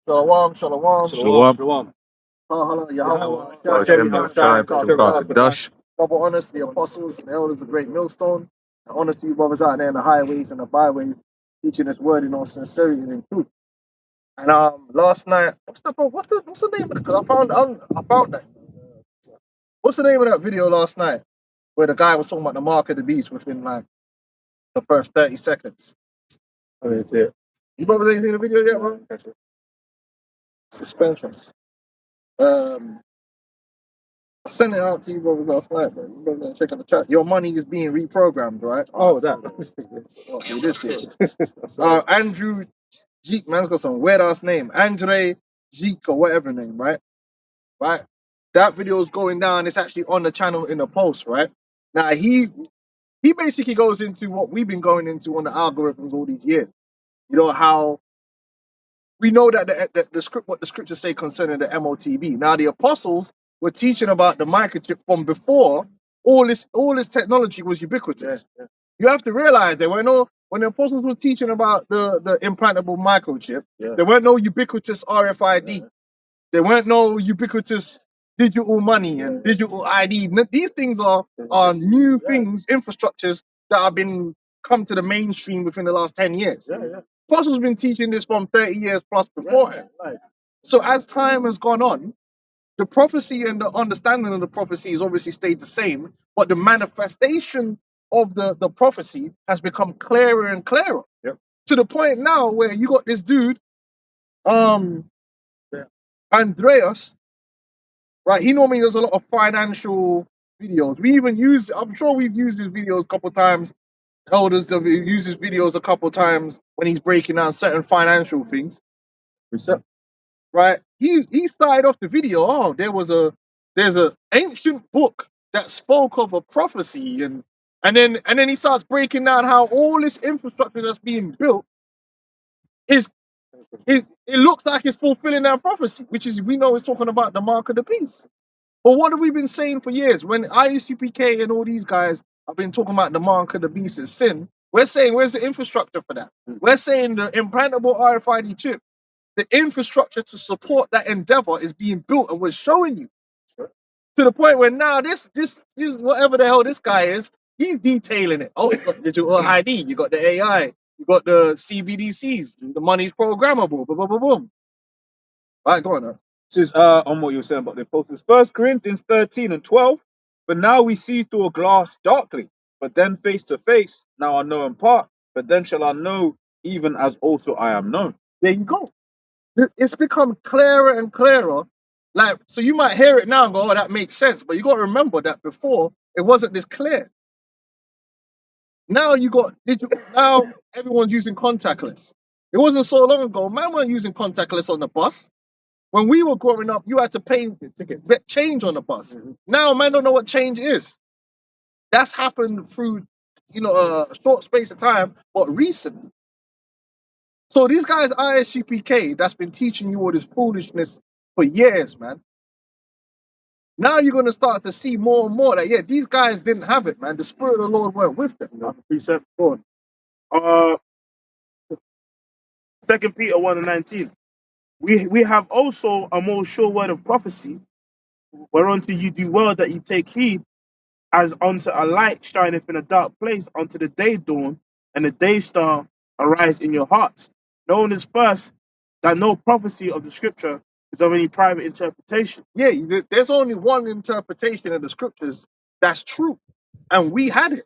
Shalom, shalom. Shalom. Dash. Double honors to the apostles and elders of Great Millstone. And honor to you brothers out there in the highways and the byways, teaching this word in all sincerity and in truth. And last night, what's the name of it? Because I found that. What's the name of that video last night where the guy was talking about the mark of the beast within like the first 30 seconds? I didn't see it. You brothers ain't seen the video yet, bro? Suspensions. I sent it out to you brothers last night, but you brothers didn't check on the chat. Your money is being reprogrammed, right? Oh, that. Oh, so you did see it. Andrew Jeek, man's got some weird ass name. Andre Jeek or whatever name, right? Right? That video is going down. It's actually on the channel in the post, right? Now he basically goes into what we've been going into on the algorithms all these years. You know how we know that the script, what the scriptures say concerning the MOTB. Now the apostles were teaching about the microchip from before all this technology was ubiquitous. Yeah. You have to realize there were no, when the apostles were teaching about the implantable microchip, there weren't no ubiquitous RFID. There weren't no ubiquitous digital money and digital ID. These things are new things, infrastructures that have been come to the mainstream within the last 10 years. Apostles have been teaching this from 30 years plus beforehand. So as time has gone on, the prophecy and the understanding of the prophecy has obviously stayed the same, but the manifestation of the prophecy has become clearer and clearer. To the point now where you got this dude, Andreas, right? He normally does a lot of financial videos. We even use, I'm sure we've used his videos a couple of times. Elders have used his videos a couple of times when he's breaking down certain financial things. Right? He started off the video. Oh, there's a ancient book that spoke of a prophecy, and then he starts breaking down how all this infrastructure that's being built is it looks like it's fulfilling that prophecy, which is, we know it's talking about the mark of the beast. But what have we been saying for years? When ISUPK and all these guys have been talking about the mark of the beast as sin, we're saying, where's the infrastructure for that? We're saying the implantable RFID chip, the infrastructure to support that endeavor is being built, and we're showing you. To the point where now this whatever the hell this guy is, he's detailing it. Oh, you got digital ID, you got the AI, you got the CBDCs, the money's programmable, boom, boom, boom, boom. All right, go on now. This is on what you were saying about the apostles. 1 Corinthians 13:12. But now we see through a glass darkly, but then face to face. Now I know in part, but then shall I know, even as also I am known. There you go. It's become clearer and clearer. Like, so you might hear it now and go, oh, that makes sense. But you got to remember that before, it wasn't this clear. Now you got digital, now everyone's using contactless. It wasn't so long ago, man weren't using contactless on the bus. When we were growing up, you had to pay to get change on the bus. Now, man don't know what change is. That's happened through, a short space of time, but recently. So these guys, ISUPK, that's been teaching you all this foolishness for years, man. Now you're going to start to see more and more that, yeah, these guys didn't have it, man. The Spirit of the Lord weren't with them. Precept. Go on. 2 Peter 1:19. We have also a more sure word of prophecy, whereunto you do well that you take heed, as unto a light shineth in a dark place, unto the day dawn, and the day star arise in your hearts. Known as first that no prophecy of the scripture is of any private interpretation. Yeah, there's only one interpretation of the scriptures that's true, and we had it.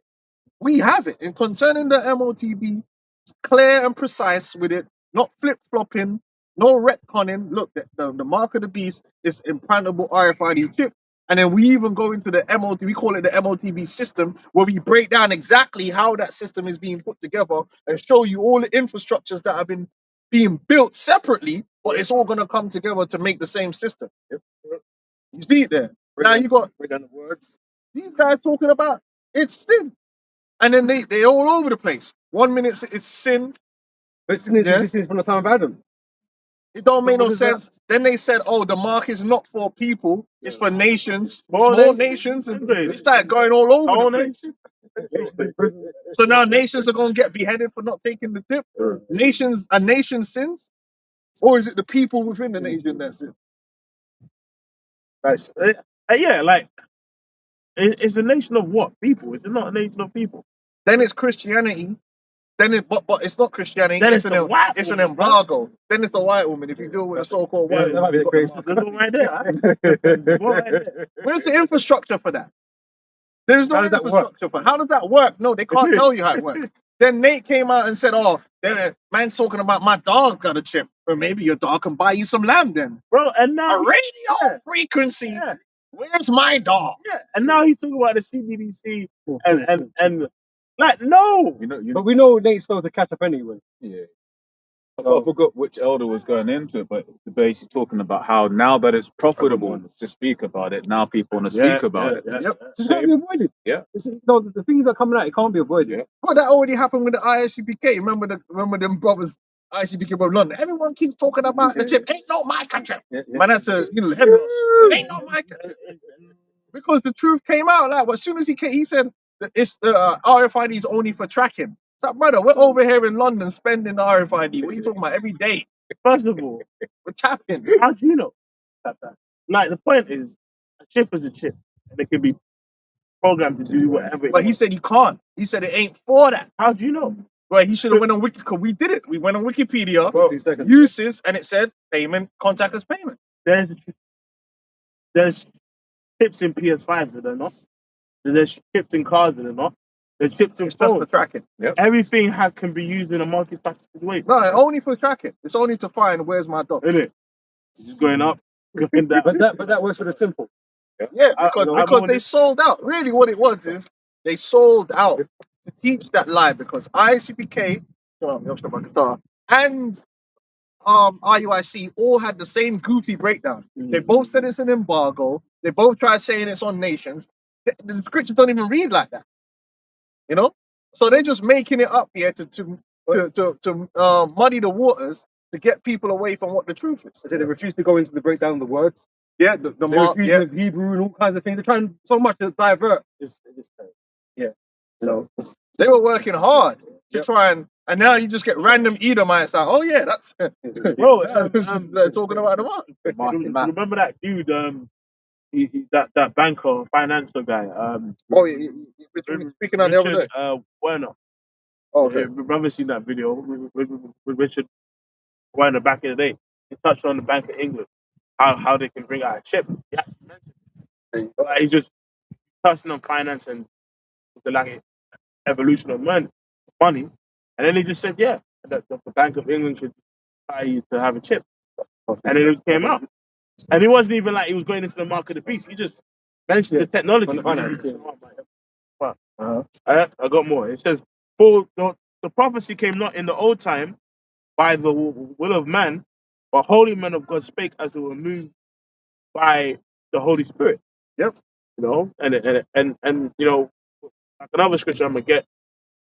We have it. And concerning the MOTB, it's clear and precise with it, not flip-flopping, no retconning. Look, the mark of the beast is implantable RFID chip. And then we even go into the MOTB, we call it the MOTB system, where we break down exactly how that system is being put together and show you all the infrastructures that have been being built separately, but it's all going to come together to make the same system. You see it there? Now you got these guys talking about it's sin. And then they're all over the place. 1 minute it's sin. But sin is from the time of Adam. It don't make no sense. Then they said, oh, the mark is not for people, it's for nations, small nations. And they started going all over the place. So now nations are going to get beheaded for not taking the tip. A nation sins. Or is it the people within the nation that's it? That's, yeah, like it's a nation of what people? It's not a nation of people. Then it's Christianity. Then but it's not Christianity. Then it's it's the white it's an woman, embargo. Then it's the white woman. If you deal with the so-called white that woman, might be you've the got the There's one right there. There's one right there. where's the infrastructure for that? There's no How does that infrastructure for it. How does that work? No, they can't tell you how it works. Then Nate came out and said, "Oh, then man's talking about my dog got a chip, or maybe your dog can buy you some lamb." Then Bro, and now a radio frequency. Yeah. Where's my dog? Yeah, and now he's talking about the CBDC and like no. But we know Nate's supposed to catch up anyway. Yeah. I forgot which elder was going into it, but basically talking about how now that it's profitable to speak about it, now people want to speak about it. Yep. It can't be avoided. Yeah. No, the things that are coming out, it can't be avoided. Well, that already happened with the ISCPK. Remember them brothers, ISCPK from London. Everyone keeps talking about the chip. Ain't no mica chip. Man had to, head loss. Ain't no mica chip. Because the truth came out. Like, as soon as he said that it's the RFID is only for tracking. So, brother, we're over here in London spending the RFID. What are you talking about? Every day. First of all, We're tapping. how do you know that? Like the point is, a chip is a chip, and it can be programmed to do whatever. But he said he can't. He said it ain't for that. How do you know? Right, he should have went on Wiki, because we did it. We went on Wikipedia, 2 seconds. uses, and it said payment, contactless payment. There's chips in PS5s that are not. There's chips in cars that are not. There's chips in It's just for phones. tracking. Everything can be used in a multifaceted way. No, only for tracking. It's only to find where's my dog. Isn't it? Just going up, going down. But that works for the simple. Yeah, because they sold out. Really, what it was is they sold out to teach that lie, because ICPK and RUIC all had the same goofy breakdown. They both said it's an embargo. They both tried saying it's on nations. The scriptures don't even read like that. You know, so they're just making it up here to muddy the waters to get people away from what the truth is. So they refuse to go into the breakdown of the words. Yeah, the They mark. refuse Yeah, with Hebrew and all kinds of things. They're trying so much to divert. you know, they were working hard to try and now you just get random Edomites out. Oh yeah, that's Bro, they're talking about the mark. remember that dude? That banker, financial guy. Oh, we're speaking on the other day. Werner. Oh, okay. Remember seeing that video with Richard Werner back in the day? He touched on the Bank of England, how they can bring out a chip. Yeah, like, he's just touching on finance and the like evolution of money, and then he just said, yeah, that the Bank of England should try you to have a chip, and then it came out, and it wasn't even like he was going into the mark of the beast. He just mentioned the technology. I got more. It says, for the prophecy came not in the old time by the will of man, but holy men of God spake as they were moved by the Holy Spirit. Yep. You know, and you know, like another scripture I'm gonna get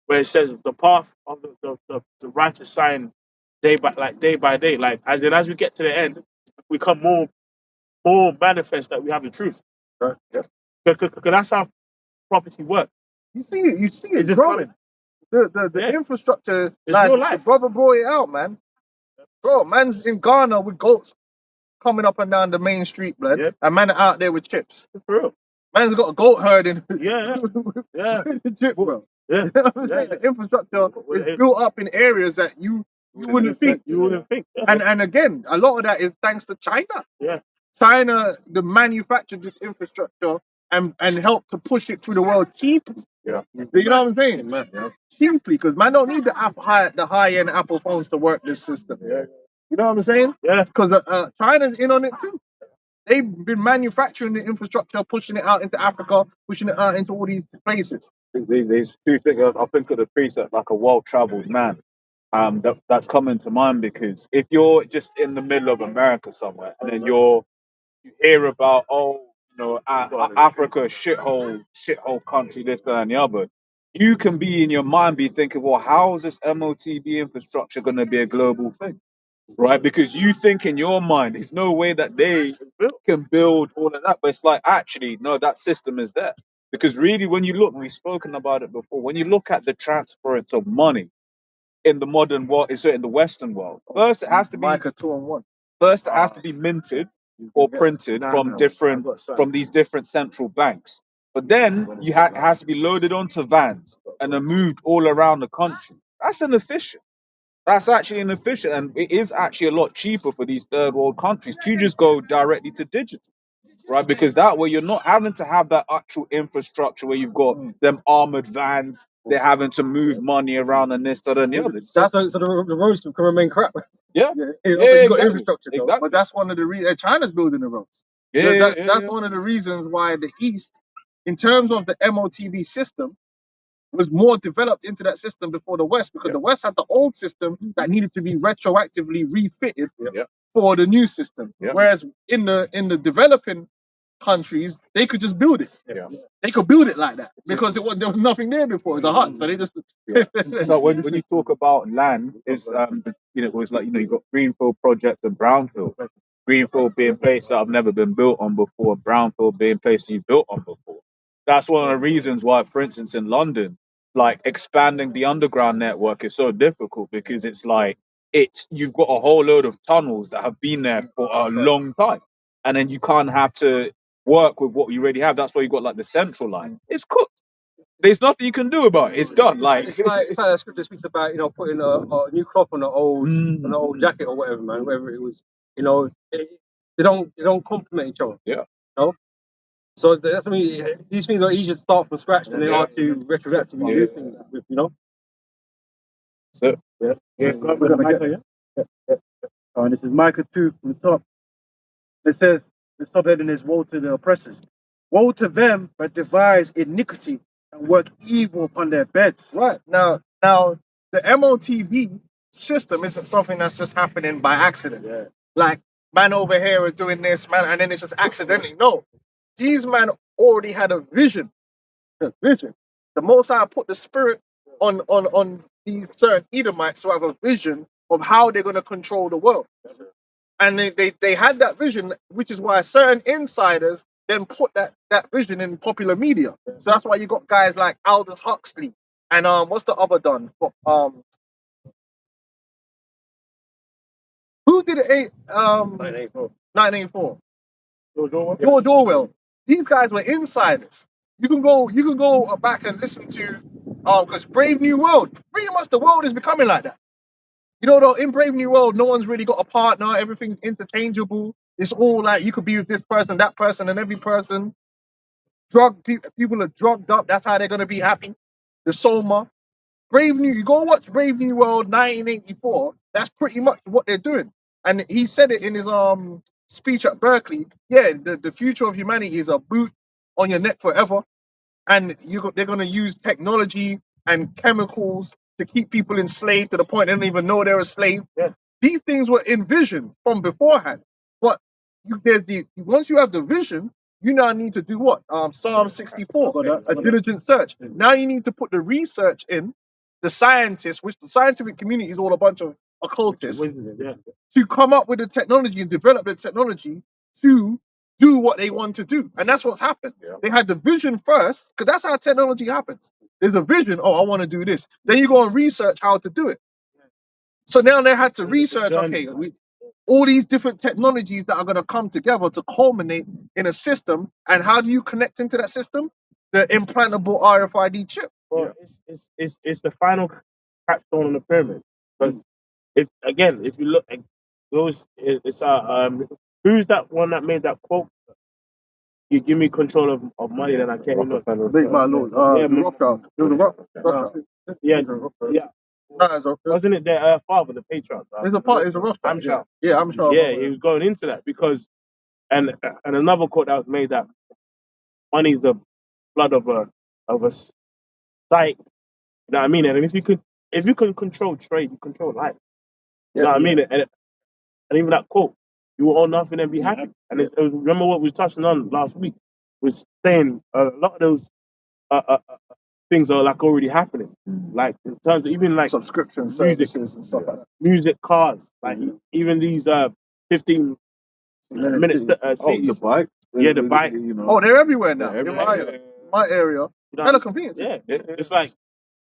where it says the path of the righteous sign day by day. Like as we get to the end, we become more manifest that we have the truth. Right. Yep. Because that's how prophecy works. You see it. You see it It's just growing. The infrastructure, It's like real the life. brother brought it out, man. Bro, man's in Ghana with goats coming up and down the main street, blood, Yeah. and man out there with chips. For real. Man's got a goat herd in Yeah. Yeah. the chip, bro. Yeah. You know what I'm saying? The infrastructure is built up in areas that you wouldn't think. You wouldn't think. And again, a lot of that is thanks to China. Yeah. China, the manufactured this infrastructure and helped to push it through the world cheaply. Yeah. You know what I'm saying? Cheaply, because man don't need the high-end Apple phones to work this system. Yeah. You know what I'm saying? Yeah. Because China's in on it too. They've been manufacturing the infrastructure, pushing it out into Africa, pushing it out into all these places. These two things, I think of the precept like a well-traveled man. That's coming to mind because if you're just in the middle of America somewhere and then you hear about Africa shithole country, this that, and the other, you can be in your mind be thinking, well, how is this MOTB infrastructure going to be a global thing, right? Because you think in your mind there's no way that they can build all of that, but it's like actually no, that system is there. Because really, when you look, we've spoken about it before, when you look at the transference of money, in the modern world, is in the Western world. First, it has to be Micah 2-1. First, it has to be minted or printed from these different central banks. But then it has to be loaded onto vans and then moved all around the country. That's inefficient. That's actually inefficient, and it is actually a lot cheaper for these third world countries to just go directly to digital, right? Because that way you're not having to have that actual infrastructure where you've got them armored vans. They're having to move money around and this, that, and the other. So the roads can remain crap. Yeah, You've got infrastructure, though. exactly. But that's one of the reasons China's building the roads. That's one of the reasons why the East, in terms of the MOTB system, was more developed into that system before the West, because the West had the old system that needed to be retroactively refitted for the new system. Whereas in the developing countries, they could just build it. They could build it like that because there was nothing there before. It was a hut, so they just. So when you talk about land, it's it was like you've got greenfield projects and brownfield. Greenfield being places that have never been built on before, brownfield being places you've built on before. That's one of the reasons why, for instance, in London, like expanding the underground network is so difficult, because it's like you've got a whole load of tunnels that have been there for a long time, and then you can't have to work with what you already have. That's why you got like the central line. It's cooked. There's nothing you can do about it. It's done. It's like that scripture speaks about putting a new cloth on an old jacket or whatever, man. Whatever it was, they don't complement each other. Yeah. So that's these things are easier to start from scratch than they are to retroactively do things with, So And this is Micah 2 from the top. It says, the subheading is woe to the oppressors. Woe to them that devise iniquity and work evil upon their beds. Right. Now the MOTB system isn't something that's just happening by accident. Like, man over here are doing this, man, and then it's just accidentally. No. These men already had a vision. The vision. The Most High put the spirit on these certain Edomites who have a vision of how they're going to control the world. And they had that vision, which is why certain insiders then put that vision in popular media. So that's why you got guys like Aldous Huxley and what's the other done? Who did it? 1984. George Orwell. These guys were insiders. You can go back and listen to because Brave New World. Pretty much the world is becoming like that. Though in Brave New World, no one's really got a partner. Everything's interchangeable. It's all like you could be with this person, that person, and every person. People are drugged up. That's how they're gonna be happy. The Soma. You go watch Brave New World 1984. That's pretty much what they're doing. And he said it in his speech at Berkeley. Yeah, the future of humanity is a boot on your neck forever, and they're gonna use technology and chemicals to keep people enslaved to the point they don't even know they're a slave. These things were envisioned from beforehand. But once you have the vision, you now need to do what? Psalm 64, a diligent search. Now you need to put the research in, the scientists, which the scientific community is all a bunch of occultists, to come up with the technology and develop the technology to do what they want to do. And that's what's happened. They had the vision first, because that's how technology happens. There's a vision, I want to do this. Then you go and research how to do it. So now they had to research, all these different technologies that are going to come together to culminate in a system. And how do you connect into that system? The implantable RFID chip. Well, it's the final capstone on the pyramid. But if you look at those, who's that one that made that quote? You give me control of money, then I can't even know. Big my lord. The Rothschild. It was a Rothschild. Yeah. Wasn't it their father, the patriarch? It's a Rothschild. I'm sure. Yeah, I'm sure. Yeah, he was going into that because, and another quote that was made that money is the blood of a site. You know what I mean? And if you can control trade, you control life. You know what I mean? And even that quote, you will own nothing and be happy. And remember what we were touching on last week, was saying a lot of those things are like already happening. Like in terms of even like subscription services and stuff like that. Music, cars, like even these 15 minute cities. The bike. Yeah, the bike. They're everywhere now. In my area. Hella convenient. Yeah, it's like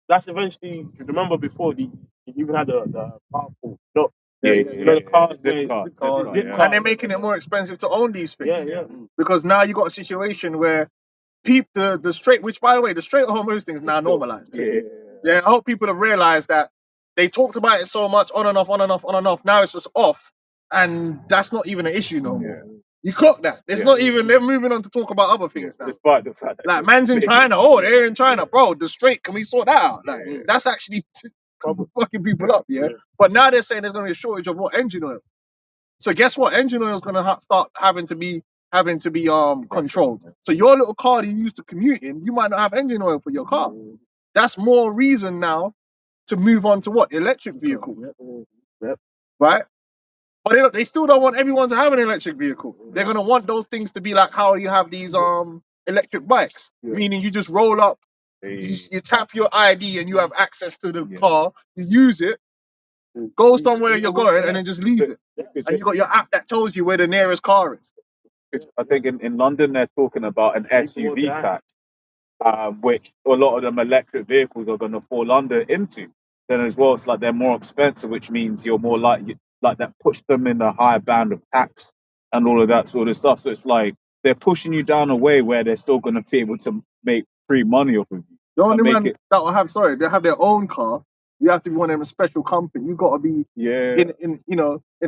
that's eventually. Remember before the You even had the powerful, no, Yeah, you know, the cars, Zip where- car, zip zip cars, car, zip yeah. cars. And they're making it more expensive to own these things. Yeah, yeah. Because now you got a situation where the straight, which by the way, the straight homos thing is now normalized. Yeah, I hope people have realized that they talked about it so much on and off, on and off, on and off. Now it's just off, and that's not even an issue no more. You clock that. It's not even. They're moving on to talk about other things now. Despite the fact that Like man's in China. Oh, they're in China, bro. The straight. Can we sort that out? Like that's actually fucking people up. Yeah. But now they're saying there's going to be a shortage of what engine oil. So guess what? Engine oil is going to start having to be controlled. So your little car that you used to commute in, you might not have engine oil for your car. That's more reason now to move on to what? Electric vehicle. Right? But they still don't want everyone to have an electric vehicle. They're going to want those things to be like how you have these electric bikes. Meaning you just roll up, you tap your ID and you have access to the car, you use it, go somewhere you're going and then just leave it. And you got your app that tells you where the nearest car is. I think in London they're talking about an SUV tax, which a lot of them electric vehicles are going to fall into. Then as well, it's like they're more expensive, which means you're more likely like that push them in a higher band of tax and all of that sort of stuff. So it's like they're pushing you down a way where they're still going to be able to make free money off of you. The only man that will have, they have their own car. You have to be one of them special company. You got to be in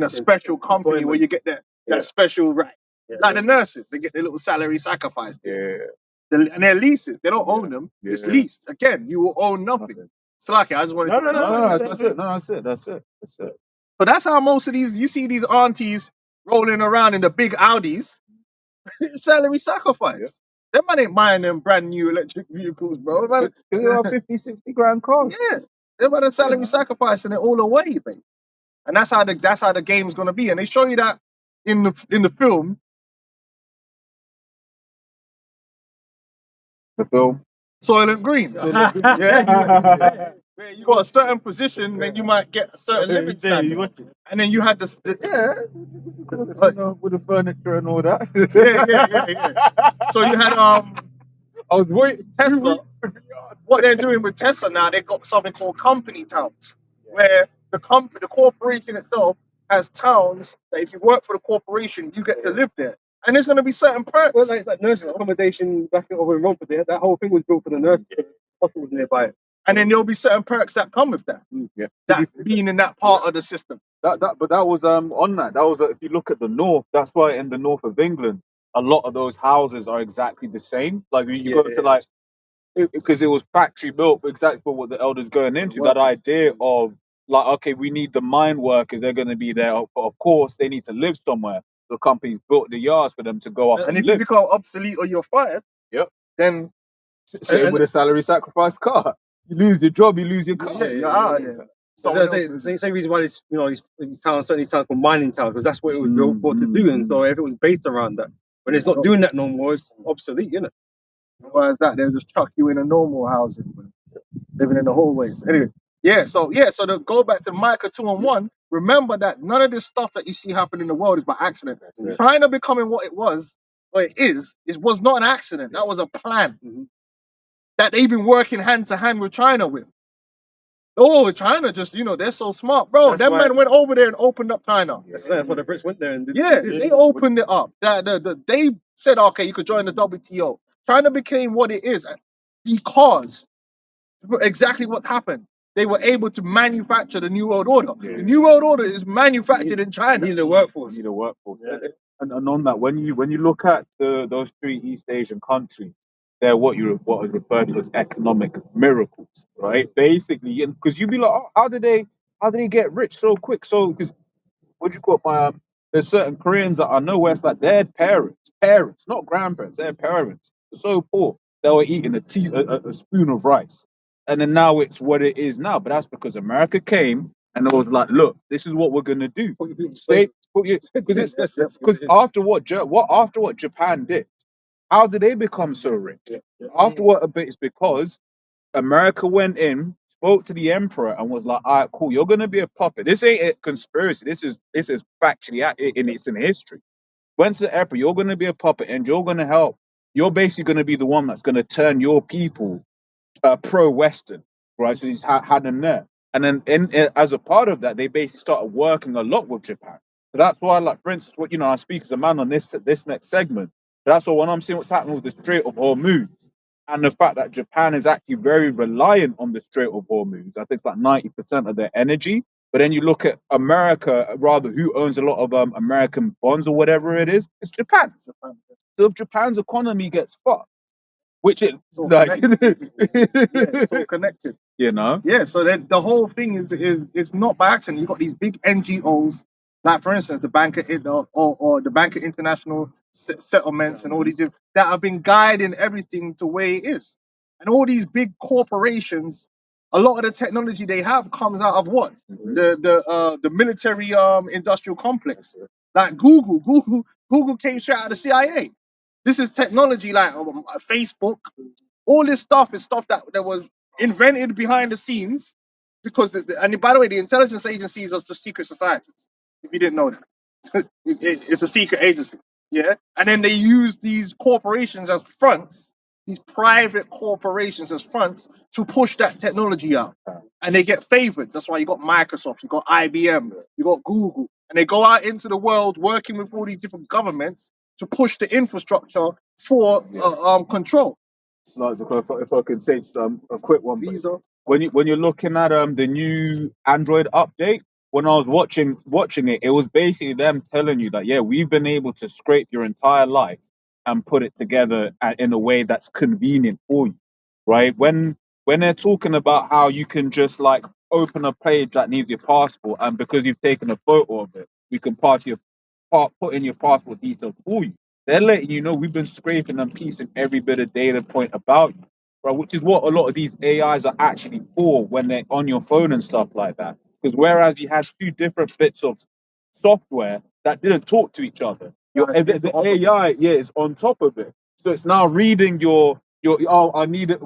a special company where you get that special right. Like the nurses, they get their little salary sacrifice. And they're leases. They don't own them. It's leased. Again, you will own nothing. Slacky, I just wanted to. No, that's it. But that's how most of these, you see these aunties rolling around in the big Audis. Salary sacrifice. Them man ain't buying them brand new electric vehicles, bro. They are 50, 60 grand cars. Yeah. Them man are salary sacrificing it all away, babe. And that's how the game's gonna be. And they show you that in the film. The film. Soylent Green. Yeah. Where you got a certain position, then you might get a certain limit standard. And then you had with the furniture and all that. yeah. So you had I was waiting. Tesla. What they're doing with Tesla now, they've got something called company towns, where the corporation itself has towns that if you work for the corporation, you get to live there. And there's going to be certain perks. Well, like nurses' accommodation back over in Romford, that whole thing was built for the nurses. Hospitals nearby. And then there'll be certain perks that come with that. That being in that part of the system. But that was on that. That was if you look at the north. That's why in the north of England, a lot of those houses are exactly the same. Like you go to like because it was factory built exactly for what the elders going into. That idea of like, okay, we need the mine workers. They're going to be there. But of course, they need to live somewhere. The companies built the yards for them to go up and if live. you become obsolete or you're fired, then same with a salary sacrifice car. You lose your job, you lose your car. So the same reason why these towns, certain towns called mining towns, because that's what it was built for to do. And so if it was based around that, when it's not doing that no more, it's obsolete, isn't it? Why is that? They'll just chuck you in a normal housing, living in the hallways. Anyway, so to go back to Micah 2 and 1, remember that none of this stuff that you see happen in the world is by accident. China becoming what it was not an accident. That was a plan that they've been working hand to hand with China with. Oh, China just, they're so smart, bro. That man went over there and opened up China. That's why the Brits went there and did. They opened it up. They said, okay, you could join the WTO. China became what it is because exactly what happened. They were able to manufacture the New World Order. The New World Order is manufactured in China. You need a workforce. And on that, when you look at those three East Asian countries, they're what is referred to as economic miracles, right? Basically, because you'd be like, oh, how did they get rich so quick? So because what do you call it? There's certain Koreans that I know where it's like their parents, not grandparents, their parents were so poor they were eating a spoon of rice, and then now it's what it is now. But that's because America came and it was like, look, this is what we're gonna do. Because after what Japan did. How did they become so rich? After what a bit, it's because America went in, spoke to the emperor, and was like, "All right, cool, you're gonna be a puppet. This ain't a conspiracy. This is factually it's in history. Went to the emperor. You're gonna be a puppet, and you're gonna help. You're basically gonna be the one that's gonna turn your people pro-Western, right? So he's had them there. And then as a part of that, they basically started working a lot with Japan. So that's why, like, for instance, what, you know, I speak as a man on this next segment. That's why when I'm seeing what's happening with the Strait of Hormuz and the fact that Japan is actually very reliant on the Strait of Hormuz, I think it's like 90% of their energy. But then you look at America, rather, who owns a lot of American bonds or whatever it is, it's Japan. So if Japan's economy gets fucked, which it It's all like, connected. Yeah, it's all connected. you know, Yeah, so then the whole thing is it's not by accident. You got these big NGOs, like for instance, the Bank of or the Bank of International Settlements and all these that have been guiding everything to where it is. And all these big corporations, a lot of the technology they have comes out of what the military industrial complex. Like Google came straight out of the CIA. This is technology like Facebook. All this stuff is stuff that was invented behind the scenes because, and by the way, the intelligence agencies are just secret societies. If you didn't know that, it's a secret agency. Yeah, and then they use these corporations as fronts, these private corporations as fronts to push that technology out, and they get favored. That's why you got Microsoft, you got IBM, you got Google, and they go out into the world working with all these different governments to push the infrastructure for control. So if I can say a quick one, Visa. when you're looking at the new Android update, when I was watching it, it was basically them telling you that, yeah, we've been able to scrape your entire life and put it together in a way that's convenient for you, right? When they're talking about how you can just like open a page that needs your passport, and because you've taken a photo of it, we can put in your passport details for you. They're letting you know we've been scraping and piecing every bit of data point about you, right? Which is what a lot of these AIs are actually for when they're on your phone and stuff like that. Because whereas you had two different bits of software that didn't talk to each other, the AI, yeah, is on top of it. So it's now reading your oh, I need it.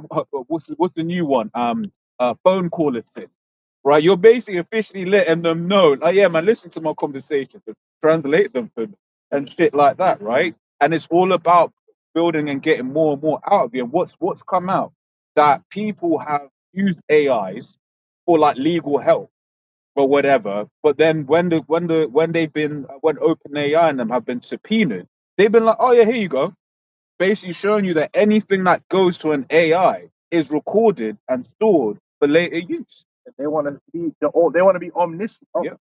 What's the new one? Phone call assist, right? You're basically officially letting them know, like, yeah, man, listen to my conversations, translate them for me, and shit like that, right? And it's all about building and getting more and more out of you. And what's come out that people have used AIs for like legal help or whatever, but then when they've been when OpenAI and them have been subpoenaed, they've been like, oh yeah, here you go, basically showing you that anything that goes to an AI is recorded and stored for later use. They want to be they want to be omniscient, Yeah.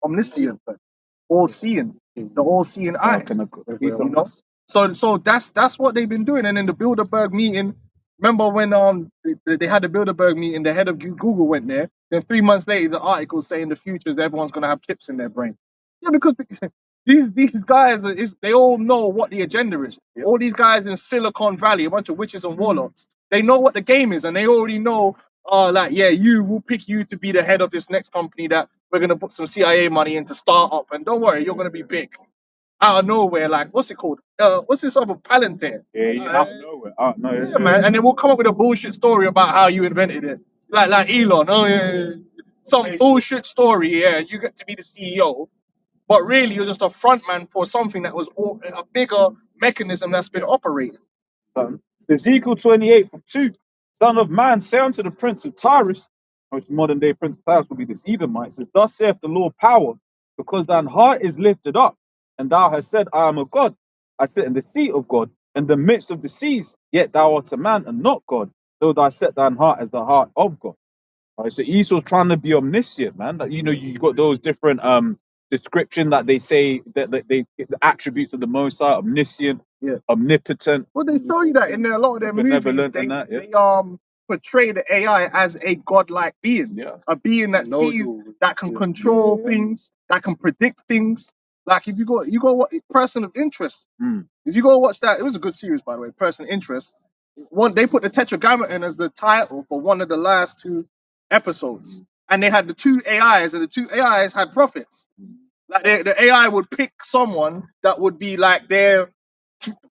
omniscient, all seeing, the all seeing eye. You know? So that's what they've been doing. And in the Bilderberg meeting, remember when they had the Bilderberg meeting, the head of Google went there. Then 3 months later, the article saying the future is everyone's going to have chips in their brain. Yeah, because these guys they all know what the agenda is. Yeah. All these guys in Silicon Valley, a bunch of witches and warlocks, they know what the game is, and they already know. Like, yeah, we'll pick you to be the head of this next company that we're gonna put some CIA money into start up, and don't worry, you're gonna be big. Out of nowhere, like what's it called? What's this other Palantir? Out of nowhere. Yeah, man. And then we'll come up with a bullshit story about how you invented it. Like Elon. Oh yeah. Some bullshit story, yeah. You get to be the CEO, but really you're just a front man for something that was a bigger mechanism that's been operating. Ezekiel 28 from 2. Son of man, say unto the prince of Tyrus, which modern day prince of Tyrus will be this Edomite, says, thus saith the Lord power, because thine heart is lifted up, and thou hast said, I am a God. I sit in the seat of God, in the midst of the seas, yet thou art a man and not God, though thou set thine heart as the heart of God. Right, so Esau's trying to be omniscient, man. That, you know, you got those different description that they say that they the attributes of the Most High, omniscient, omnipotent. Well, they show you that in a lot of their movies. They portray the AI as a godlike being, a being that sees, that can control things, that can predict things. Like if you go watch Person of Interest. If you go watch that, it was a good series, by the way. Person of Interest. They put the Tetragrammaton as the title for one of the last 2 episodes, and they had the 2 AIs, and the 2 AIs had prophets. Like the AI would pick someone that would be like their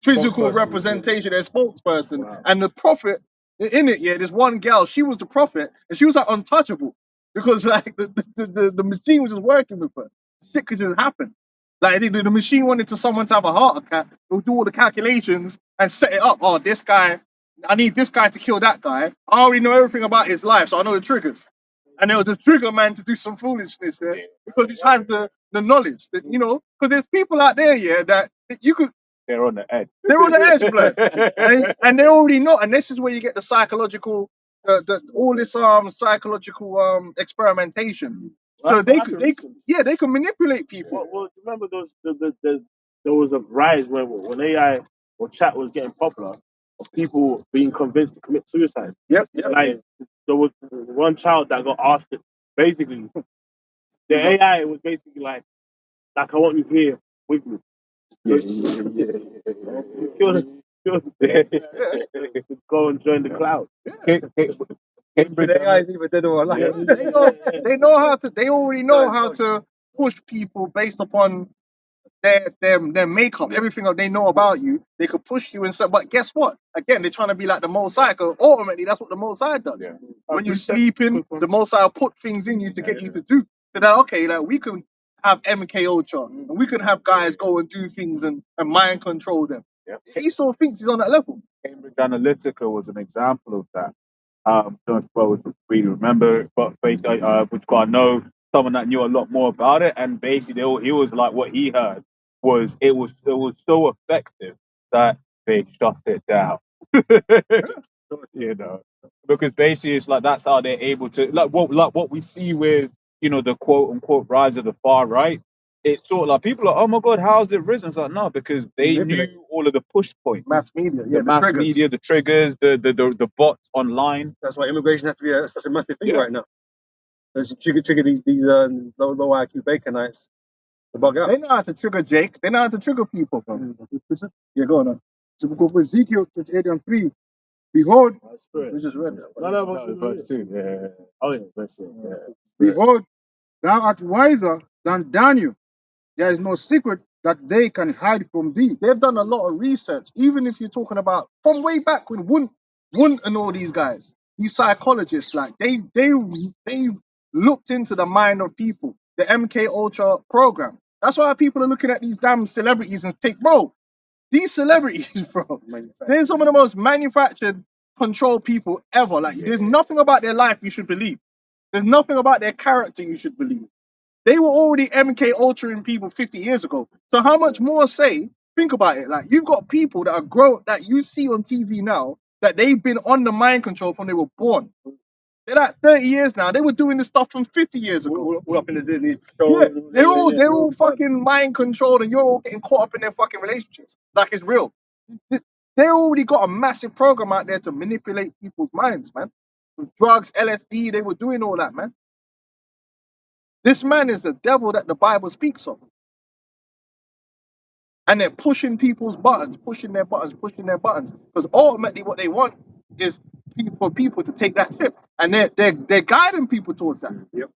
physical representation, their spokesperson, and the prophet in it. Yeah, this one girl, she was the prophet, and she was like untouchable because like the machine was just working with her. Shit could just happen. Like the machine wanted someone to have a heart attack. It would do all the calculations and set it up. Oh, this guy I need this guy to kill that guy. I already know everything about his life, so I know the triggers. And there was a trigger man to do some foolishness there because he has the knowledge that, you know, because there's people out there, yeah, that you could. They're on the edge. They're on the edge, blood. and they already know. And this is where you get the psychological, all this psychological experimentation. So they can manipulate people. Well, remember those there was a rise when AI or chat was getting popular of people being convinced to commit suicide. Yep. Like there was one child that got asked it. Basically, the AI was basically like I want you here with me. Go and join the cloud. The AI is either dead or alive. They already know how to push people based upon their makeup, everything that they know about you. They could push you and so. But guess what? Again, they're trying to be like the Most High. Because ultimately, that's what the Most High does. Yeah. When you're sleeping, the Most High will put things in you to get you to do. So that okay, like we can have MK Ultra and we can have guys go and do things and mind control them. Yeah. Esau thinks he's on that level. Cambridge Analytica was an example of that. Don't suppose we remember, but basically, which I know someone that knew a lot more about it, and basically, he was like, what he heard was it was so effective that they shut it down. You know, because basically, it's like that's how they're able to like what we see with the quote unquote rise of the far right. It's sort of like people are, oh my god, how's it risen? It's like no, because they knew all of the push points, Mass media, the mass media, the triggers, the bots online. That's why immigration has to be such a massive thing right now. Because you trigger these low IQ Baconites to bug out. They know how to trigger Jake. They know how to trigger people. Yeah, go on. So we go for Ezekiel 28 and 3. Behold, We just read it. No, verse 2. Yeah. Oh yeah, verse 2. Yeah. behold, thou art wiser than Daniel. There is no secret that they can hide from thee. They've done a lot of research, even if you're talking about from way back when Wundt and all these guys, these psychologists, like they looked into the mind of people. The MK Ultra program. That's why people are looking at these damn celebrities and think, bro, these celebrities, bro, they're some of the most manufactured, controlled people ever. Like, there's nothing about their life you should believe. There's nothing about their character you should believe. They were already MK Ultraing people 50 years ago. So how much more think about it. Like, you've got people that are grown, that you see on TV now, that they've been on the mind control from they were born. They're like 30 years now. They were doing this stuff from 50 years ago. All up in the Disney shows. Yeah, they're all fucking mind controlled, and you're all getting caught up in their fucking relationships. Like it's real. They already got a massive program out there to manipulate people's minds, man. With drugs, LSD, they were doing all that, man. This man is the devil that the Bible speaks of. And they're pushing people's buttons, pushing their buttons. Because ultimately what they want is for people to take that trip. And they're guiding people towards that. Yep.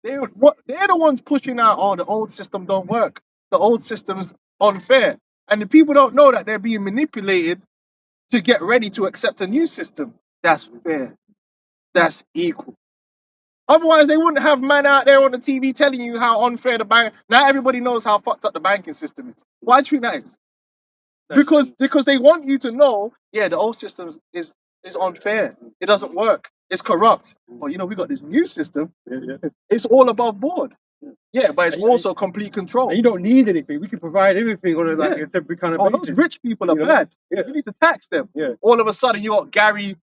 They're the ones pushing out, oh, the old system don't work. The old system's unfair. And the people don't know that they're being manipulated to get ready to accept a new system that's fair, that's equal. Otherwise, they wouldn't have man out there on the TV telling you how unfair the bank. Now everybody knows how fucked up the banking system is. Why do you think that is? Because they want you to know, yeah, the old system is unfair. It doesn't work. It's corrupt. But we got this new system. It's all above board. Yeah, but it's also complete control. And you don't need anything. We can provide everything on a temporary kind of basis. Those rich people are bad. Yeah. You need to tax them. Yeah. All of a sudden, you got Gary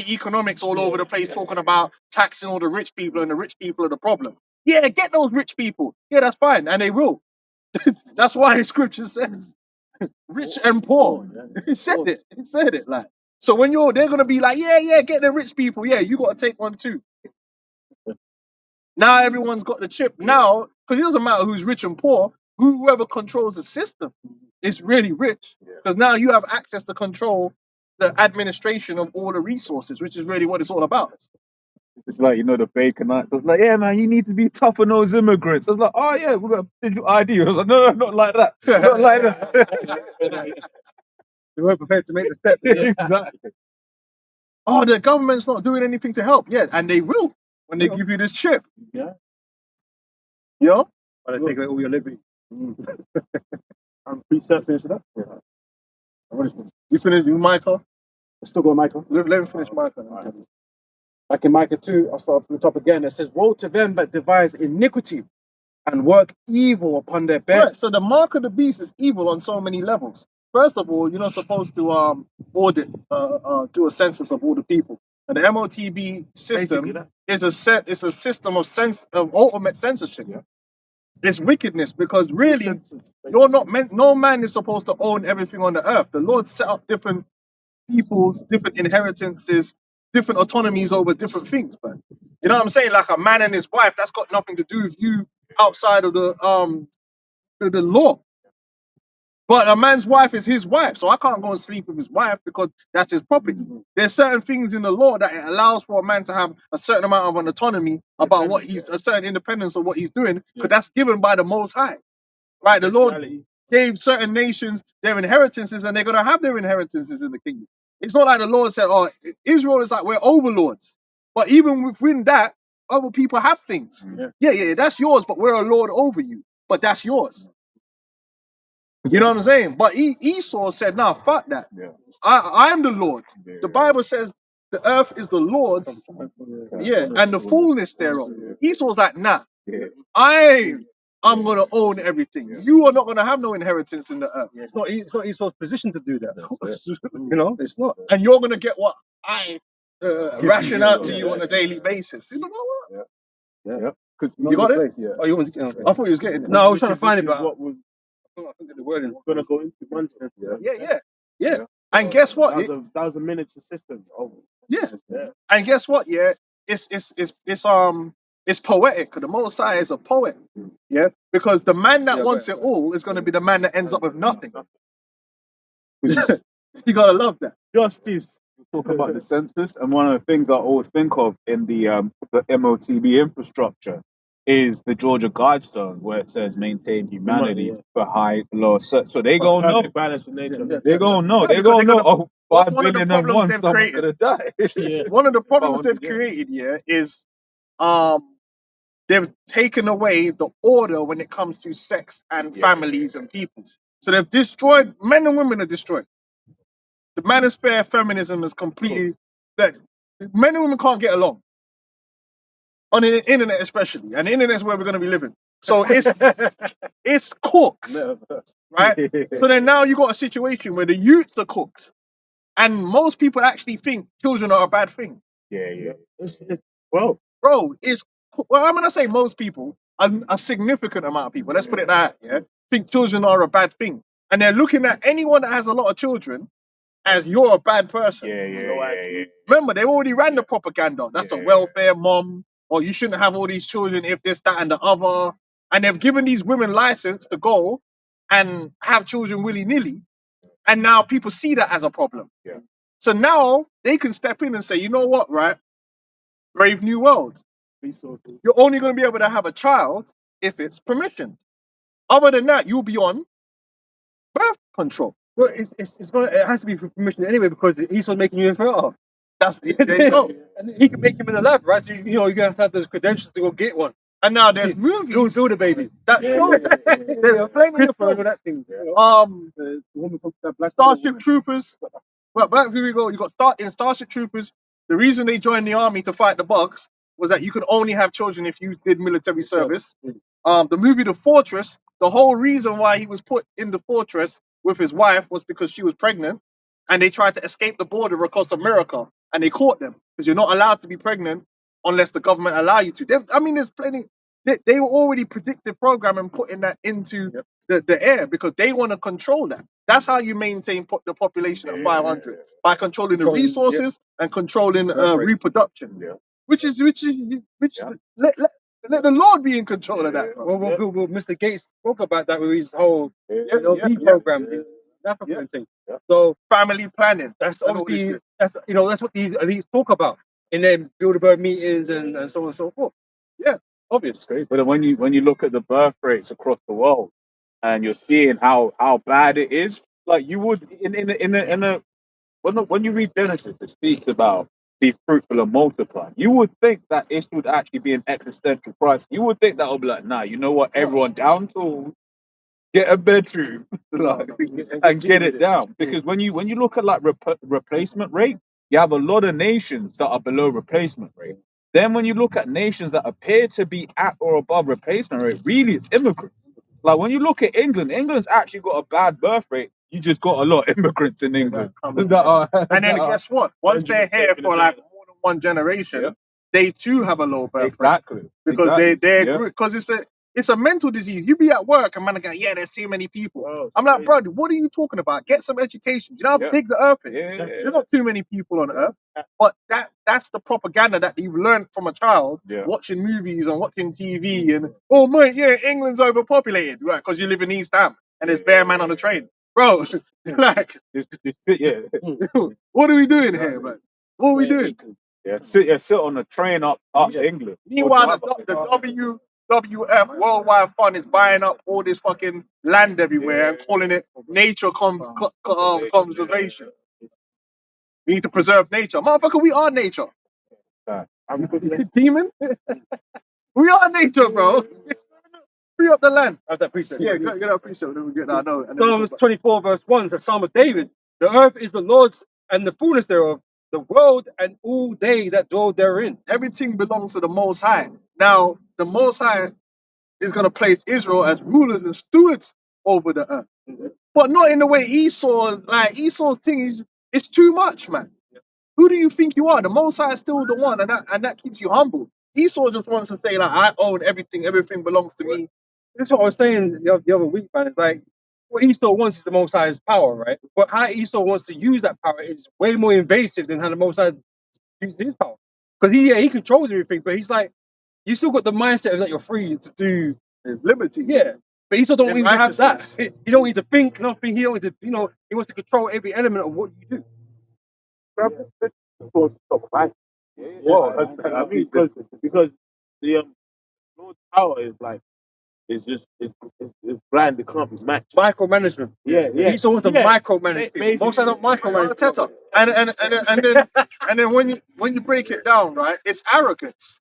Economics all over the place talking about taxing all the rich people, and the rich people are the problem. Yeah, get those rich people. Yeah, that's fine, and they will. That's why the scripture says, rich and poor. He said it like. So when they're gonna be like, yeah, get the rich people. Yeah, you got to take one too. Now everyone's got the chip. Now, because it doesn't matter who's rich and poor, whoever controls the system is really rich. Because now you have access to control the administration of all the resources, which is really what it's all about. It's like, the Baconites. I was like, yeah, man, you need to be tough on those immigrants. I was like, oh, yeah, we've got a digital ID. I was like, no, not like that. Not like that. We weren't prepared to make the step. Exactly. Oh, the government's not doing anything to help. Yeah, and they will when they give you this chip. Yeah. You But they take away all your liberty. And precept finish it up. You finished, you Michael? Still got Micah. Let me finish Micah. Back in Micah 2, I'll start from the top again. It says, woe to them that devise iniquity and work evil upon their bed. Right, so the mark of the beast is evil on so many levels. First of all, you're not supposed to audit, do a census of all the people. And the MOTB system is a system of ultimate censorship. Yeah. It's wickedness because really, you're not meant. No man is supposed to own everything on the earth. The Lord set up different peoples, different inheritances, different autonomies over different things. But you know what I'm saying? Like a man and his wife, that's got nothing to do with you outside of the law. But a man's wife is his wife, so I can't go and sleep with his wife because that's his property. There's certain things in the law that it allows for a man to have a certain amount of an autonomy about what he's, a certain independence of what he's doing, because that's given by the Most High. Right? The Lord gave certain nations their inheritances, and they're going to have their inheritances in the kingdom. It's not like the Lord said, oh, Israel is like, we're overlords. But even within that, other people have things. Yeah, that's yours, but we're a lord over you. But that's yours. You know what I'm saying? But Esau said, nah, fuck that. I am the Lord. The Bible says the earth is the Lord's, and the fullness thereof. Esau's like, nah, I'm going to own everything. You are not going to have no inheritance in the earth. It's not Esau's position to do that. You know, it's not. And you're going to get what I ration out to you on a daily basis. He's like, what? Yeah. You got it? Yeah. Oh, you want to? Okay. I thought he was getting it. No, I was trying to find it, but what was I think the wording. going to go into one. Yeah. And guess what? That was a miniature system. And guess what? Yeah, it's poetic. The Most High is a poet. Yeah, because the man that wants it all is going to be the man that ends up with nothing. You gotta love that. Justice. Talk about the census, and one of the things I always think of in the MOTB infrastructure is the Georgia Guidestone, where it says maintain humanity for high, low. So they go no. Balance with nature. They go no. They go no. Oh, 5 billion and one, someone's gonna die. One of the problems they've created here is they've taken away the order when it comes to sex and families and peoples. So they've destroyed, men and women are destroyed. The manosphere feminism is completely that men and women can't get along. On the internet especially. And the internet is where we're going to be living. So it's cooked. Right? So then now you got a situation where the youths are cooked. And most people actually think children are a bad thing. Well, bro, I'm going to say most people, a significant amount of people, let's put it that, think children are a bad thing. And they're looking at anyone that has a lot of children as you're a bad person. Remember, they already ran the propaganda. That's a welfare mom, or you shouldn't have all these children if this, that, and the other. And they've given these women license to go and have children willy-nilly. And now people see that as a problem. So now they can step in and say, you know what, right? Brave New World. You're only going to be able to have a child if it's permissioned. Other than that, you'll be on birth control. Well, it has to be for permission anyway because Esau's making you infertile. There you go. And he can make him in the lab, right? So you're gonna have to have those credentials to go get one. And now there's movies. Do the baby. That show. There's plenty of that thing. The woman from that Black Starship Troopers. Well, here we go. You got in Starship Troopers. The reason they joined the army to fight the bugs was that you could only have children if you did military service. The movie The Fortress. The whole reason why he was put in the fortress with his wife was because she was pregnant, and they tried to escape the border across America, and they caught them because you're not allowed to be pregnant unless the government allow you to. There's plenty. They were already predictive programming putting that into the air because they want to control that. That's how you maintain the population at 500 by controlling the resources and controlling reproduction. Which let the Lord be in control of that. Well, Mr. Gates spoke about that with his whole program, the African thing. So family planning. That's obviously that's what these elites talk about in their Bilderberg meetings and so on and so forth. Yeah, obviously. But when you look at the birth rates across the world, and you're seeing how bad it is, like you would when you read Genesis, it speaks about be fruitful and multiply. You would think that this would actually be an existential crisis. You would think that would be like, nah, you know what? Everyone down tools, get a bedroom, like, and get it down. Because when you look at like replacement rate, you have a lot of nations that are below replacement rate. Then when you look at nations that appear to be at or above replacement rate, really it's immigrants. Like when you look at England, England's actually got a bad birth rate. You just got a lot of immigrants in England. And then guess what? Once they're here for like more than one generation, they too have a low birth rate. Exactly. Because they're because it's a mental disease. You be at work and man go, yeah, there's too many people. I'm like, bro, what are you talking about? Get some education. Do you know how big the earth is? There's not too many people on earth. But that's the propaganda that you've learned from a child watching movies and watching TV and oh mate, yeah, England's overpopulated, right? Because you live in East Ham and there's bare man on the train. Bro, like what are we doing here, man? What are we doing? Sit on a train up England. Meanwhile, the WWF Worldwide Fund is buying up all this fucking land everywhere and calling it nature conservation. We need to preserve nature. Motherfucker, we are nature. Demon? We are nature, bro. Free up the land. Have that precept. Yeah, get that precept. Then we get that. No. Psalms 24 verse 1, the Psalm of David. The earth is the Lord's and the fullness thereof, the world and all they that dwell therein. Everything belongs to the Most High. Now, the Most High is going to place Israel as rulers and stewards over the earth. But not in the way Esau, like Esau's thing is, it's too much, man. Who do you think you are? The Most High is still the one, and that keeps you humble. Esau just wants to say, like, I own everything belongs to me. That's what I was saying the other week, man. It's like, what Esau wants is the Most High's power, right? But how Esau wants to use that power is way more invasive than how the Most High uses his power. Because he controls everything, but he's like, you still got the mindset of that you're free to do liberty. Yeah. But Esau don't even have that. He don't need to think nothing. He don't need to, he wants to control every element of what you do. I mean, because the Lord's power is like, it's blind. It can't be matched. Micromanagement. Yeah. Esau wants to micromanage people. Most I don't micromanage. And then when you break it down, right, it's arrogance.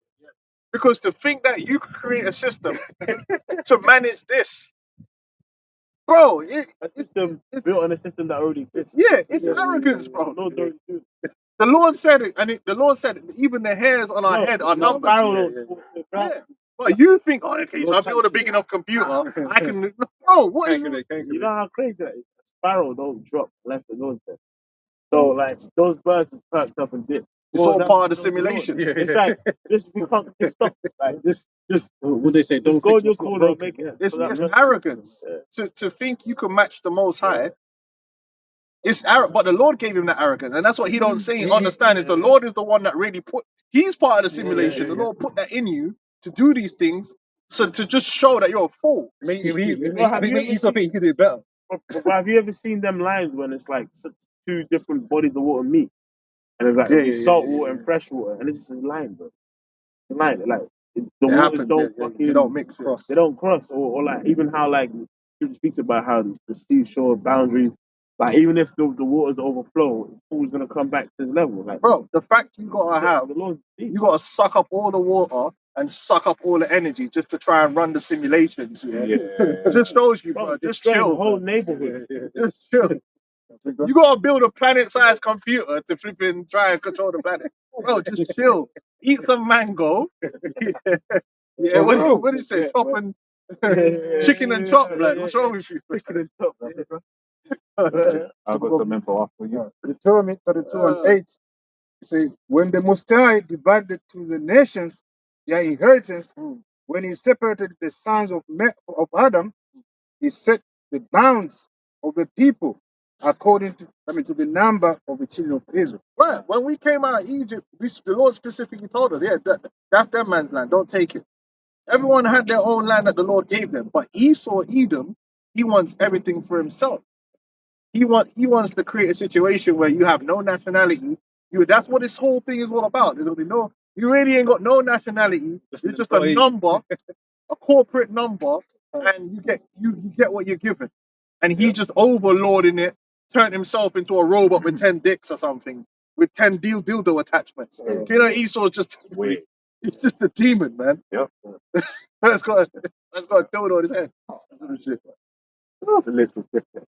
Because to think that you could create a system to manage this, bro, a system built on a system that already exists. Yeah, it's arrogance, bro. The Lord said it, and the Lord said even the hairs on our head are numbered. Yeah. But you think, okay, if I build a big enough computer, I can. Bro, what is it? You know how crazy that is? A sparrow don't drop unless the Lord says. So, like, those birds are perked up and dipped. It's all part of the simulation. It's like, we can't just stop. Like, just what they say, don't go in your corner and make it. It's arrogance. To think you can match the Most High. It's arrogant, but the Lord gave him that arrogance, and that's what he don't say. Understand is the Lord is the one that really he's part of the simulation. The Lord put that in you to do these things, so to just show that you're a fool. Make Esau think he can do it better. But have you ever seen them lines when it's like two different bodies of water meet, and it's like salt water and fresh water, and it's just a line, bro. The line, like the waters don't mix, they don't cross, or like even how like he speaks about how the seashore boundaries. Like, even if the waters overflow, it's always going to come back to the level. Like, bro, the fact you gotta suck up all the water and suck up all the energy just to try and run the simulations. Just shows you, bro. Just chill. The whole neighborhood. Just chill. You gotta build a planet-sized computer to flipping try and control the planet. Bro, just chill. Eat some mango. What did it say? Chop and chicken and chop, like, what's wrong with you? Chicken and chop, bro. I've got some info after you. Deuteronomy 32 and 8. See, when the Most High divided to the nations their inheritance, when he separated the sons of Adam, he set the bounds of the people according to the number of the children of Israel. Right. When we came out of Egypt, the Lord specifically told us, that's that man's land. Don't take it. Everyone had their own land that the Lord gave them. But Esau, Edom, he wants everything for himself. He wants to create a situation where you have no nationality. That's what this whole thing is all about. There's gonna be you really ain't got no nationality. You're just a number, a corporate number, and you get what you're given. And he just overlording it, turned himself into a robot with 10 dicks or something, with 10 dildo attachments. You know, Esau he's just a demon, man. Yep. That's got a dildo on his head. It's a little different.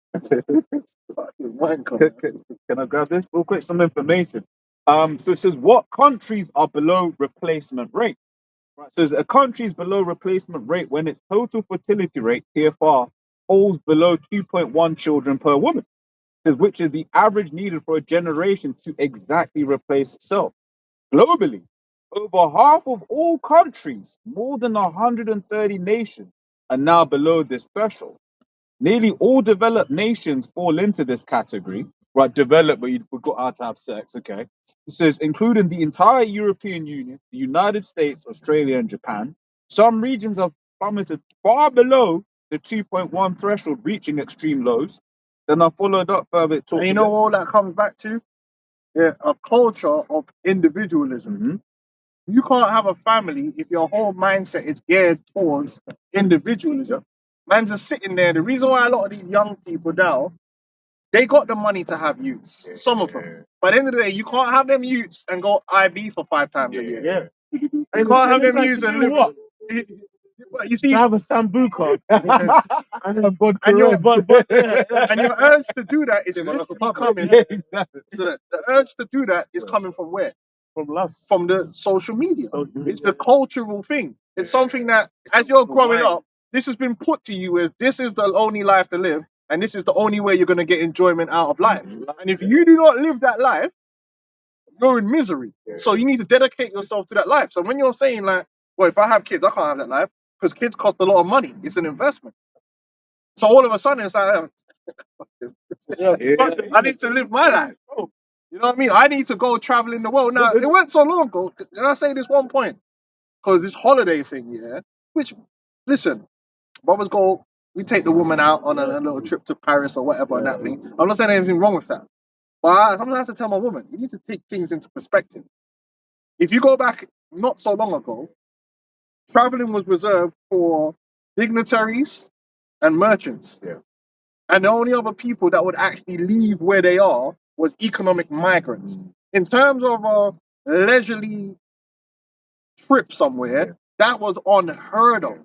Can I grab this real quick? Some information. So it says what countries are below replacement rate? Right. So a country is below replacement rate when its total fertility rate (TFR) falls below 2.1 children per woman, which is the average needed for a generation to exactly replace itself. Globally, over half of all countries, more than 130 nations, are now below this threshold. Nearly all developed nations fall into this category. Right, developed, but you forgot how to have sex. Okay, it says including the entire European Union, the United States, Australia, and Japan. Some regions have plummeted far below the 2.1 threshold, reaching extreme lows. Then I followed up further. And you know all that comes back to? Yeah, a culture of individualism. Mhm. You can't have a family if your whole mindset is geared towards individualism. Man's just sitting there. The reason why a lot of these young people now, they got the money to have youths, some of them. But at the end of the day, you can't have them youths and go IB for 5 times a year. Yeah. You can't have them like youths to and do live. what? But you see, To have a sambuca. and your and your urge to do that is Yeah, but literally like a coming. Yeah, exactly. So the urge to do that is coming from where? From lust. From the social media. Social media. It's the cultural thing. It's something that, as you're growing up, this has been put to you as this is the only life to live, and this is the only way you're going to get enjoyment out of life. And if you do not live that life, you're in misery. So you need to dedicate yourself to that life. So when you're saying like, well, if I have kids, I can't have that life because kids cost a lot of money. It's an investment. So all of a sudden, it's like, I need to live my life. You know what I mean? I need to go traveling the world. Now, it wasn't so long ago. Can I say this one point? Because this holiday thing, yeah, which, listen, brothers go, we take the woman out on a little trip to Paris or whatever and that thing. I'm not saying anything wrong with that. But I sometimes have to tell my woman, you need to take things into perspective. If you go back not so long ago, traveling was reserved for dignitaries and merchants. Yeah. And the only other people that would actually leave where they are was economic migrants. In terms of a leisurely trip somewhere, that was unheard of.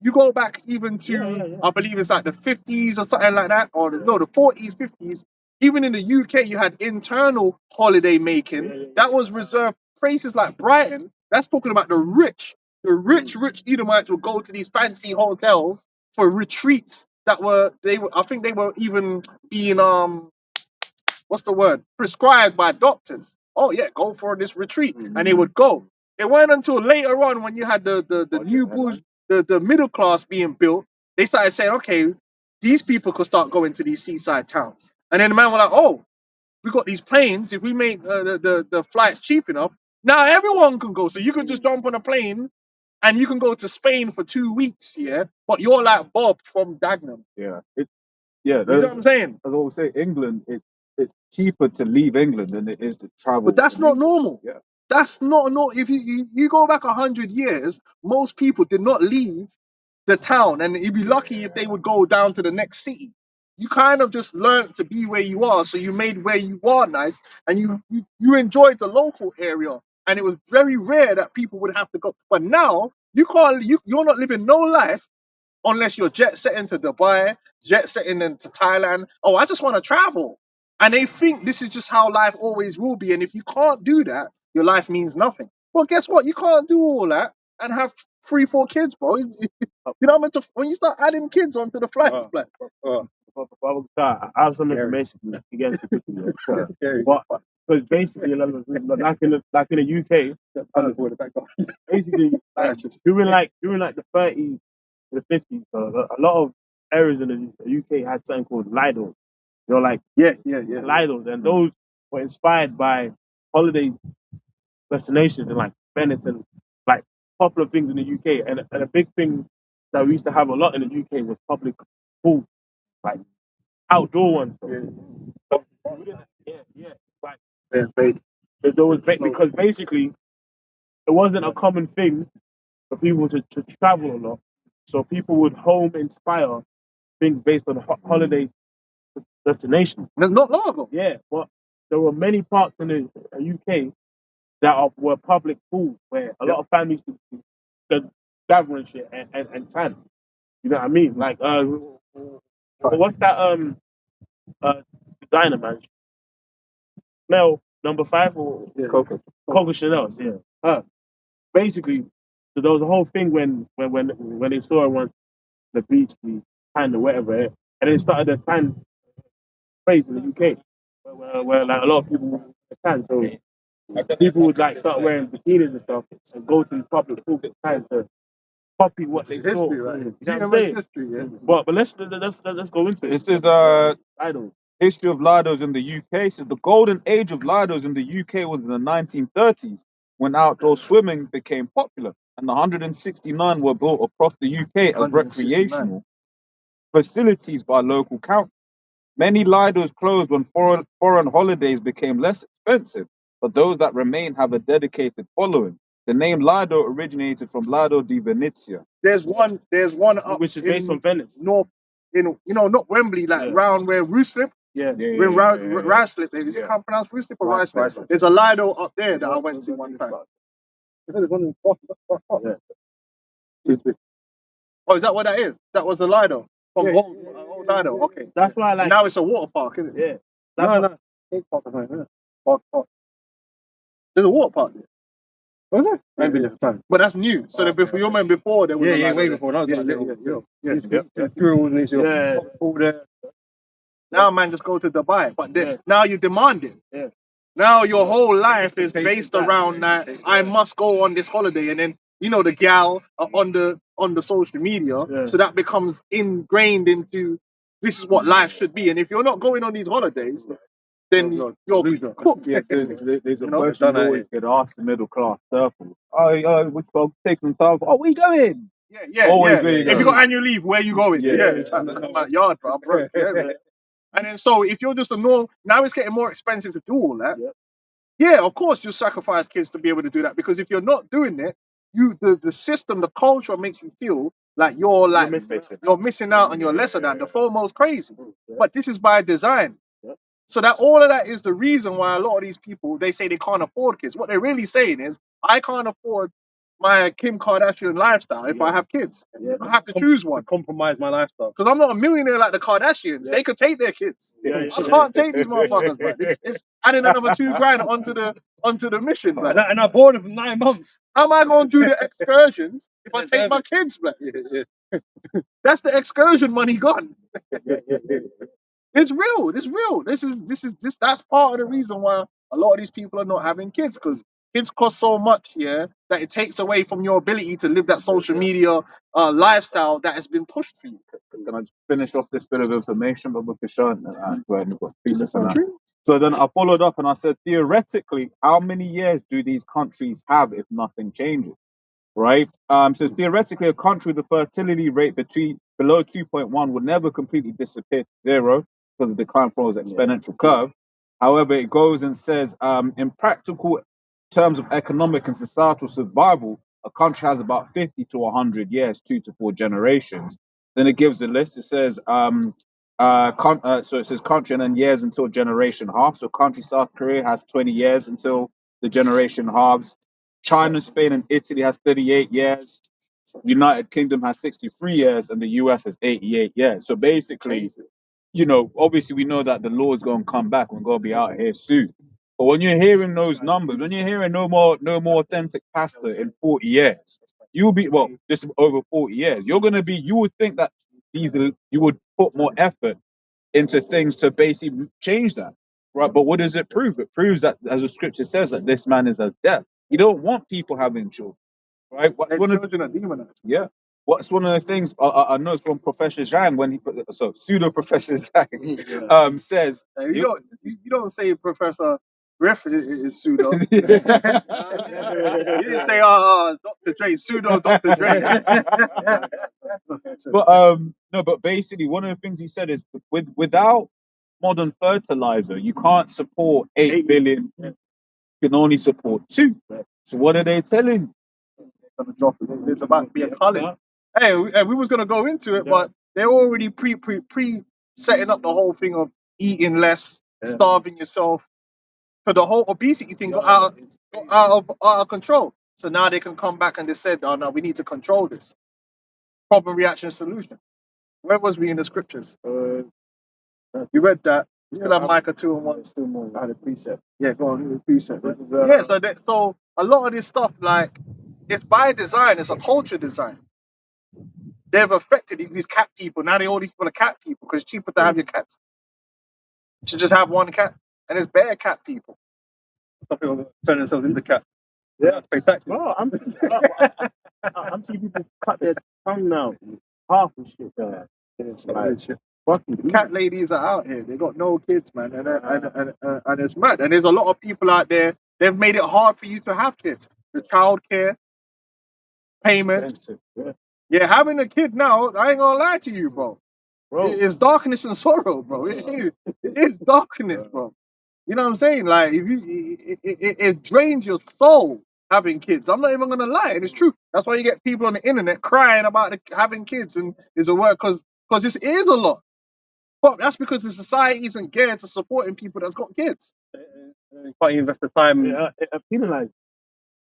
You go back even to, I believe it's like the 50s or something like that, or the 40s, 50s. Even in the UK, you had internal holiday making that was reserved. Places like Brighton, that's talking about the rich. The rich Edomites would go to these fancy hotels for retreats that were, I think they were even being, what's the word? Prescribed by doctors. Oh yeah, go for this retreat. And they would go. It wasn't until later on when you had the new booze, the middle class being built, they started saying, okay, these people could start going to these seaside towns. And then the man was like, oh, we got these planes. If we make the flights cheap enough, now everyone can go. So you can just jump on a plane and you can go to Spain for 2 weeks, yeah? But you're like Bob from Dagenham. Yeah. You know what I'm saying? As I always say, England, it's cheaper to leave England than it is to travel. But that's not normal. Yeah. That's not normal. If you go back 100 years, most people did not leave the town, and you'd be lucky if they would go down to the next city. You kind of just learned to be where you are, so you made where you are nice, and you enjoyed the local area. And it was very rare that people would have to go. But now you can't. You're not living no life unless you're jet setting to Dubai, jet setting into Thailand. Oh, I just want to travel. And they think this is just how life always will be. And if you can't do that, your life means nothing. Well, guess what? You can't do all that and have 3, 4 kids, bro. You know what I mean? When you start adding kids onto the flights, like, I have some information again. It's scary. But because basically, like in the UK, basically during the 30s to the 50s, a lot of areas in the UK had something called Lidos. Like yeah. Lidos, and those were inspired by holiday destinations in like Venice and like popular things in the UK. And a big thing that we used to have a lot in the UK was public pools, like outdoor ones. There was because basically it wasn't a common thing for people to travel a lot, so people would home inspire things based on holiday destinations. Not long ago. Yeah, but there were many parts in the UK that were public pools where a lot of families could gather and shit and tan. You know what I mean? Like But what's that designer, man? Chanel #5 or Coco Chanel? Yeah. Basically, so there was a whole thing when they saw her on the beach, the tan or whatever, and then it started a tan craze in the UK, where like a lot of people were tan, so people would like start wearing bikinis and stuff and go to the public pool tan to copy what they saw. History, right? You know what I'm saying? History, yeah. But let's go into it. This is Idol. history of Lidos in the UK. So the golden age of Lidos in the UK was in the 1930s when outdoor swimming became popular, and 169 were built across the UK as 169. recreational facilities by local councils. Many Lidos closed when foreign holidays became less expensive, but those that remain have a dedicated following. The name Lido originated from Lido di Venezia. There's one up Which is based on Venice. north, not Wembley, like Yeah. round where Ruislip. Yeah. When Ruislip, is it Yeah. how pronounced Ruislip or Rice- Ruislip? Rice- There's a Lido up there that I went to one time. Oh, is that what that is? That was a Lido from old Lido. Okay, That's why I like. now it's a water park, isn't it? Yeah. No. There's a water park there, Was it? Maybe different time. but that's new. So the before your man before there was a Lido way there. before. That was Yeah. Grills and Yeah. all there. Now man just go to Dubai, but then, Yeah. now you demand it. Yeah. Now your whole life is based around that I must go on this holiday, and then the gal are on the social media, Yeah. so that becomes ingrained into this is what life should be. And if you're not going on these holidays, then you're cooked. Yeah, there's a You know, question you always get asked the middle class circle. Oh, which dog take some time? Oh, where you going? Yeah. Always where you If you going. got annual leave, where you going? Yeah. It's my yard, bro. I'm broke. Yeah. And then so if you're just a normal, now it's getting more expensive to do all that. Yeah, of course you sacrifice kids to be able to do that, because if you're not doing it, the system, the culture makes you feel like you're missing out and you're lesser than. The FOMO's crazy. But this is by design. So that all of that is the reason why a lot of these people, they say they can't afford kids. What they're really saying is, I can't afford my Kim Kardashian lifestyle if I have kids. I have to choose one. Compromise my lifestyle. Because I'm not a millionaire like the Kardashians. They could take their kids. I can't take these motherfuckers, man. It's adding another $2,000 onto the mission, man. And I bought it for 9 months. How am I going to do the excursions if I take my kids, man? That's the excursion money gone. It's real. It's real. That's part of the reason why a lot of these people are not having kids, because kids cost so much, that it takes away from your ability to live that social media lifestyle that has been pushed for you. Can I just finish off this bit of information about the show? So then I followed up and I said, theoretically, how many years do these countries have if nothing changes? Right? So theoretically, a country with a fertility rate below 2.1 would never completely disappear to zero because the decline follows exponential curve. However, it goes and says, in practical terms of economic and societal survival, a country has about 50 to 100 years, 2 to 4 generations. Then it gives a list. It says, so it says country and then years until generation half. So country South Korea has 20 years until the generation halves. China, Spain, and Italy has 38 years. United Kingdom has 63 years, and the US has 88 years. So basically, obviously we know that the Lord's going to come back. We're going to be out here soon. But when you're hearing those numbers, when you're hearing no more authentic pastor in 40 years, you'll be, just over 40 years, you would think that you would put more effort into things to basically change that. Right? But what does it prove? It proves that, as the scripture says, that this man is as death. You don't want people having children. Right? Children are demonized. Yeah. What's one of the things I know from Professor Zhang pseudo Professor Zhang says you don't say Professor Griff is pseudo. Yeah. You didn't say Dr. Dre, pseudo Dr. Dre. But basically one of the things he said is without modern fertilizer, you can't support 8 billion. You can only support 2. So what are they telling? It's about to be a culling. Hey, we was gonna go into it, but they're already pre setting up the whole thing of eating less, starving yourself, because the whole obesity thing got out of control. So now they can come back and they said, "Oh no, we need to control this." Problem, reaction, solution. Where was we in the scriptures? You read that? You still have I- Micah 2 and 1. Still more. I had a precept. Yeah, go on, read the precept. This is, Yeah, so a lot of this stuff, like, it's by design, it's a culture design. They've affected these cat people. Now all these people are cat people because it's cheaper to have your cats. You should just have one cat. And it's bare cat people. Some people turn themselves into cat. Yeah. That's pay taxes. Oh, I'm seeing people cut their tongue now. Half and shit. It's like, fucking Cat ladies are out here. They got no kids, man, and it's mad. And there's a lot of people out there. They've made it hard for you to have kids. The childcare payments. expensive. Yeah, having a kid now, I ain't gonna lie to you, bro. It's darkness and sorrow, bro. It is darkness, bro. You know what I'm saying? Like, if you, it drains your soul having kids. I'm not even gonna lie, and it's true. That's why you get people on the internet crying about having kids and is a work because this is a lot. But that's because the society isn't geared to supporting people that's got kids. Can't invest the time. Yeah, penalized.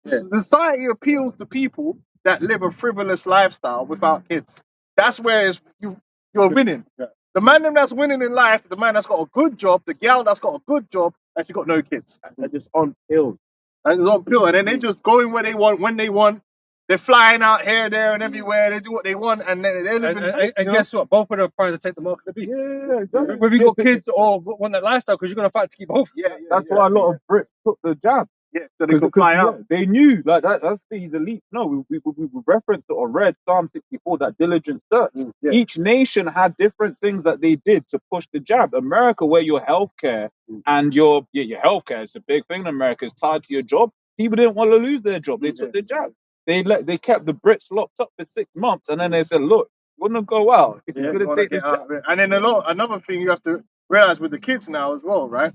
Yeah. Society appeals to people that live a frivolous lifestyle without kids. That's where you're winning. Yeah. The man that's winning in life, the man that's got a good job, the gal that's got a good job, and she got no kids. They're just on pills. And it's on pure. And then they just going where they want, when they want. They're flying out here, there, and everywhere. They do what they want, and then they're living. And guess what? Both of them are trying to take the mark of the beast. Yeah, exactly. Whether you got kids or want that lifestyle, because you're going to fight to keep both. Yeah, That's why a lot of Brits took the jab. Yeah, so they could fly out. They knew, like, that's these elites. No, we referenced it or read Psalm 64, that diligent search. Yeah. Each nation had different things that they did to push the jab. America, where your healthcare and your healthcare is a big thing in America, is tied to your job. People didn't want to lose their job. They took the jab. They kept the Brits locked up for 6 months, and then they said, "Look, you want to go out? If you're going to take this jab." And then another thing you have to realize with the kids now as well, right?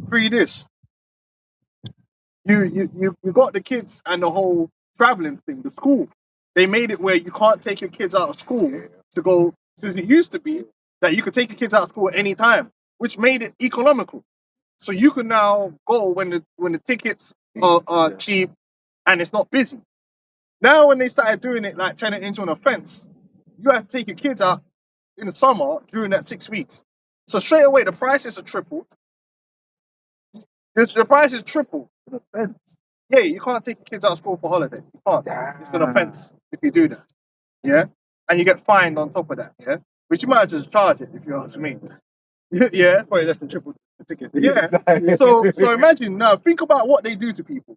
Pre this, you got the kids and the whole traveling thing, the school. They made it where you can't take your kids out of school to go. Because it used to be that you could take your kids out of school at any time, which made it economical. So you can now go when the tickets are cheap and it's not busy. Now when they started doing it, like turning it into an offense, you have to take your kids out in the summer during that 6 weeks. So straight away the prices are tripled. The price is triple. An offense. Yeah, you can't take your kids out of school for holiday. You can't. It's an offense if you do that. Yeah, and you get fined on top of that. Yeah, which you might just charge it if you ask me. Yeah, Probably less than triple the ticket. yeah. So imagine now. Think about what they do to people.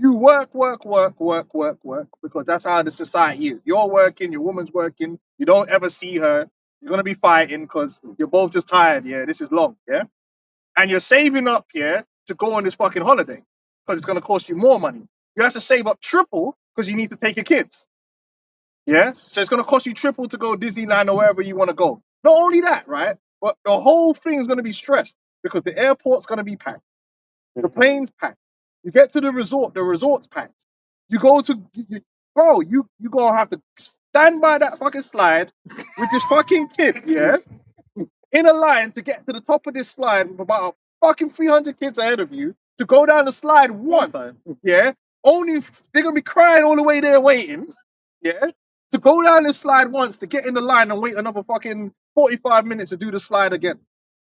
You work because that's how the society is. You're working, your woman's working. You don't ever see her. You're gonna be fighting because you're both just tired. Yeah, this is long. Yeah, and you're saving up. Yeah, to go on this fucking holiday because it's gonna cost you more money. You have to save up triple because you need to take your kids. Yeah, so it's gonna cost you triple to go Disneyland or wherever you want to go. Not only that, right? But the whole thing is gonna be stressed because the airport's gonna be packed, the plane's packed. You get to the resort's packed. You go to, you gonna have to stand by that fucking slide with this fucking kid, yeah, in a line to get to the top of this slide with about fucking 300 kids ahead of you to go down the slide once, yeah. Only they're gonna be crying all the way there waiting, yeah, to go down this slide once to get in the line and wait another fucking 45 minutes to do the slide again.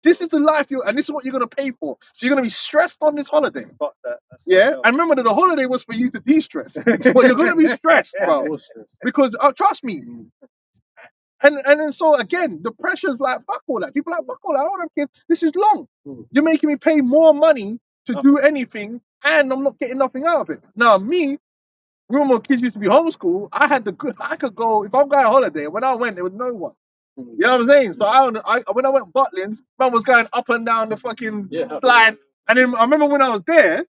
This is the life and this is what you're gonna pay for. So you're gonna be stressed on this holiday. Fuck that. Yeah, and remember that the holiday was for you to de-stress, but you're gonna be stressed, bro. Because trust me. And then so again, the pressure's like fuck all that. People are like fuck all that. I don't have kids. This is long. You're making me pay more money to do anything, and I'm not getting nothing out of it. Now me, when my kids used to be homeschooled, I could go if I'm going on holiday. When I went, there was no one. You know what I'm saying? So when I went Butlins, man was going up and down the fucking slide. And then I remember when I was there,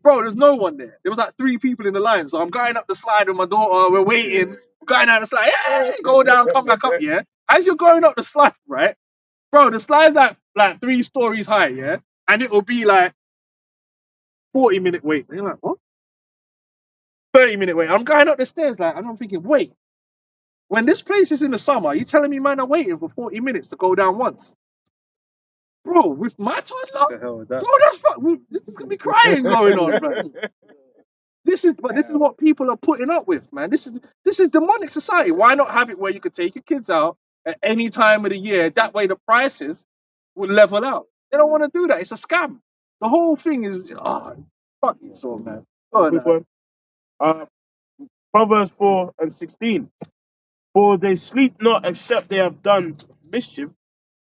bro, there's no one there. There was like 3 people in the line. So I'm going up the slide with my daughter. We're waiting. Going down the slide. Hey, go down, come back up, yeah? As you're going up the slide, right? Bro, the slide's like 3 stories high, yeah? And it'll be like 40-minute wait. And you're like, what? 30-minute wait. I'm going up the stairs, like, and I'm thinking, wait. When this place is in the summer, you telling me, man, I'm waiting for 40 minutes to go down once? Bro, with my toddler? The hell is that? Bro, this is going to be crying going on, man. This is what people are putting up with, man. This is demonic society. Why not have it where you could take your kids out at any time of the year? That way the prices would level out. They don't want to do that. It's a scam. The whole thing is, fuck Esau, man. Quick one. Proverbs 4:16. For they sleep not except they have done mischief,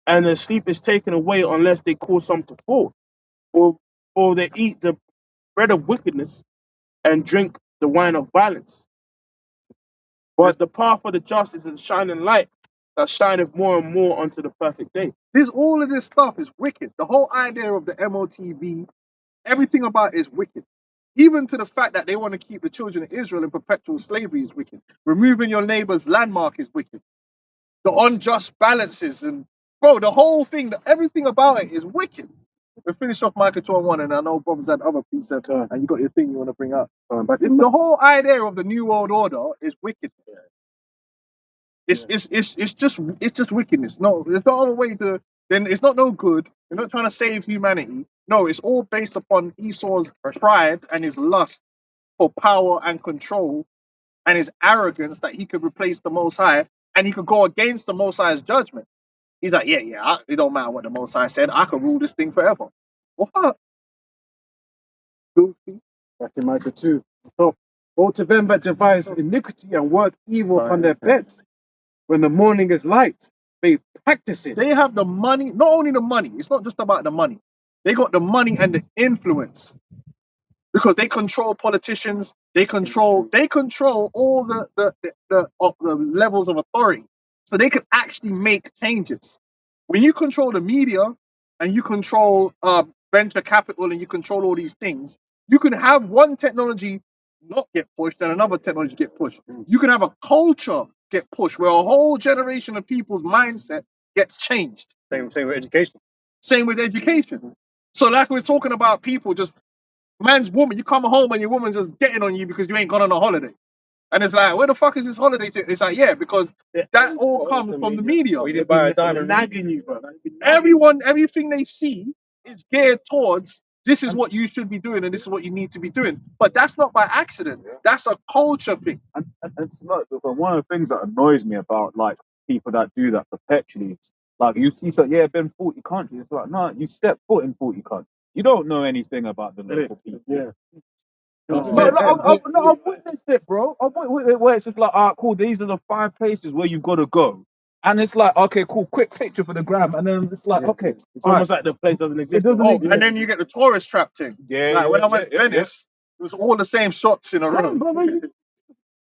and their sleep is taken away unless they cause some to fall. Or they eat the bread of wickedness and drink the wine of violence. But the path of the just is a shining light that shineth more and more unto the perfect day. All of this stuff is wicked. The whole idea of the MOTV, everything about it is wicked. Even to the fact that they want to keep the children of Israel in perpetual slavery is wicked. Removing your neighbor's landmark is wicked. The unjust balances and, bro, the whole thing, everything about it is wicked. We'll finish off Micah 2:1, and I know Bob's had other precepts, and you got your thing you want to bring up. But the whole idea of the New World Order is wicked. It's just wickedness. No, there's no other way to. Then it's not no good. You're not trying to save humanity. No, it's all based upon Esau's pride and his lust for power and control, and his arrogance that he could replace the Most High and he could go against the Most High's judgment. He's like, it don't matter what the Most High said. I can rule this thing forever. What? Goofy. Back in Micah 2. So, woe to them that devise iniquity and work evil upon their beds. When the morning is light, they practice it. They have the money, not only the money, it's not just about the money. They got the money and the influence. Because they control politicians, they control all the levels of authority. So they can actually make changes. When you control the media and you control venture capital and you control all these things, you can have one technology not get pushed and another technology get pushed. You can have a culture get pushed where a whole generation of people's mindset gets changed. Same with education. Same with education. So like we're talking about people just, man's woman, you come home and your woman's just getting on you because you ain't gone on a holiday. And it's like, where the fuck is this holiday to? It's like, because that all comes from the media. We didn't buy a diamond. Nagging you, bro. Everything they see is geared towards, this is what you should be doing and this is what you need to be doing. But that's not by accident. That's a culture thing. And it's not, but one of the things that annoys me about like people that do that perpetually, is, like you see, so been 40 countries. It's like, no, you step foot in 40 countries. You don't know anything about the local people. Yeah. I've witnessed it, bro. I've witnessed it where it's just like, cool, these are the 5 places where you've got to go. And it's like, okay, cool, quick picture for the gram. And then it's like, okay. It's almost like the place doesn't exist. It doesn't exist. And then you get the tourist trap thing. Yeah. When I went to Venice, it was all the same shots in a row.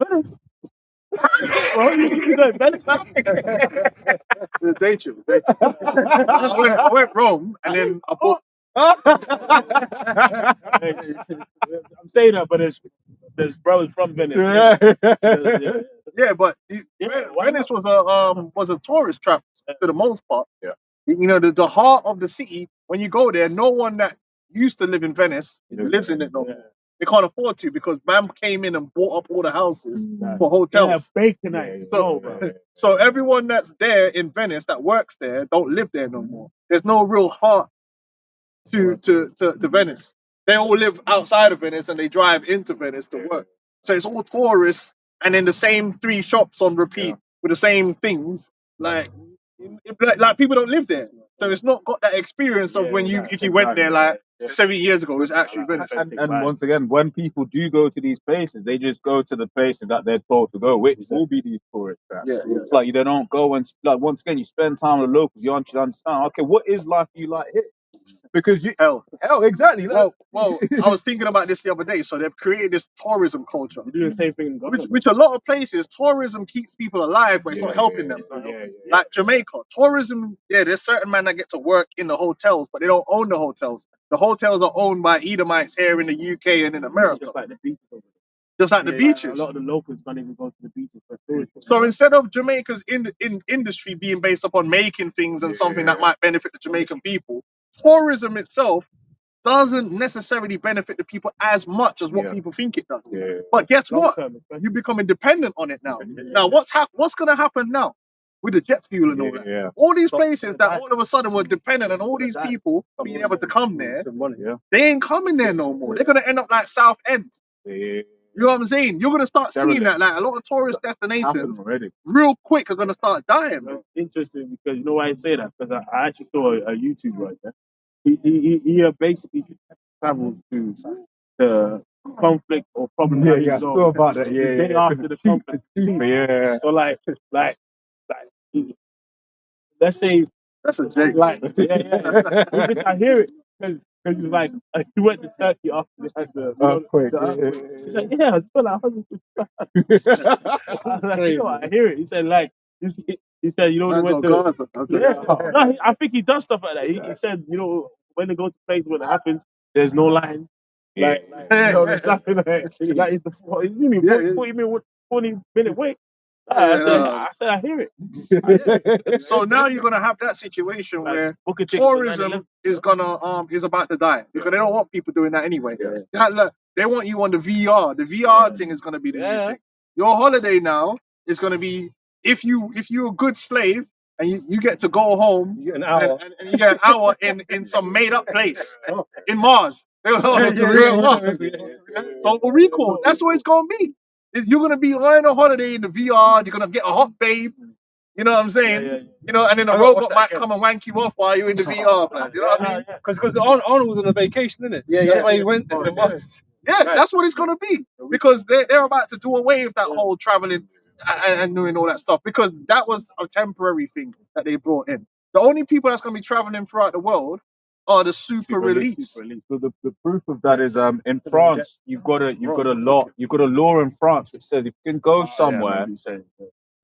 Venice. The day trip. I went Rome and then I bought. I'm saying that, but there's brothers from Venice. Yeah, but Venice was a tourist trap to the most part. Yeah. You know, the heart of the city, when you go there, no one that used to live in Venice lives in it no more. They can't afford to because BAM came in and bought up all the houses for hotels. So everyone that's there in Venice that works there don't live there no more. There's no real heart to Venice. They all live outside of Venice and they drive into Venice to work. So it's all tourists and then the same 3 shops on repeat with the same things. Like people don't live there. So it's not got that experience of when if you went there like 70 years ago, it was actually Venice. And once again, when people do go to these places, they just go to the places that they're told to go, which will be these tourist traps. It's like they don't go and, like, once again, you spend time with the locals, you understand, okay, what is life you like here? Because hell, exactly. Well, I was thinking about this the other day. So they've created this tourism culture. You're doing the same thing in which a lot of places, tourism keeps people alive, but it's not helping them. Like Jamaica, tourism, there's certain men that get to work in the hotels, but they don't own the hotels. The hotels are owned by Edomites here in the UK and in America. Just like the beaches. The beaches. A lot of the locals don't even go to the beaches for tourists. So instead of Jamaica's industry being based upon making things and something that might benefit the Jamaican people, tourism itself doesn't necessarily benefit the people as much as what people think it does. But guess what? You're becoming dependent on it now. Now, what's going to happen now with the jet fuel and all that? All these places that all of a sudden were dependent on all these people being able to come there, they ain't coming there no more. They're going to end up like South End. You know what I'm saying? You're gonna start seeing that. Like a lot of tourist destinations, real quick, are gonna start dying, bro. Interesting because you know why I say that? Because I actually saw a YouTube right there. He basically traveled to the conflict or problem. I saw about that. They after the conflict. Yeah. So like, let's say That's a joke. like I hear it because he's like he went to Turkey after they had the earthquake. He's like, yeah, I feel like 100%. I was like, you know what, I hear it. He said like he said, you know, Man, they went got to Gaza. no, I think he does stuff like that. He said, you know, when they go to places when it happens, there's no line. Like you know, there's nothing like it's the 40-minute wait. I said, I hear it. So now you're gonna have that situation where tourism is gonna is about to die because they don't want people doing that anyway. They want you on the VR. The VR thing is gonna be the new thing. Your holiday now is gonna be if you're a good slave and you get to go home You get an hour. and you get an hour in some made up place in Mars. So for recall, that's what it's gonna be. You're gonna be on a holiday in the VR. You're gonna get a hot babe. You know what I'm saying? You know, and then a robot might come and wank you off while you're in the VR. Man. You know what I mean? Because Arnold was on a vacation, isn't it? That's why he went to the Mars. Yeah, that's what it's gonna be because they're about to do away with that whole traveling and doing all that stuff because that was a temporary thing that they brought in. The only people that's gonna be traveling throughout the world are the super elites. So the proof of that is in France you've got a law in France that says if you can go somewhere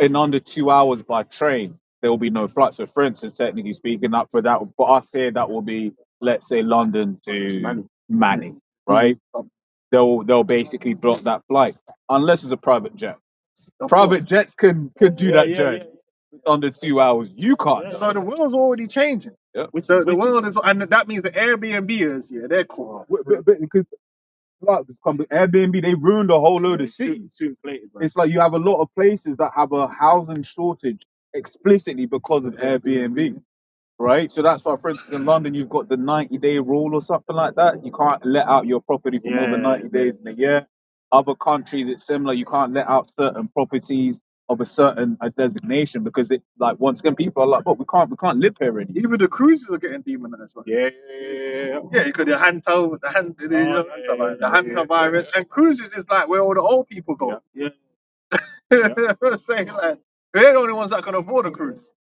in under 2 hours by train, there will be no flight. So for instance, technically speaking, up for that for us here, that will be let's say London to Manning, right? They'll basically block that flight unless it's a private jet. Private jets can do that journey. Under 2 hours, you can't. So the world's already changing. Yeah. The world is, and that means the Airbnbers, they're cool. Because Airbnb, they ruined a whole load of cities. It's like you have a lot of places that have a housing shortage explicitly because of Airbnb, right? So that's why, for instance, in London, you've got the 90-day rule or something like that. You can't let out your property for more than 90 days in a year. Other countries, it's similar. You can't let out certain properties of a certain designation because it, like, once again, people are like, "Oh, we can't live here anymore." Even the cruises are getting demonized, right? Yeah, you could the Hanta virus, and cruises is like where all the old people go. Saying like they're the only ones that can afford a cruise.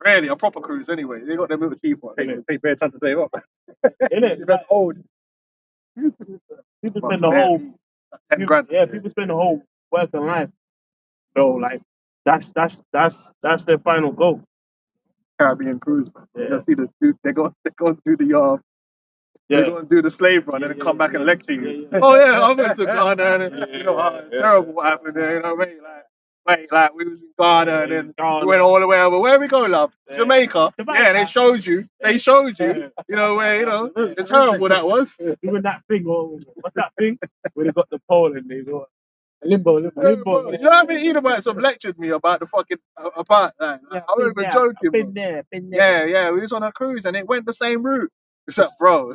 Really, a proper cruise anyway. They got them little cheap ones. Take better time to save up. Isn't it? Old. People spend the whole 10 grand. Yeah, people spend the whole working life. So like that's their final goal. Caribbean cruise. You see they're going to do the they're going to do the slave run and then come back and lecture you. Oh yeah, I went to Ghana and you know it's terrible what happened there. You know what I mean? Like we was in Ghana and then we went all the way over. Where we go, love? Jamaica. Yeah, they showed you. You know where the terrible that was. Even that thing. What's that thing? Where they got the pole and they go. Limbo. You know how many Edomites have lectured me about the fucking apart? Like, I remember joking. Been there. Yeah, we was on a cruise and it went the same route. Except, bro.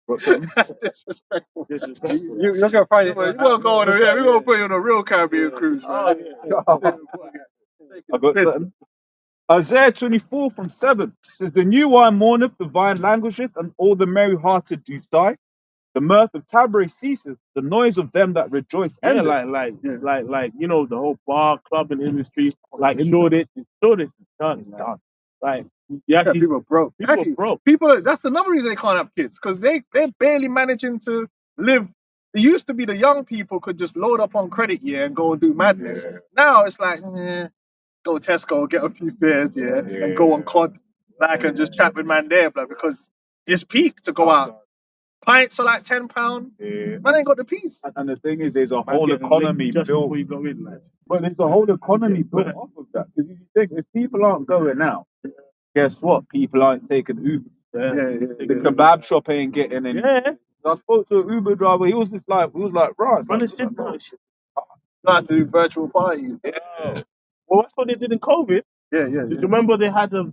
Disrespectful. You're gonna find it. We're gonna go on. We're gonna put you on a real Caribbean cruise, man. I got something. Isaiah 24 from 7 says, "The new wine mourneth, the vine languisheth, and all the merry-hearted do sigh. The mirth of Taberah ceases, the noise of them that rejoice endeth." Like you know, the whole bar clubbing industry, like Shoreditch is done. Like people are broke. People. That's another reason they can't have kids because they're barely managing to live. It used to be the young people could just load up on credit and go and do madness. Now it's like go Tesco, get a few beers and go on COD and just chat with man there, because it's peak to go out. Pints are like £10. Man ain't got the piece. And the thing is, there's a whole economy built. But there's a whole economy built off of that. Because if you think if people aren't going out, guess what? People aren't taking Uber. The kebab shop ain't getting any. I spoke to an Uber driver. He was like, right. Not to do virtual parties. Well, that's what they did in COVID. Yeah. Do you remember they had they'll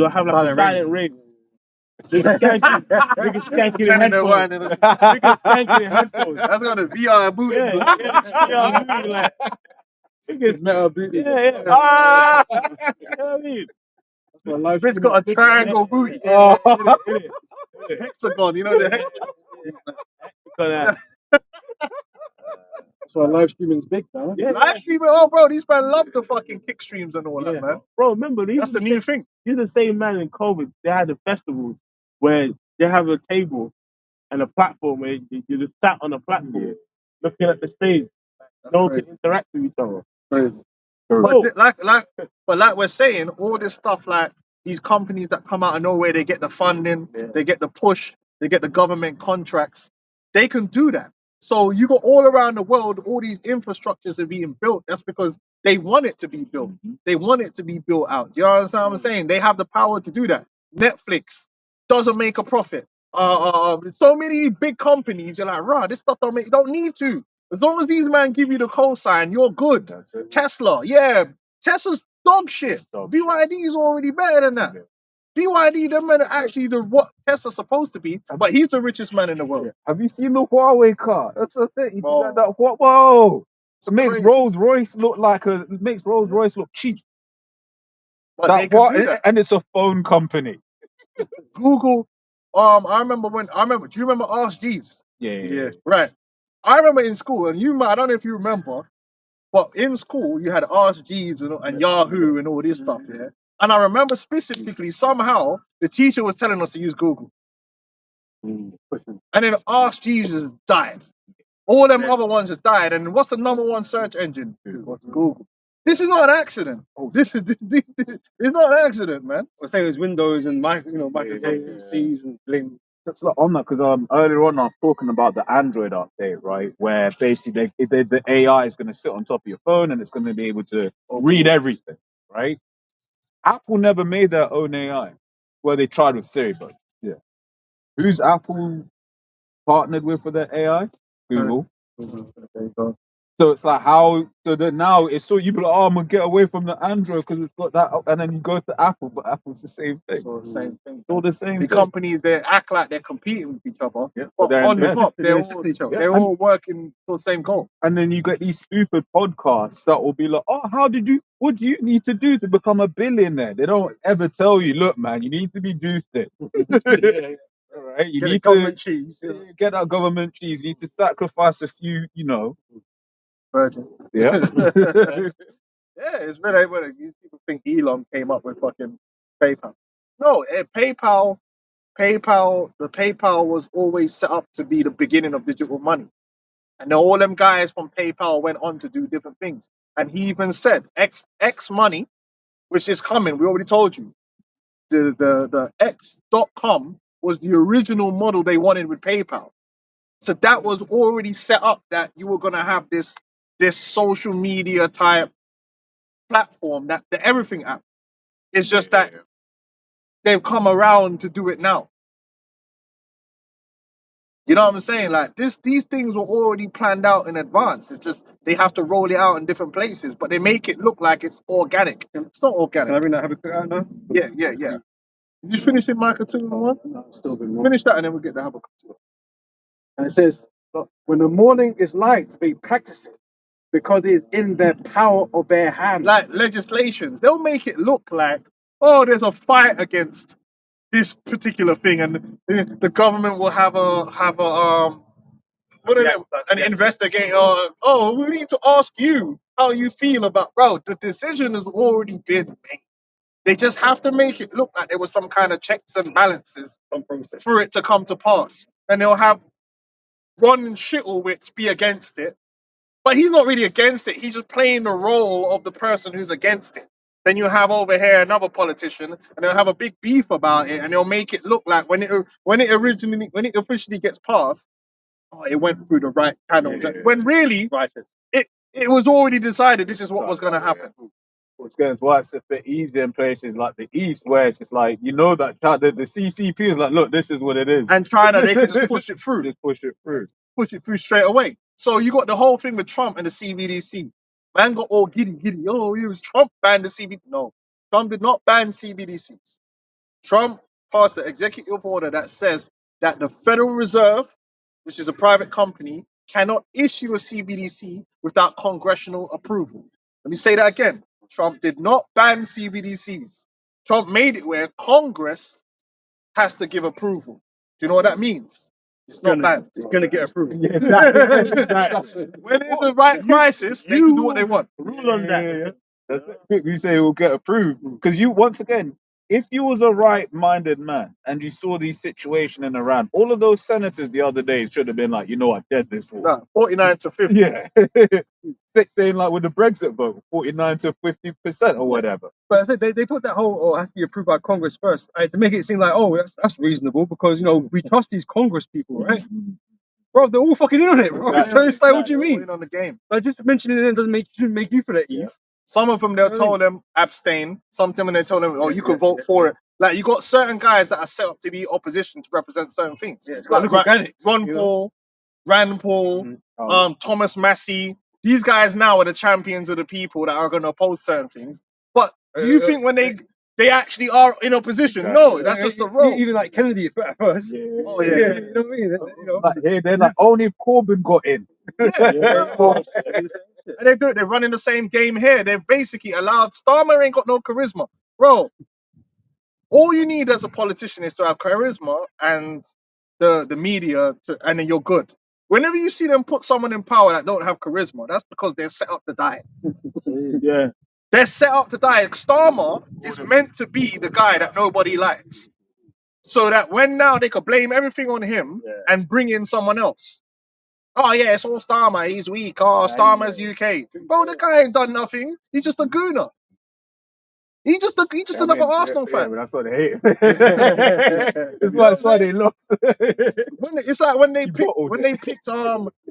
have like a silent ring? Niggas skanking in Telling them why. headphones. Niggas skanking in headphones. That's got a VR booty. Yeah, like niggas. Metal booty. Yeah. Ah, you know what I mean? Well, live It's got a streaming- triangle booty. Oh, innit? Hexagon, you know the hexagon. Gonna- That's why live streaming's big now. Yeah, Live streaming, oh bro, these men love the fucking kick streams and all yeah. that, man. Bro, remember That's the new thing. He's the same man in COVID. They had the festivals where they have a table and a platform where you just sat on a platform looking at the stage. No one can interact with each other. Crazy. But like we're saying, all this stuff, like these companies that come out of nowhere, they get the funding, they get the push, they get the government contracts. They can do that. So you got all around the world, all these infrastructures are being built. That's because they want it to be built. They want it to be built out. Do you understand what I'm saying? They have the power to do that. Netflix doesn't make a profit. So many big companies, you're like, rah, this stuff don't need to. As long as these men give you the cosign, you're good. Tesla, Tesla's dog shit. BYD is already better than that. BYD, them men are actually what Tesla's supposed to be, but he's the richest man in the world. Have you seen the Huawei car? That's what I said. You Bro. think that whoa! It makes crazy. Rolls Royce look cheap. But they can do that. And it's a phone company. Google, I remember. Do you remember Ask Jeeves? Yeah. Right. I remember in school, and I don't know if you remember, but in school you had Ask Jeeves and Yahoo and all this stuff, yeah. And I remember specifically somehow the teacher was telling us to use Google, and then Ask Jeeves just died. All them other ones just died. And what's the number one search engine? Google. This is not an accident. This is not an accident, man. I'll say it was Windows and Microsoft PCs and Bling. That's not on that because earlier on I was talking about the Android update, right? Where basically the AI is going to sit on top of your phone and it's going to be able to read everything, right? Apple never made their own AI. Well, they tried with Siri, but yeah. Who's Apple partnered with for their AI? Google. So it's like now it's so you be like, oh, I'm gonna get away from the Android because it's got that, and then you go to Apple, but Apple's the same thing. It's all the same thing. It's all the same. The companies, they act like they're competing with each other, but they're on the in- top, they're assist all, each other. they're all working for the same goal. And then you get these stupid podcasts that will be like, oh, what do you need to do to become a billionaire? They don't ever tell you, look, man, you need to be juiced in. All right, you need to cheese. get that government cheese. You need to sacrifice a few, Virgin. Yeah. Yeah, it's very, very. These people think Elon came up with fucking PayPal. No, PayPal, the PayPal was always set up to be the beginning of digital money. And then all them guys from PayPal went on to do different things. And he even said X money, which is coming. We already told you. The X.com was the original model they wanted with PayPal. So that was already set up that you were gonna have this social media type platform, that the everything app. It's just that they've come around to do it now. You know what I'm saying? Like these things were already planned out in advance. It's just they have to roll it out in different places, but they make it look like it's organic. It's not Can I organic. bring that have a quick out now? Yeah. Did you finish in Michael 2 and 1? No, still a bit more. Finish that and then we'll get the Habakkuk 2. And it says, when the morning is light, they practice it because it is in the power of their hand. Like legislations, they'll make it look like, oh, there's a fight against this particular thing, and the government will have an investigator. Oh, we need to ask you how you feel about, bro. The decision has already been made. They just have to make it look like there was some kind of checks and balances for it to come to pass, and they'll have Ron Shittlewitz be against it. But he's not really against it. He's just playing the role of the person who's against it. Then you have over here another politician, and they'll have a big beef about it, and they'll make it look like when it officially gets passed, oh, it went through the right channels. When really, it was already decided this is what was going to happen. What's going to it's a bit easier in places like the East, where it's just like that the CCP is like, look, this is what it is. And China, they can just push it through. Just push it through Straight away. So you got the whole thing with Trump and the CBDC. Man got all giddy. Oh, it was Trump banned the CBDC. No, Trump did not ban CBDCs. Trump passed an executive order that says that the Federal Reserve, which is a private company, cannot issue a CBDC without congressional approval. Let me say that again. Trump did not ban CBDCs. Trump made it where Congress has to give approval. Do you know what that means? It's not banned. It's gonna get approved. Yeah, exactly. When it's the right crisis, they can do what they want. Rule on that. That's it. We say it will get approved because you, once again, if you was a right-minded man and you saw the situation in Iran, all of those senators the other day should have been like, you know what, dead this war. Nah, 49 to 50. Yeah, saying like with the Brexit vote, 49 to 50% or whatever. But I said they put that whole has to be approved by Congress first to make it seem like that's reasonable because we trust these Congress people, right? Bro, they're all fucking in on it, bro. Exactly. So it's like, what do you mean? In on the game. Like just mentioning it doesn't make you feel at ease. Some of them they'll tell them abstain. Some of them they tell them, you could vote for it. Like you got certain guys that are set up to be opposition to represent certain things. Yeah, it's Like got organic. Ron Paul, Rand Paul, Thomas Massey. These guys now are the champions of the people that are going to oppose certain things. But do you think when they actually are in opposition? Exactly. No, that's just the role. Even like Kennedy at first. Yeah. Oh yeah. You know what I mean? Like, hey, they're like, only if Corbyn got in. And they do it. They're running the same game here. They've basically allowed Starmer ain't got no charisma, bro. All you need as a politician is to have charisma and the media, and then you're good. Whenever you see them put someone in power that don't have charisma, that's because they're set up to die. Yeah. They're set up to die. Starmer is meant to be the guy that nobody likes, so that when now they could blame everything on him and bring in someone else. Oh yeah, it's all Starmer. He's weak. Oh, Starmer's UK. Bro, the guy ain't done nothing. He's just a gooner. He's just another Arsenal fan. Yeah, but that's what they hate. It's why they lost. It's like when they picked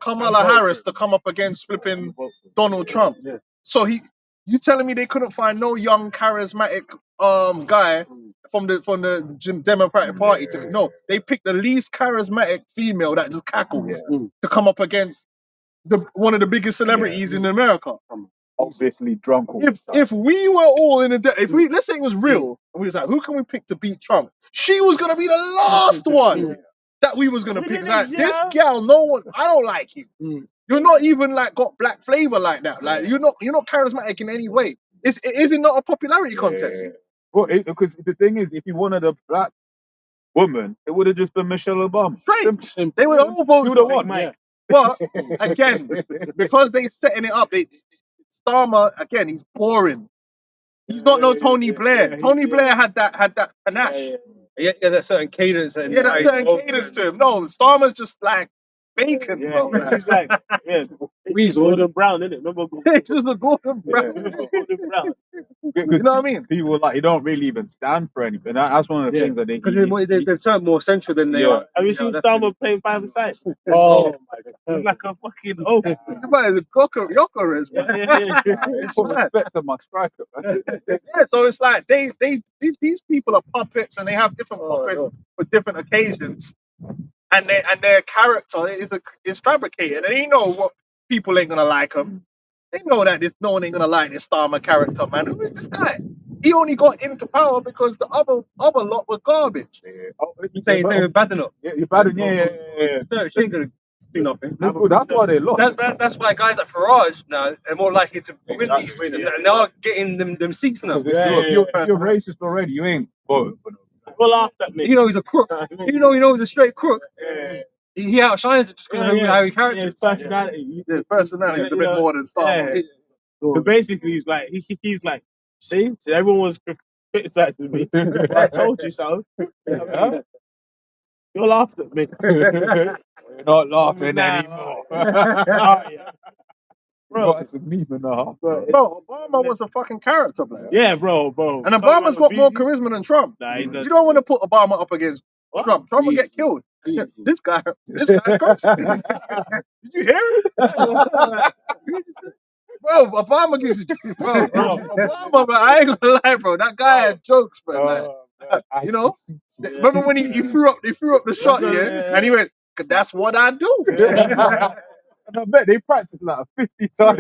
Kamala Harris to come up against flipping Donald Trump. Yeah. So you telling me they couldn't find no young charismatic guy from the Democratic Party no, they picked the least charismatic female that just cackles to come up against one of the biggest celebrities in America. Obviously drunk. If we were all let's say it was real, and we was like, who can we pick to beat Trump? She was gonna be the last one that we was gonna pick. Like, this girl, no one, I don't like you. You're not even like got black flavor like that. Like you're not charismatic in any way. Is it not a popularity contest? Well, because the thing is, if you wanted a black woman, it would have just been Michelle Obama. Straight. They would all vote for one. Yeah. But again, because they setting it up, Starmer, again, he's boring. He's not no Tony Blair. Tony Blair had that panache. Yeah, that certain cadence. Yeah, that certain cadence to him. No, Starmer's just like bacon, bro. He's like, he's Gordon Brown, isn't it? Remember? It's just a Gordon Brown. Gordon Brown. You know what I mean? People like, you don't really even stand for anything. That's one of the things that they because they've turned more central than they are. Have you seen Starmer playing 5-a-side? Oh my god, he's like a fucking oaf. It's Yokeres, man. It's respect to my striker, man. Yeah, so it's like these people are puppets and they have different puppets for different occasions, and their character is fabricated, and they know what people ain't gonna like them. They know that no one ain't gonna like this Starmer character, man. Who is this guy? He only got into power because the other lot was garbage. You say with Badenoch? Yeah, yeah. No, she ain't gonna do nothing. That's why they lost. That's why guys like Farage now are more likely to win these. And they are getting them seats now. If you're racist already, you ain't voting for them. Well, laughed at me. You know he's a crook. Even though he knows he's a straight crook. He outshines it just because of how he carries his personality. His personality is a bit more than Starmer. So basically, he's like, he's like, see, everyone was criticizing me. I told you so. You're laughing at me. You're not laughing anymore. Bro, it's a meme and a half. Bro, Obama was a fucking character, man. Yeah, bro. And Obama's got more charisma than Trump. Nah, you don't want to put Obama up against Trump. Trump will get killed. This guy's crazy. Did you hear it? Bro, Obama gives you, bro. Obama, bro, I ain't gonna lie, bro. That guy had jokes, bro. You know, remember when he threw up the shot, and he went, "That's what I do." And I bet they practiced like 50 times.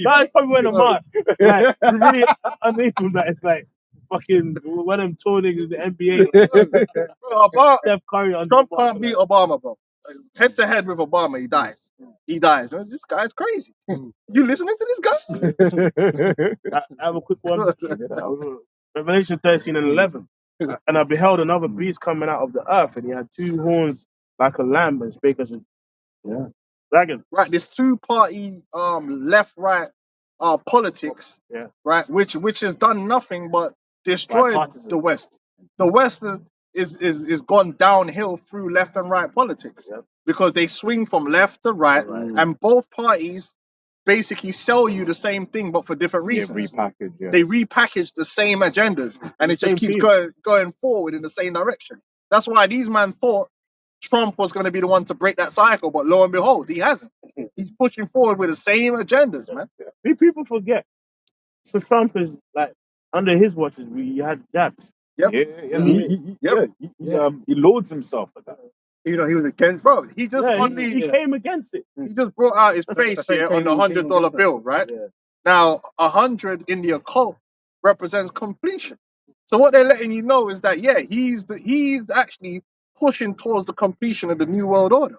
That's probably wearing a mask. Like, really underneath all that, it's like, fucking one of them tall niggas in the NBA. Bro, Steph Curry on Trump can't beat Obama, bro. Head to head with Obama, he dies. He dies. This guy's crazy. You listening to this guy? I have a quick one. Revelation 13 and 11. And I beheld another beast coming out of the earth, and he had two horns like a lamb and spake as a dragon. Right, this two-party left-right politics, Yeah. right, which has done nothing but destroy Bipartisan. the West. The West is gone downhill through left and right politics because they swing from left to right, and both parties basically sell you the same thing but for different reasons. They repackage the same agendas, and it just keeps going forward in the same direction. That's why these men thought Trump was going to be the one to break that cycle, but lo and behold, he hasn't. He's pushing forward with the same agendas, man. People forget. So Trump is like, under his watches, we had jabs. Yep. He loads himself with that. You know, he was against. Bro, he just He came against it. he just brought out his face here on the $100 bill, right? Yeah. Now, 100 in the occult represents completion. So what they're letting you know is that he's actually pushing towards the completion of the New World Order.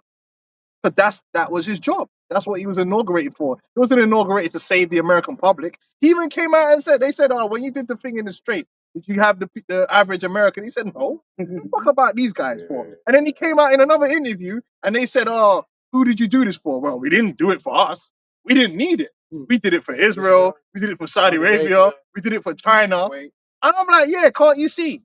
But that was his job. That's what he was inaugurated for. He wasn't inaugurated to save the American public. He even came out and said, "Oh, when you did the thing in the Strait, did you have the average American?" He said, "No. What the fuck about these guys for?" And then he came out in another interview and they said, "Oh, who did you do this for?" Well, we didn't do it for us. We didn't need it. We did it for Israel. We did it for Saudi Arabia. We did it for China. And I'm like, yeah, can't you see?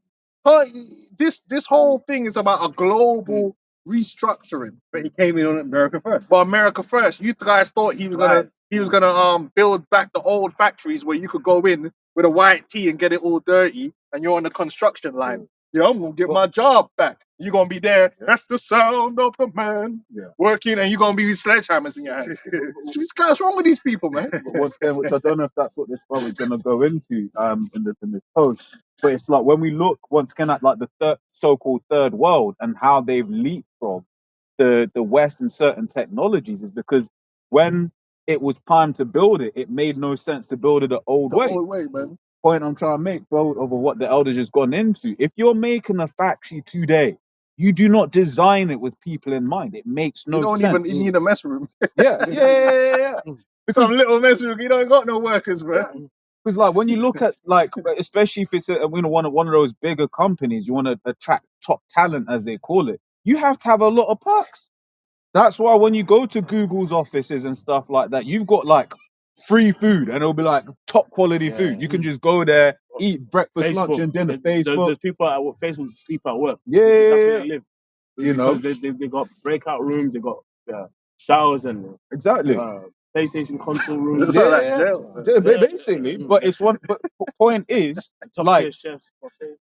This whole thing is about a global restructuring. But he came in on America first. For America first. You guys thought he was gonna build back the old factories where you could go in with a white tee and get it all dirty and you're on the construction line. Yeah, I'm gonna get my job back. You're gonna be there. That's the sound of the man working, and you're gonna be with sledgehammers in your hands. What's wrong with these people, man? But once again, which I don't know if that's what this brother's gonna go into in this post. But it's like when we look once again at like the so-called third world and how they've leapfrogged the West in certain technologies, is because when it was time to build it, it made no sense to build it the old way. Old way, man. Point I'm trying to make, bro, over what the elders just gone into. If you're making a factory today, you do not design it with people in mind. It makes no sense. You don't even need a mess room. Yeah. Some little mess room. You don't got no workers, bro. Because like when you look at like, especially if it's one of those bigger companies, you want to attract top talent, as they call it. You have to have a lot of perks. That's why when you go to Google's offices and stuff like that, you've got like free food, and it'll be like top quality food. You can just go there, eat breakfast, lunch, and dinner. Facebook. There's people at work, Facebook sleep at work. Yeah. That's where they live. You know, they got breakout rooms, they got showers and exactly. PlayStation console rooms. Basically. But it's one. But the point is, like,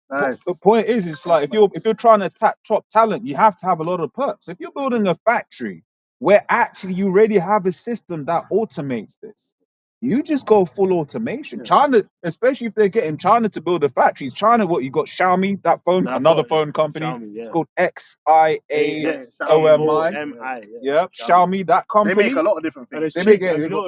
Nice. the point is, it's like if you're trying to tap top talent, you have to have a lot of perks. If you're building a factory where actually you already have a system that automates this, you just go full automation. China, especially if they're getting China to build a factory. China, what you got? Xiaomi, that phone, another phone company. Xiaomi, It's called XIAOMI. Yeah, Xiaomi, that company. They make a lot of different things. They make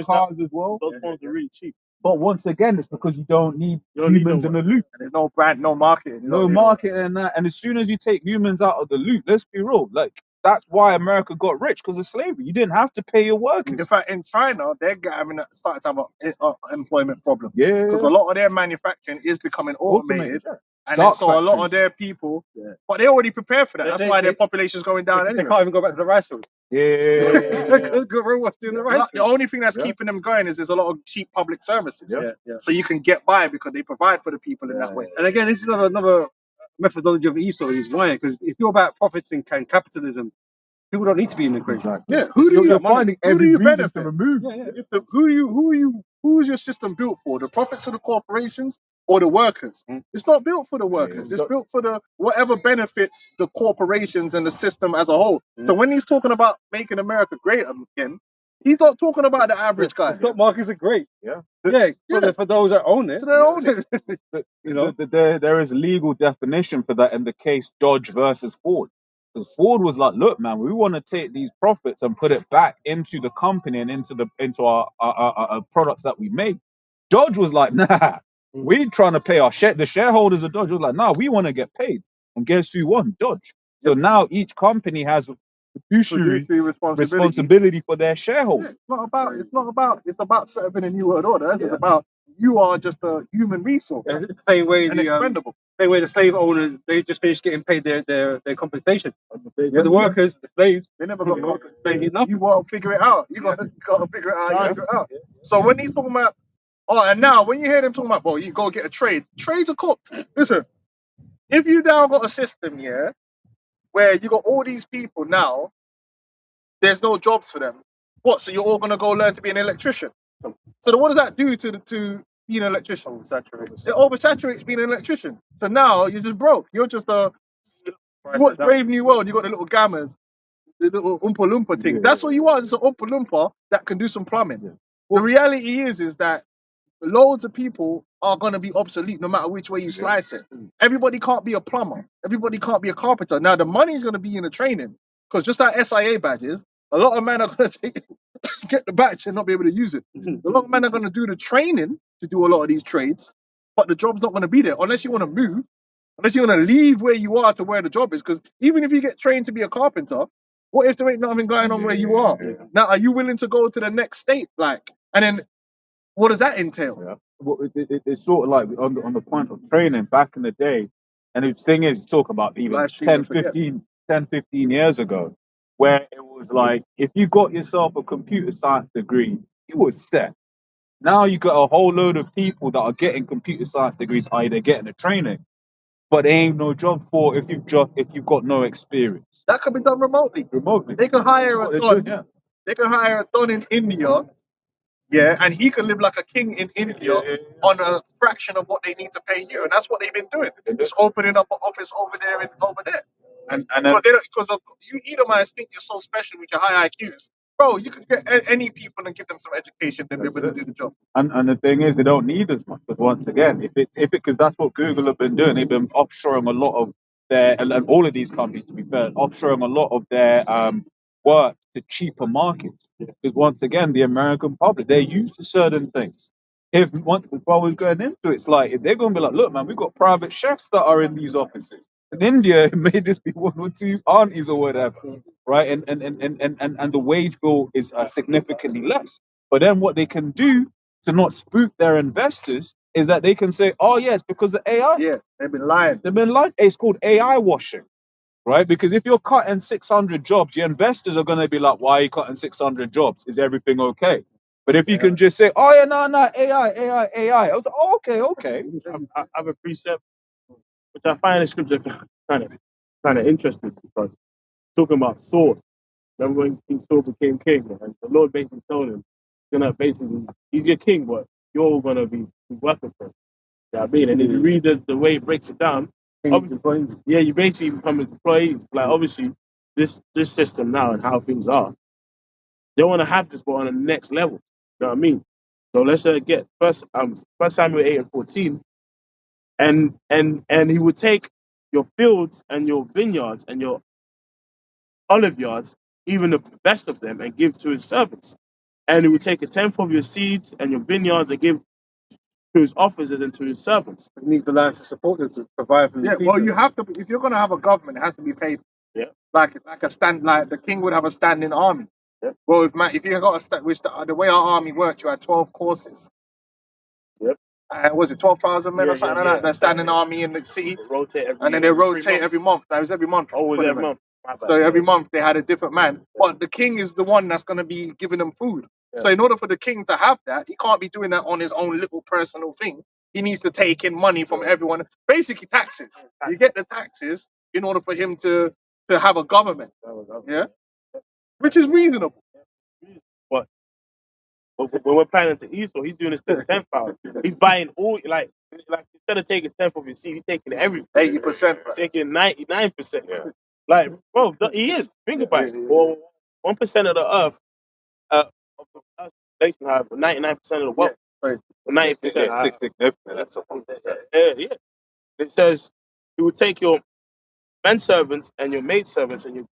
cars as well. Those phones are really cheap. But once again, it's because you don't need humans in the loop. And there's no brand, no marketing. No marketing and that. And as soon as you take humans out of the loop, let's be real, like that's why America got rich, because of slavery. You didn't have to pay your workers. In fact, in China, they're starting to have an employment problem. Yeah. Because a lot of their manufacturing is becoming automated. And then, so a lot of their people, but they already prepared for that. That's why their population is going down anyway. They can't even go back to the rice field. Because Gorowa's doing the rice field. The only thing that's keeping them going is there's a lot of cheap public services. So you can get by because they provide for the people in that way. And again, this is another methodology of Esau is why, because if you're about profits and capitalism, people don't need to be in the equation. Yeah, who do you benefit? To remove. Who is your system built for? The profits of the corporations or the workers? It's not built for the workers. It's built for the whatever benefits the corporations and the system as a whole. So when he's talking about making America great again, he's not talking about the average guy. The stock markets are great. For those that own it. So they own it. You know, there is legal definition for that in the case Dodge versus Ford. Because Ford was like, look, man, we want to take these profits and put it back into the company and into our products that we make. Dodge was like, nah, We trying to pay the shareholders of Dodge. Was like, nah, we want to get paid. And guess who won? Dodge. So now each company has a fiduciary Fiduciary responsibility for their shareholders. It's about serving a new world order. It's about you are just a human resource It's the same way and expendable. same way the slave owners, they just finished getting paid their compensation. But the workers, the slaves, They never got they compensated. get nothing. You got to figure it out. You got to figure it out. You figure it out. So when he's talking about, and now when you hear them talking about, well, you go get a trade. Trades are cooked. Listen, if you now got a system, where you got all these people now, there's no jobs for them. What? So you're all gonna go learn to be an electrician? So then what does that do to being an electrician? It oversaturates being an electrician. So now you're just broke. You're just what Brave New World? You got the little gammers, the little Oompa Loompa thing. That's all you are. Just an Oompa Loompa that can do some plumbing. The reality is that loads of people are going to be obsolete no matter which way you slice it. Everybody can't be a plumber. Everybody can't be a carpenter. Now, the money is going to be in the training because just like SIA badges, a lot of men are going to get the badge and not be able to use it. A lot of men are going to do the training to do a lot of these trades, but the job's not going to be there unless you want to move, unless you're going to leave where you are to where the job is. Because even if you get trained to be a carpenter, what if there ain't nothing going on where you are? Now, are you willing to go to the next state? And then what does that entail? Yeah. Well, it's sort of like on the point of training back in the day. And the thing is, talk about even 10, 15 years ago, where it was like, if you got yourself a computer science degree, you were set. Now you got a whole load of people that are getting computer science degrees, i.e. they're getting the training, but there ain't no job for if you've got no experience. That can be done remotely. Remotely. They can hire a don. Yeah. They can hire a don in India, and he can live like a king in India on a fraction of what they need to pay you, and that's what they've been doing. Just opening up an office over there and over there. And because you Edomites think you're so special with your high IQs. Bro, you can get any people and give them some education, then they're going to do the job. And the thing is, they don't need as much. Because once again, because that's what Google have been doing. They've been offshoring a lot of their, and all of these companies, to be fair, offshoring a lot of their work to cheaper markets. Because once again, the American public, they're used to certain things. If I was going into it, it's like if they're going to be like, look, man, we've got private chefs that are in these offices. In India, it may just be one or two aunties or whatever, right? And the wage bill is significantly less. But then what they can do to not spook their investors is that they can say, oh, yes, because of AI. Yeah, they've been lying. It's called AI washing, right? Because if you're cutting 600 jobs, your investors are going to be like, why are you cutting 600 jobs? Is everything okay? But if you can just say, oh, yeah, no, AI. I was like, oh, okay. I have a precept, which I find in scripture kind of interesting because talking about Saul. Remember when King Saul became king, and the Lord basically told him, he's your king, but you're gonna be working for him. You know what I mean? And if you read the way it breaks it down, you basically become his employees. Like obviously, this system now and how things are, they want to have this, but on the next level. You know what I mean? So let's get first Samuel 8:14, and he would take your fields and your vineyards and your olive yards, even the best of them, and give to his servants. And he would take a tenth of your seeds and your vineyards and give to his officers and to his servants. He needs the land to support them, to provide for the people. Well, you have to. If you're going to have a government, it has to be paid. Yeah. Like the king would have a standing army. Yeah. Well, if you got the way our army worked, you had 12 courses. Yep. Was it 12,000 men or something like that? Yeah. The standing army in the city, And then they rotate every month. That was every month. Oh, was it every month? So every month they had a different man. But the king is the one that's going to be giving them food. Yeah. So in order for the king to have that, he can't be doing that on his own little personal thing. He needs to take in money from everyone. Basically taxes. You get the taxes in order for him to have a government. Yeah? Which is reasonable. But when we're planning to Esau, he's doing this to 10,000. He's buying all, like instead of taking 10 of his seed, he's taking everything. 80%. Bro. Taking 99%. Yeah. Like, bro, he is. Think about it. Well, 1% of the earth, they can have 99% of the wealth. Yeah. 90%. Yeah. It says he will take your men servants and your maid servants and your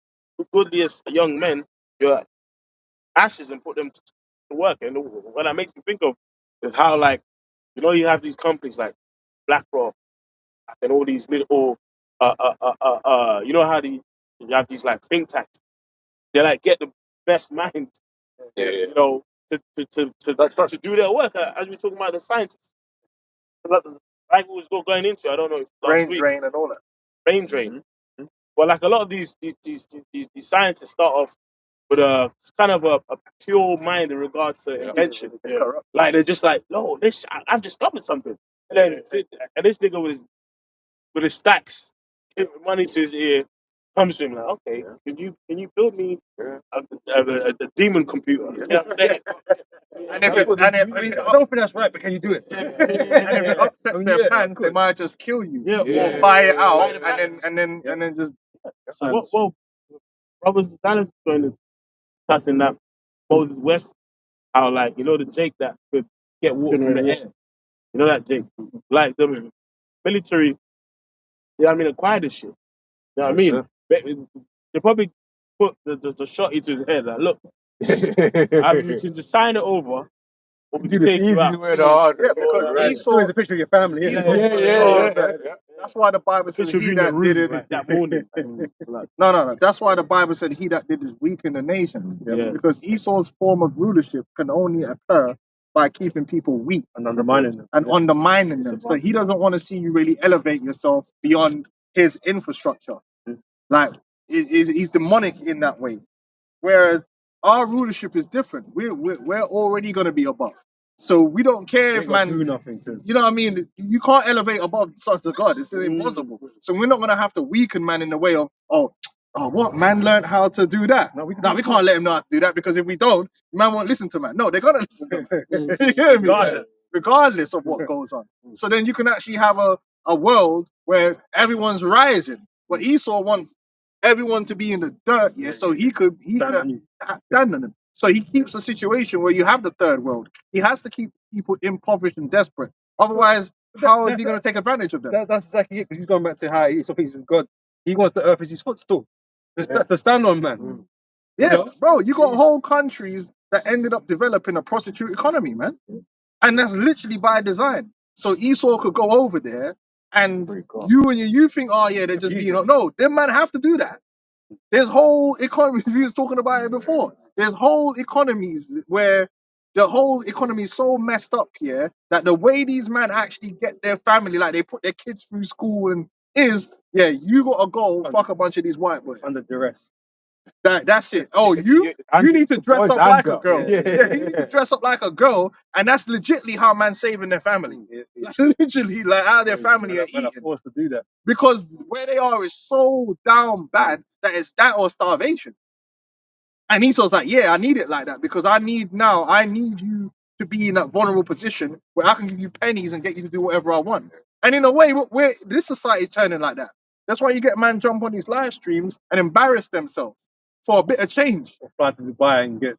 goodliest young men, your asses, and put them to work. And what that makes me think of is how, like, You know, you have these companies like BlackRock and all these little, you know how you have these like think tanks. They like get the best mind, you know, to do their work. As we're talking about the scientists, like we was going into, I don't know, last Brain week, drain and all that. brain drain. But like a lot of these scientists start off with a kind of a pure mind in regards to invention. Like they're just like, no, I've discovered something, and then and this nigga with his stacks, giving money to his ear, comes to him like, okay, can you build me a demon computer? You know what I'm saying? I mean, I don't think that's right, but can you do it? And if it upsets their plans, they might just kill you or buy it out and then just. Well, Robert Stanley going to touch in that Moses West, how like you know the Jake that could get water from the air. You know that Jake, like the military. You know what I mean? Acquire this shit. You know what I mean? They probably put the shot into his head like, look, you can just sign it over, or we can take you out. Because Esau is a picture of your family. That's why the Bible says he that did it that morning. No. That's why the Bible said he that did is weak in the nations. Because Esau's form of rulership can only occur by keeping people weak And undermining them. So he doesn't want to see you really elevate yourself beyond his infrastructure. Like he's demonic in that way. Whereas our rulership is different. We're already going to be above. So we don't care if man do nothing. You know what I mean? You can't elevate above such a God. It's impossible. So we're not going to have to weaken man in the way of, what? Man learned how to do that. No, we can't let him know how to do that because if we don't, man won't listen to man. No, they're going to listen to man. You hear me? Regardless of what goes on. So then you can actually have a world where everyone's rising. But Esau wants everyone to be in the dirt, so he could stand on them. So he keeps a situation where you have the third world. He has to keep people impoverished and desperate. Otherwise, how is he going to take advantage of them? That's exactly it. Because he's going back to how Esau thinks of God. He wants the earth as his footstool. To stand on, man. Yeah, bro, you got whole countries that ended up developing a prostitute economy, man. And that's literally by design. So Esau could go over there and you think, they're just being... No, them man have to do that. There's whole economies, we was talking about it before. There's whole economies where the whole economy is so messed up here that the way these men actually get their family, like they put their kids through school you gotta go fuck a bunch of these white boys. Under duress. That's it. Oh, you need to dress up like a girl. You need to dress up like a girl, and that's legitly how man saving their family. That's literally like how their family are eating. Forced to do that. Because where they are is so down bad that it's that or starvation. And Esau's like, I need it like that because I need you to be in that vulnerable position where I can give you pennies and get you to do whatever I want. And in a way, this society turning like that. That's why you get man jump on these live streams and embarrass themselves for a bit of change. Fly to Dubai and get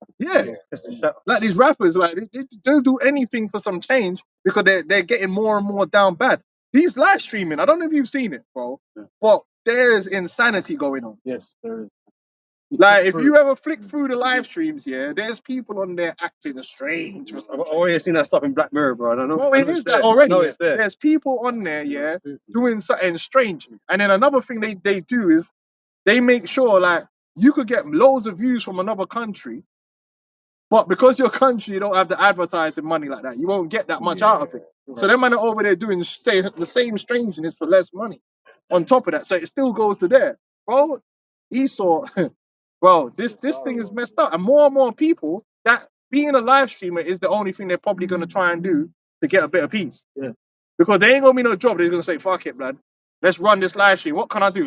like these rappers, like they don't do anything for some change because they're getting more and more down bad. These live streaming, I don't know if you've seen it, bro, but there's insanity going on. Yes, there is. Like if you ever flick through the live streams, there's people on there acting strange. I've already seen that stuff in Black Mirror, bro. I don't know. Well, it is that already. No, it's there. There's people on there, doing something strange. And then another thing they do is they make sure like you could get loads of views from another country, but because your country don't have the advertising money like that, you won't get that much out of it. Right. So them man are over there doing the same strangeness for less money. On top of that, so it still goes to there, bro. Esau. Bro, this thing is messed up. And more people, that being a live streamer is the only thing they're probably going to try and do to get a bit of peace. Yeah. Because they ain't going to be no job. They're going to say, fuck it, blood. Let's run this live stream. What can I do?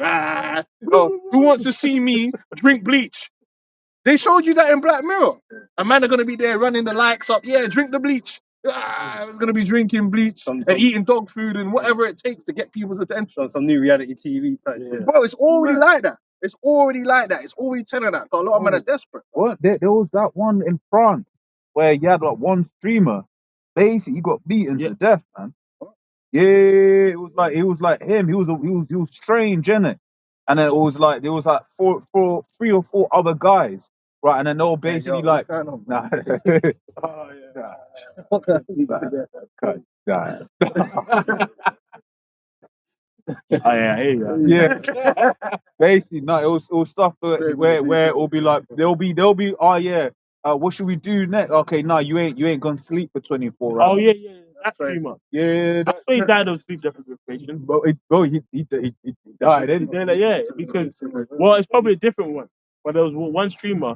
Who wants to see me drink bleach? They showed you that in Black Mirror. A man are going to be there running the likes up. Yeah, drink the bleach. I was going to be drinking bleach and eating dog food and whatever it takes to get people's attention. Some new reality TV type. Yeah. Bro, it's already like that. It's already like that. It's already telling that. Got a lot of men are desperate. What? There was that one in France where you had like one streamer. Basically, he got beaten to death, man. Yeah, it was like him. He was strange, innit? And then it was like there was like three or four other guys. right? And then they'll basically Yo, like, what's going on, nah, Oh, yeah. Oh, yeah, I hear you. yeah. Basically, no, it was stuff where it'll be like they'll be oh yeah, what should we do next? Okay, no, you ain't gonna sleep for 24 hours. Oh, yeah, yeah. That's crazy. streamer. Yeah, I swear he died of sleep deprivation. bro, he died. Yeah, like, yeah, because well, it's probably a different one. But there was one streamer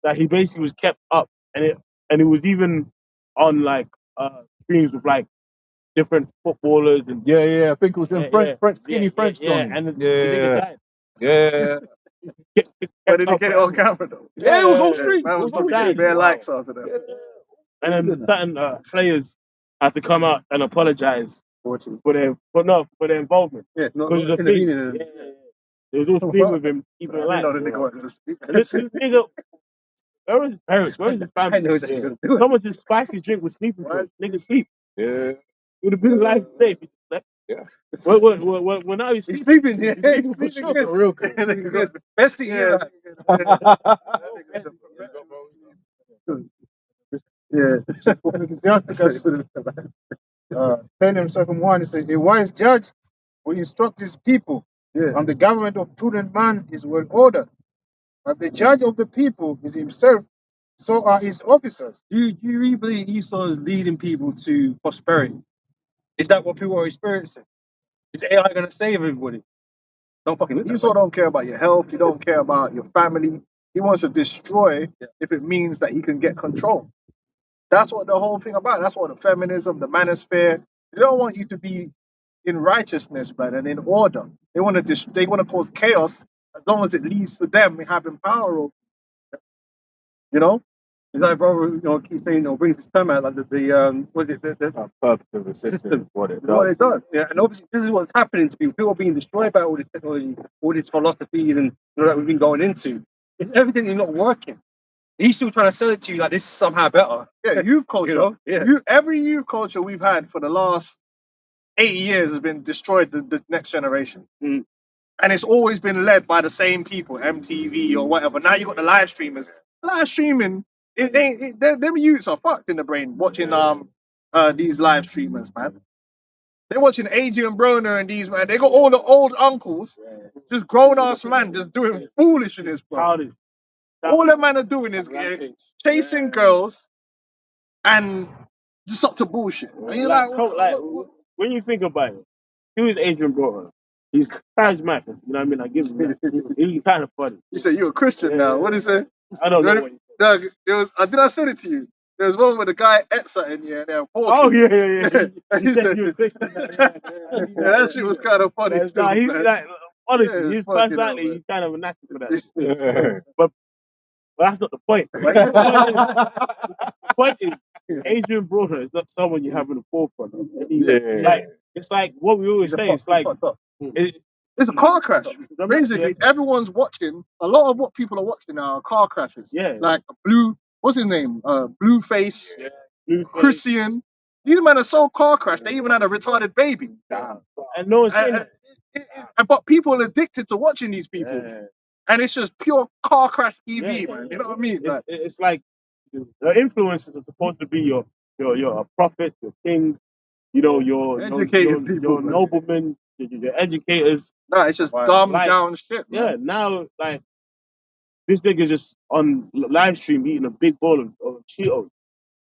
that he basically was kept up, and it was even on like streams with like different footballers and Yeah, I think it was in French, skinny French yeah, Johnny. and the nigga died. Yeah. But did he get it on camera though? Yeah, it was on stream. Man It was was on probably getting stream. bare likes after that. And then certain players had to come out and apologize for their involvement. Yeah, not Because there's a intervening thing. in Yeah. There was all stream with him, I keeping didn't alive. know the nigga wanted to speak. And this nigga, where was his parents? Where was his I family? know exactly what to do. Someone just spiked his drink with sleeping pills. Nigga sleep. Yeah. It would have been life safe. Yeah. Well, now he's He's sleeping. sleeping, yeah. He's For sleeping sure. good. Real good. Nigga good. Best thing ever. Yeah. Ecclesiasticus 10 and 7:1, it says, a wise judge will instruct his people, Yeah. and the government of prudent man is well ordered. But the judge of the people is himself, so are his officers. Do you really believe Esau is leading people to prosperity? Is that what people are experiencing? Is AI going to save everybody? Don't fucking look Esau don't care about your health. He don't care about your family. He wants to destroy if it means that he can get control. That's what the whole thing about. That's what the feminism, the manosphere. They don't want you to be in righteousness, man, and in order. They want to they want to cause chaos as long as it leads to them having power over. You know? Is that brother, keep saying, brings this term out, like was it the Purpose of the system is what it That's what does. it does. yeah, and obviously this is what's happening to people. People are being destroyed by all this technology, all these philosophies, and that we've been going into. It's evidently not working. He's still trying to sell it to you like this is somehow better. Yeah, youth culture. You know? Yeah. Every youth culture we've had for the last 80 years has been destroyed the next generation. Mm. And it's always been led by the same people, MTV or whatever. Now you got the live streamers. Live streaming, them youths are fucked in the brain watching these live streamers, man. They're watching Adrian Broner and these, man. They got all the old uncles, just grown ass man, just doing foolishness, bro. Childish. All that man are doing is chasing girls and just up to bullshit. And you're like, what? When you think about it, he was Adrian Broner. He's charismatic. You know what I mean? I give him that. He's kind of funny. You say you're a Christian now. What is it? I don't know. Doug, did I send it to you? There was one with a guy at something, yeah, they're walking. Oh yeah. And he said, that shit was kind of funny. Still, Nah, he's man. like, honestly, Yeah, his fucking hell, personality, man. he's kind of a natural for that. But that's not the point. The point is, Adrian Broner is not someone you have in the forefront. Like, it's like what we always say. It's like It's a car crash. Basically, everyone's watching. A lot of what people are watching now are car crashes. Yeah. Like what's his name? Blueface, Blueface. Christian. These men are so car crashed. They even had a retarded baby. And no one's saying But people are addicted to watching these people. Yeah. And it's just pure car crash TV, man. You know what I mean? Like, It's like the influencers are supposed to be your prophet, your king, your Educated people, your man. noblemen, your educators. nah, it's just Like, dumbed down shit, man. Yeah, now like this nigga's just on live stream eating a big bowl of Cheetos.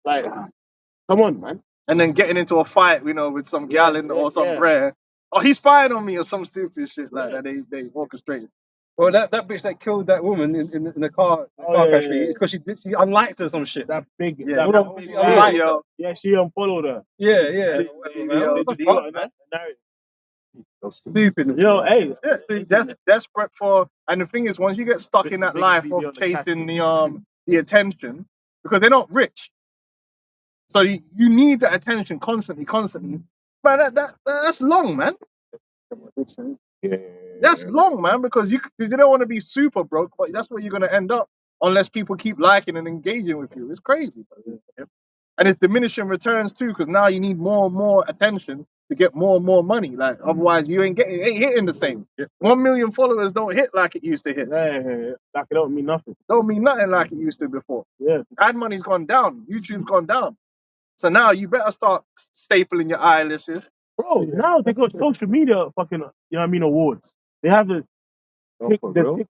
Like, come on, man. And then getting into a fight, with some gallon or some bread. Oh, he's spying on me or some stupid shit like that. They orchestrated. Well, that bitch that killed that woman in the car crash, because she unliked her or some shit. That big, Yeah, she unfollowed her. Yeah. Stupid. Hey, Desperate for, and the thing is, once you get stuck in that life of chasing the attention, because they're not rich, so you need that attention constantly. Man, that's long, man. That's long, man, because you don't want to be super broke, but that's where you're gonna end up unless people keep liking and engaging with you. It's crazy, and it's diminishing returns too, because now you need more and more attention to get more and more money. Like otherwise, you ain't hitting the same. 1 million followers don't hit like it used to hit. Like it don't mean nothing. Don't mean nothing like it used to before. Yeah. Ad money's gone down. YouTube's gone down. So now you better start stapling your eyelashes. Bro, now they got social media fucking, you know what I mean, awards. They have the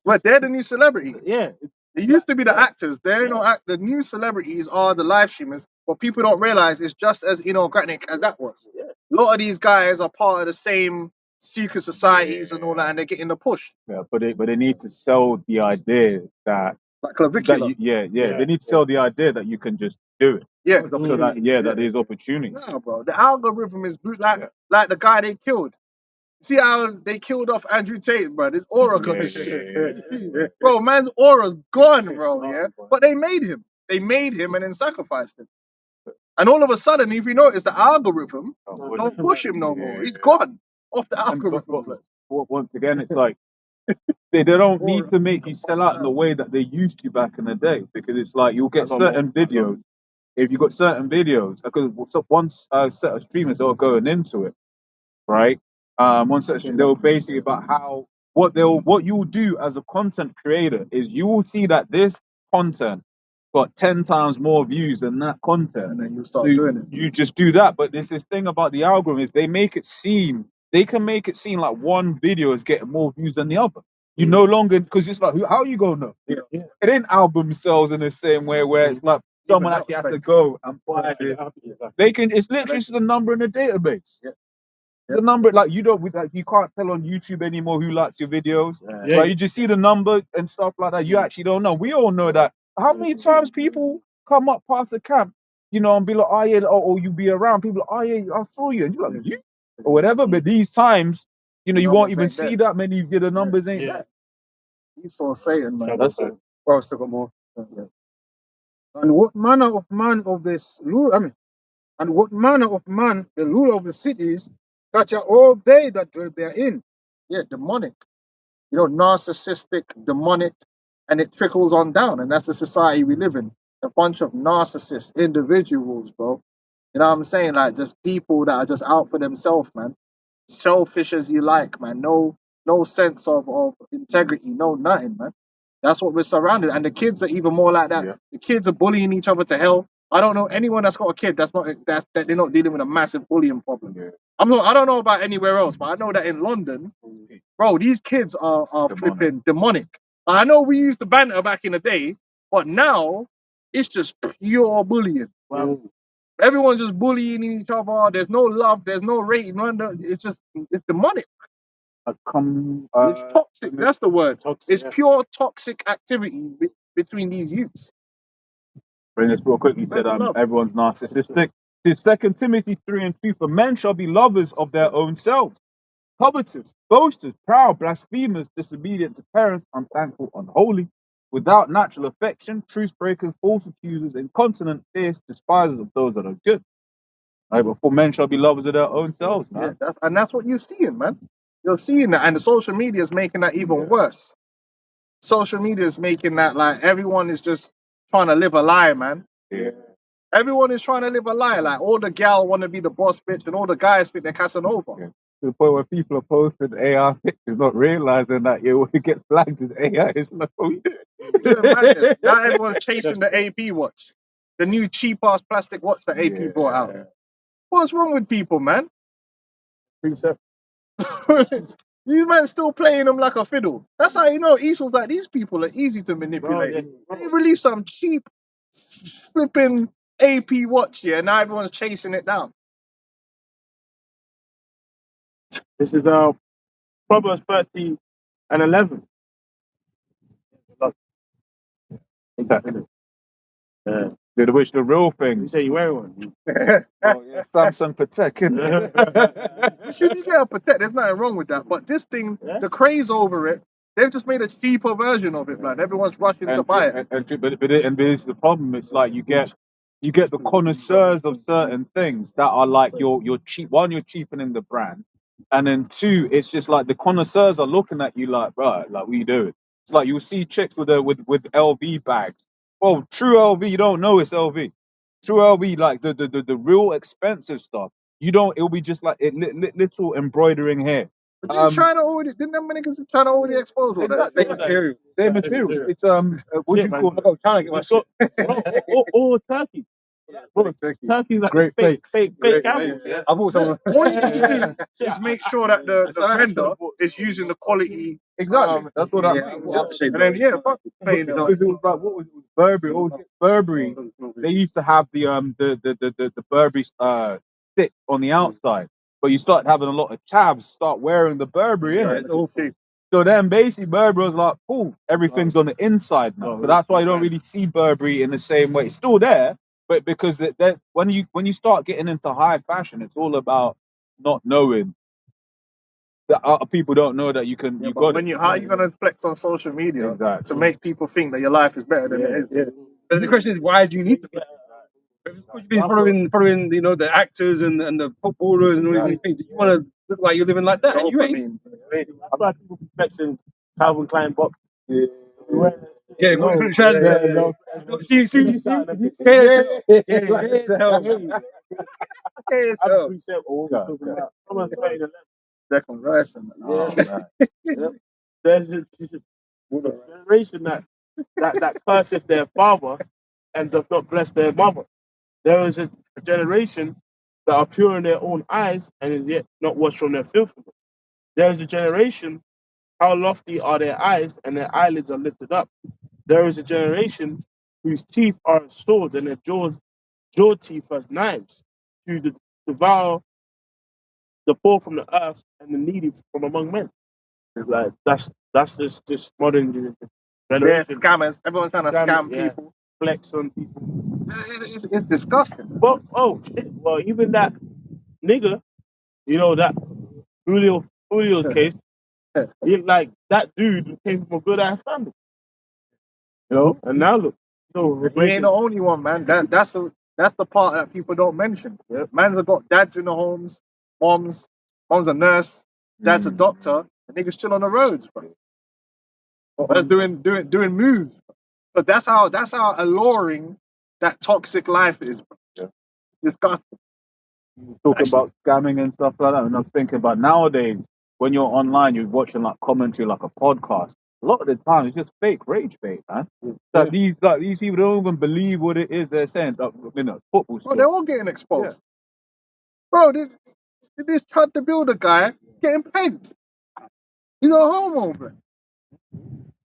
But they're the new celebrity. yeah. It used to be the actors. They're no act. The new celebrities are the live streamers. What people don't realize is just as inorganic as that was. Yeah. A lot of these guys are part of the same secret societies and all that, and they're getting the push. Yeah, but they need to sell the idea that Like Clavicula. they need to sell the idea that you can just do it. Yeah. So that that there's opportunity. No, bro. The algorithm is like the guy they killed. See how they killed off Andrew Tate, bro? His aura got Bro, man's aura's gone, bro, yeah? But they made him. They made him and then sacrificed him. And all of a sudden, if you notice, the algorithm don't push him no more. He's gone off the algorithm. Once again, it's like they don't need to make you sell out in the way that they used to back in the day, because it's like you'll get certain videos. If you've got certain videos, because once set of streamers are going into it, right? One section they'll basically about how what you'll do as a content creator is you will see that this content got 10 times more views than that content, and then you start doing it. You just do that. But there's this thing about the algorithm is they can make it seem like one video is getting more views than the other. You no longer, because it's like, how are you gonna know? Yeah. It ain't album sales in the same way where it's like someone actually has to go and buy it. They can. It's literally just a number in a database. Yeah. The number, like you can't tell on YouTube anymore who likes your videos. Yeah. Right? You just see the number and stuff like that. You actually don't know. We all know that. How many times people come up past the camp, and be like, oh yeah, or you be around, people like, oh yeah, I saw you, and you're like, you or whatever. But these times, you won't even see that many. The numbers ain't there. He saw Satan, man. That's it. Well, still got more. And what manner of man of this ruler, and what manner of man the ruler of the cities, such are all they that dwell therein. Yeah, demonic. Narcissistic, demonic, and it trickles on down. And that's the society we live in. A bunch of narcissist individuals, bro. You know what I'm saying? Like just people that are just out for themselves, man. Selfish as you like, man. No sense of integrity, no nothing, man. That's what we're surrounded. And the kids are even more like that. Yeah. The kids are bullying each other to hell. I don't know anyone that's got a kid that they're not dealing with a massive bullying problem. Yeah. I don't know about anywhere else, but I know that in London, bro, these kids are flipping demonic. I know we used to banter back in the day, but now it's just pure bullying. Wow. Everyone's just bullying each other. There's no love. There's no rating. It's demonic. It's toxic. That's the word. Toxic, it's pure toxic activity between these youths. Bring this real quick. He said everyone's narcissistic. It's 2 Timothy 3:2. For men shall be lovers of their own selves, covetous, boasters, proud, blasphemers, disobedient to parents, unthankful, unholy, without natural affection, truce breakers, false accusers, incontinent, fierce, despisers of those that are good. Right, but for men shall be lovers of their own selves, man. Yeah, that's what you're seeing, man. You're seeing that, and the social media is making that even worse. Social media is making that like everyone is just trying to live a lie, man. Yeah. Everyone is trying to live a lie. Like all the gal want to be the boss bitch, and all the guys think they're Casanova. Yeah. To the point where people are posting AI pictures, not realizing that it gets flagged as AI. It's like, oh, yeah. Now everyone's chasing the AP watch, the new cheap ass plastic watch that AP brought out. What's wrong with people, man? These men still playing them like a fiddle. That's how you know Esau's like, these people are easy to manipulate. They release some cheap flipping AP watch here, and now everyone's chasing it down. This is Proverbs 30:11. Exactly. Which the real thing. You say you wear one. Samsung Patek. You should get a Patek. There's nothing wrong with that. But this thing, the craze over it, they've just made a cheaper version of it, man. Everyone's rushing to buy it. But it's the problem. It's like you get the connoisseurs of certain things that are like you're cheap. One, you're cheapening the brand, and then two, it's just like the connoisseurs are looking at you like, bro, like what you doing? It's like you'll see chicks with LV bags. Oh, true LV, you don't know it's LV. True LV, like the real expensive stuff. You don't. It'll be just like little embroidering here. But didn't China already? Didn't them niggas in China already expose all that? Exactly. material. Same material. It's what do you call it? I'm trying to get my shit. Or Turkey. Bro, Turkey's like Great fake Great camels. fakes. I bought someone. All you need to do is make sure that the vendor is using the quality. Exactly. That's what I mean. And then fuck it. It was like what was it? Burberry. Burberry. They used to have the Burberry stick on the outside, but you start having a lot of cabs start wearing the Burberry in it. It's awful. So then basically Burberry was like, "Oh, everything's on the inside now." So that's why you don't really see Burberry in the same way. It's still there, but because when you start getting into high fashion, it's all about not knowing that people don't know that you can. Yeah, you but got when it. you how are you gonna flex on social media Exactly. to make people think that your life is better than it is? But the question is, why do you need to? Because you've been following, you know, the actors and the footballers and all these things. You want to look like you're living like that, and you ain't. I feel like people be flexing Calvin Klein box. Yeah, see. Declan Rice and There's a generation that curses their father and does not bless their mother. There is a generation that are pure in their own eyes and is yet not washed from their filthiness. There is a generation, how lofty are their eyes and their eyelids are lifted up. There is a generation whose teeth are as swords and their jaw teeth as knives to devour the poor from the earth and the needy from among men. Like that's this modern they're generation. scammers. Everyone's trying to scam Yeah. people. Flex on people. It's disgusting. But oh shit! Well, even that nigga, you know that Julio's case, like that dude came from a good ass family, you know. And now look, He ain't the only one, man. That's the part that people don't mention. Man's have got dads in the homes, mom's a nurse, dad's a doctor, the nigga's still on the roads, bro. That's doing moves. But that's how alluring that toxic life is, bro. Yeah. Disgusting. Talking about scamming and stuff like that, and I'm thinking about nowadays when you're online, you're watching like commentary, like a podcast. A lot of the time, it's just fake rage bait, man. That these people don't even believe what it is they're saying. Football. Bro, they're all getting exposed. Bro, this Chad the Builder guy getting pegged. He's a homo, bro.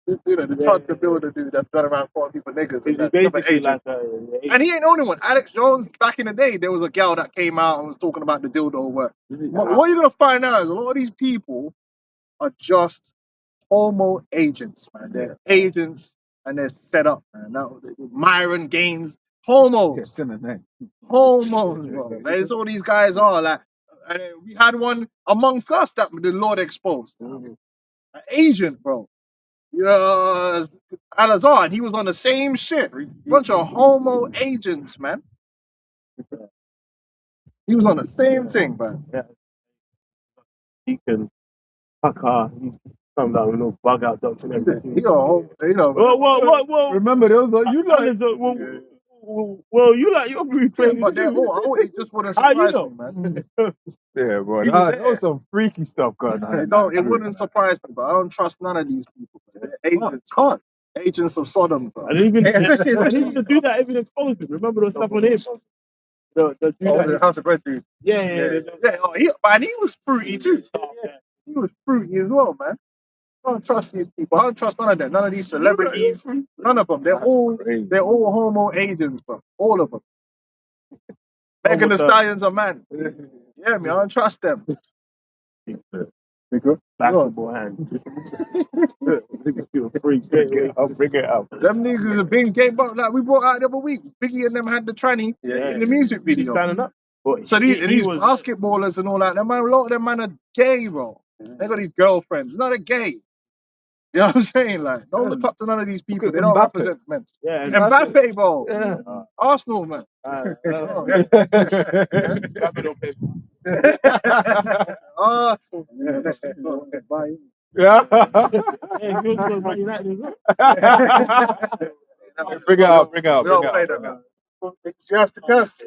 You know, the Chad the Builder dude that's gone around calling people niggas. And, basically like and he ain't the only one. Alex Jones, back in the day, there was a gal that came out and was talking about the dildo work. What you're going to find out is a lot of these people are just homo agents, man. They're agents and they're set up, man. Now, Myron Gaines, homos. Homos, bro. That's all these guys are. Like, and we had one amongst us that the Lord exposed. An agent, bro. Yes, Alazar, and he was on the same shit. Bunch of homo agents, man. He was on the same thing, man. He can he's come down with no bug out ducks and everything. He a homo, you know. Whoa. Remember, there was like you like. Well, you like your movie playing. But they're all, it just wouldn't surprise me, man. Yeah, boy. That was some freaky stuff going on. It wouldn't surprise me, but I don't trust none of these people. They're agents. Agents of Sodom, bro. And even to do that, even exposed him. Remember those stuff on him? The House of Bread dude. Yeah. And he was fruity too. He was fruity as well, man. I don't trust these people. I don't trust none of them. None of these celebrities. None of them. They're all homo agents, bro. All of them. Megan Thee Stallion's a man. Yeah, me. I don't trust them. Basketball hand. I'll bring it up. Them niggas have been gay, but like we brought out the other week. Biggie and them had the tranny in the music video. Standing up. So these basketballers and all that, a lot of them man are gay, bro. They got these girlfriends. No, they're gay. You know what I'm saying? Like, don't look up to none of these people. They don't represent men. Yeah, Mbappe, bro. Yeah. Arsenal, man. Arsenal. Yeah. Bring it out. We don't play them, man. Ecclesiasticus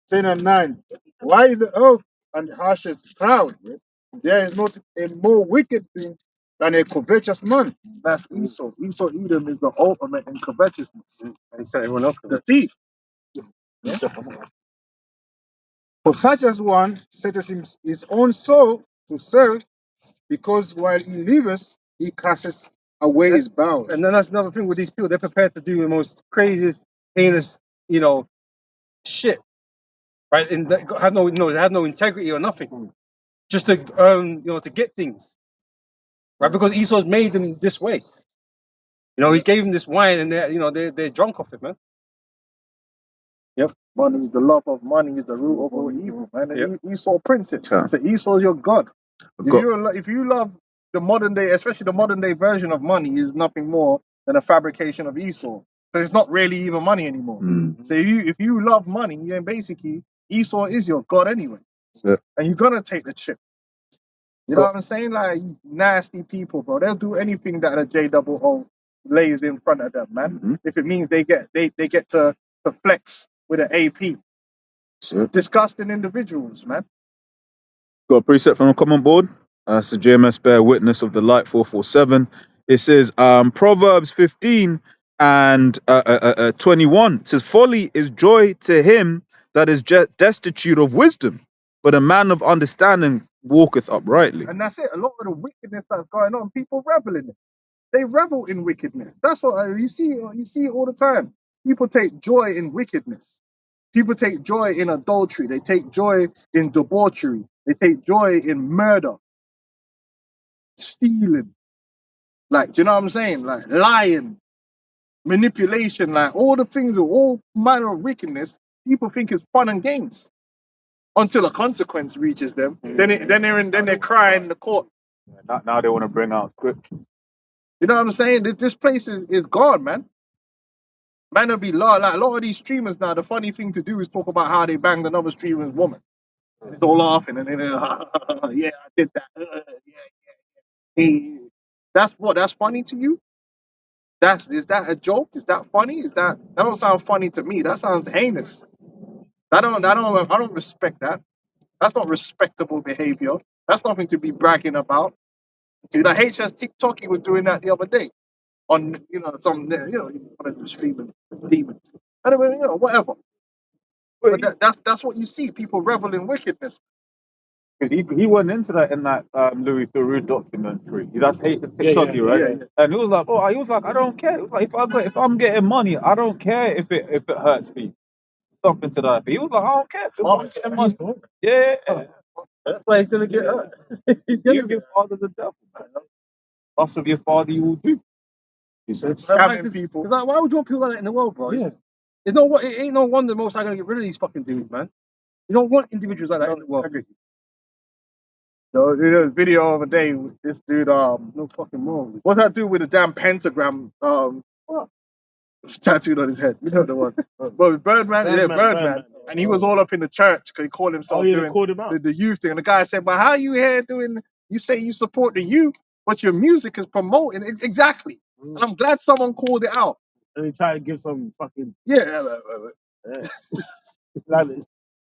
10 and 9. Why is the earth and the ashes proud? There is not a more wicked thing than a covetous man. That's Esau. Esau Edom is the ultimate in covetousness. And so everyone else can. The thief. For such as one setteth his own soul to serve, because while he liveth, he casts away his bowels. And then that's another thing with these people. They're prepared to do the most craziest, heinous, shit, right? And they have they have no integrity or nothing, just to to get things, right? Because Esau's made them this way. He's gave them this wine, and they're drunk off it, man. Yep. Money, the love of money is the root of all evil, man. And Yep. Esau principle. Yeah. So Esau's your God. God. If you love the modern day, especially the modern day version of money, is nothing more than a fabrication of Esau. So it's not really even money anymore. So if you love money, then basically Esau is your God anyway. Yeah. And you're gonna take the chip. You know what I'm saying? Like nasty people, bro. They'll do anything that a JOO lays in front of them, man. If it means they get to flex with an AP. So, Disgusting individuals, man. got a precept from a common board. So JMS bear witness of the light 447. It says Proverbs 15 and 21. It says, folly is joy to him that is destitute of wisdom, but a man of understanding walketh uprightly. And that's it. A lot of the wickedness that's going on, people revel in it. They revel in wickedness. That's what you see. You see it all the time. People take joy in wickedness. People take joy in adultery. They take joy in debauchery. They take joy in murder, stealing. Like, do you know what I'm saying? Like lying, manipulation, like all the things, all manner of wickedness. People think it's fun and games until a consequence reaches them. Then they're crying in the court. Now they want to bring out scripture. You know what I'm saying? This place is gone, man. Man will be like a lot of these streamers now. The funny thing to do is talk about how they banged another streamer's woman. And it's all laughing and then yeah, I did that. Yeah. That's funny to you? Is that a joke? Is that funny? That don't sound funny to me. That sounds heinous. I don't respect that. That's not respectable behavior. That's nothing to be bragging about. Dude, HS TikTok, he was doing that the other day on some one of the streaming demons. Anyway, whatever. But that's what you see. People revel in wickedness. Because he went into that in that Louis Theroux documentary. That's hate TikTok, right? Yeah. And he was like, I don't care. He was like, if I'm getting money, I don't care if it hurts me. Something to that effect. He was like, I don't care. Just getting money. Yeah. That's why he's gonna get hurt. Your father the devil, man. Loss of your father you will do. He said scamming people. Because why would you want people like that in the world, bro? Yes. It ain't no wonder the most I'm gonna get rid of these fucking dudes, man. You don't want individuals like that in the world. So there's a video of a day with this dude, No fucking more. what's that dude with the damn pentagram tattooed on his head? You know the one. But Birdman. And he was all up in the church because he called himself doing the youth thing. And the guy said, "But how you here doing? You say you support the youth, but your music is promoting it." Exactly. And I'm glad someone called it out. And he tried to give some fucking Yeah.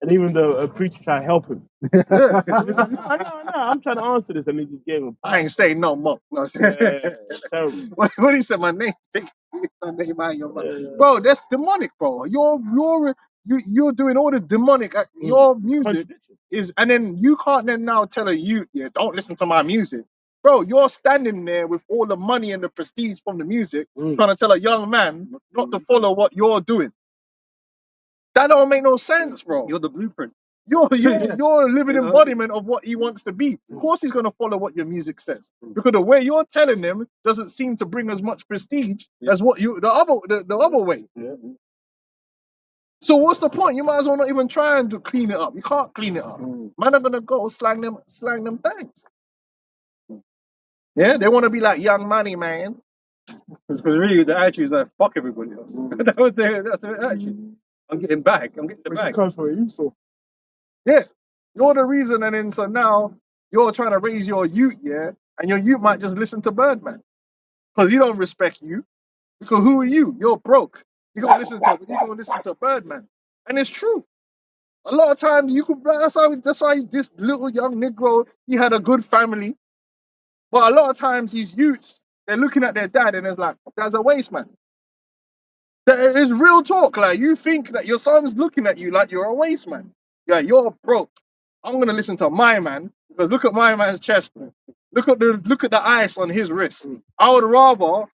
and even the preacher tried to help him. Yeah. No, I'm trying to answer this, and he just gave him. I ain't saying no more. No, Terrible. what he said, my name. Take my name out of your mouth. Bro, that's demonic, bro. You're doing all the demonic. Your music is, and then you can't then now tell a youth, yeah, don't listen to my music. Bro, you're standing there with all the money and the prestige from the music, trying to tell a young man not to follow what you're doing. That don't make no sense, bro. You're the blueprint. You're a living embodiment of what he wants to be. Of course he's gonna follow what your music says. Because the way you're telling him doesn't seem to bring as much prestige as what the other way. Yeah. So what's the point? You might as well not even try and clean it up. You can't clean it up. Man are gonna go slang them things. Yeah, they want to be like Young Money, man. Because really the attitude is like fuck everybody else. That's the attitude. I'm getting back. I'm getting the bag. Comes for Esau. Yeah, you're the reason, and then so now you're trying to raise your youth, yeah, and your youth might just listen to Birdman because he don't respect you. Because who are you? You're broke. You're gonna listen to Birdman, and it's true. A lot of times you could. That's why this little young Negro, he had a good family. But a lot of times these youths, they're looking at their dad and it's like, "Dad's a waste man." That is real talk. Like you think that your son's looking at you like you're a waste man. Yeah, you're broke. I'm gonna listen to my man because look at my man's chest. Look at the ice on his wrist. I would rather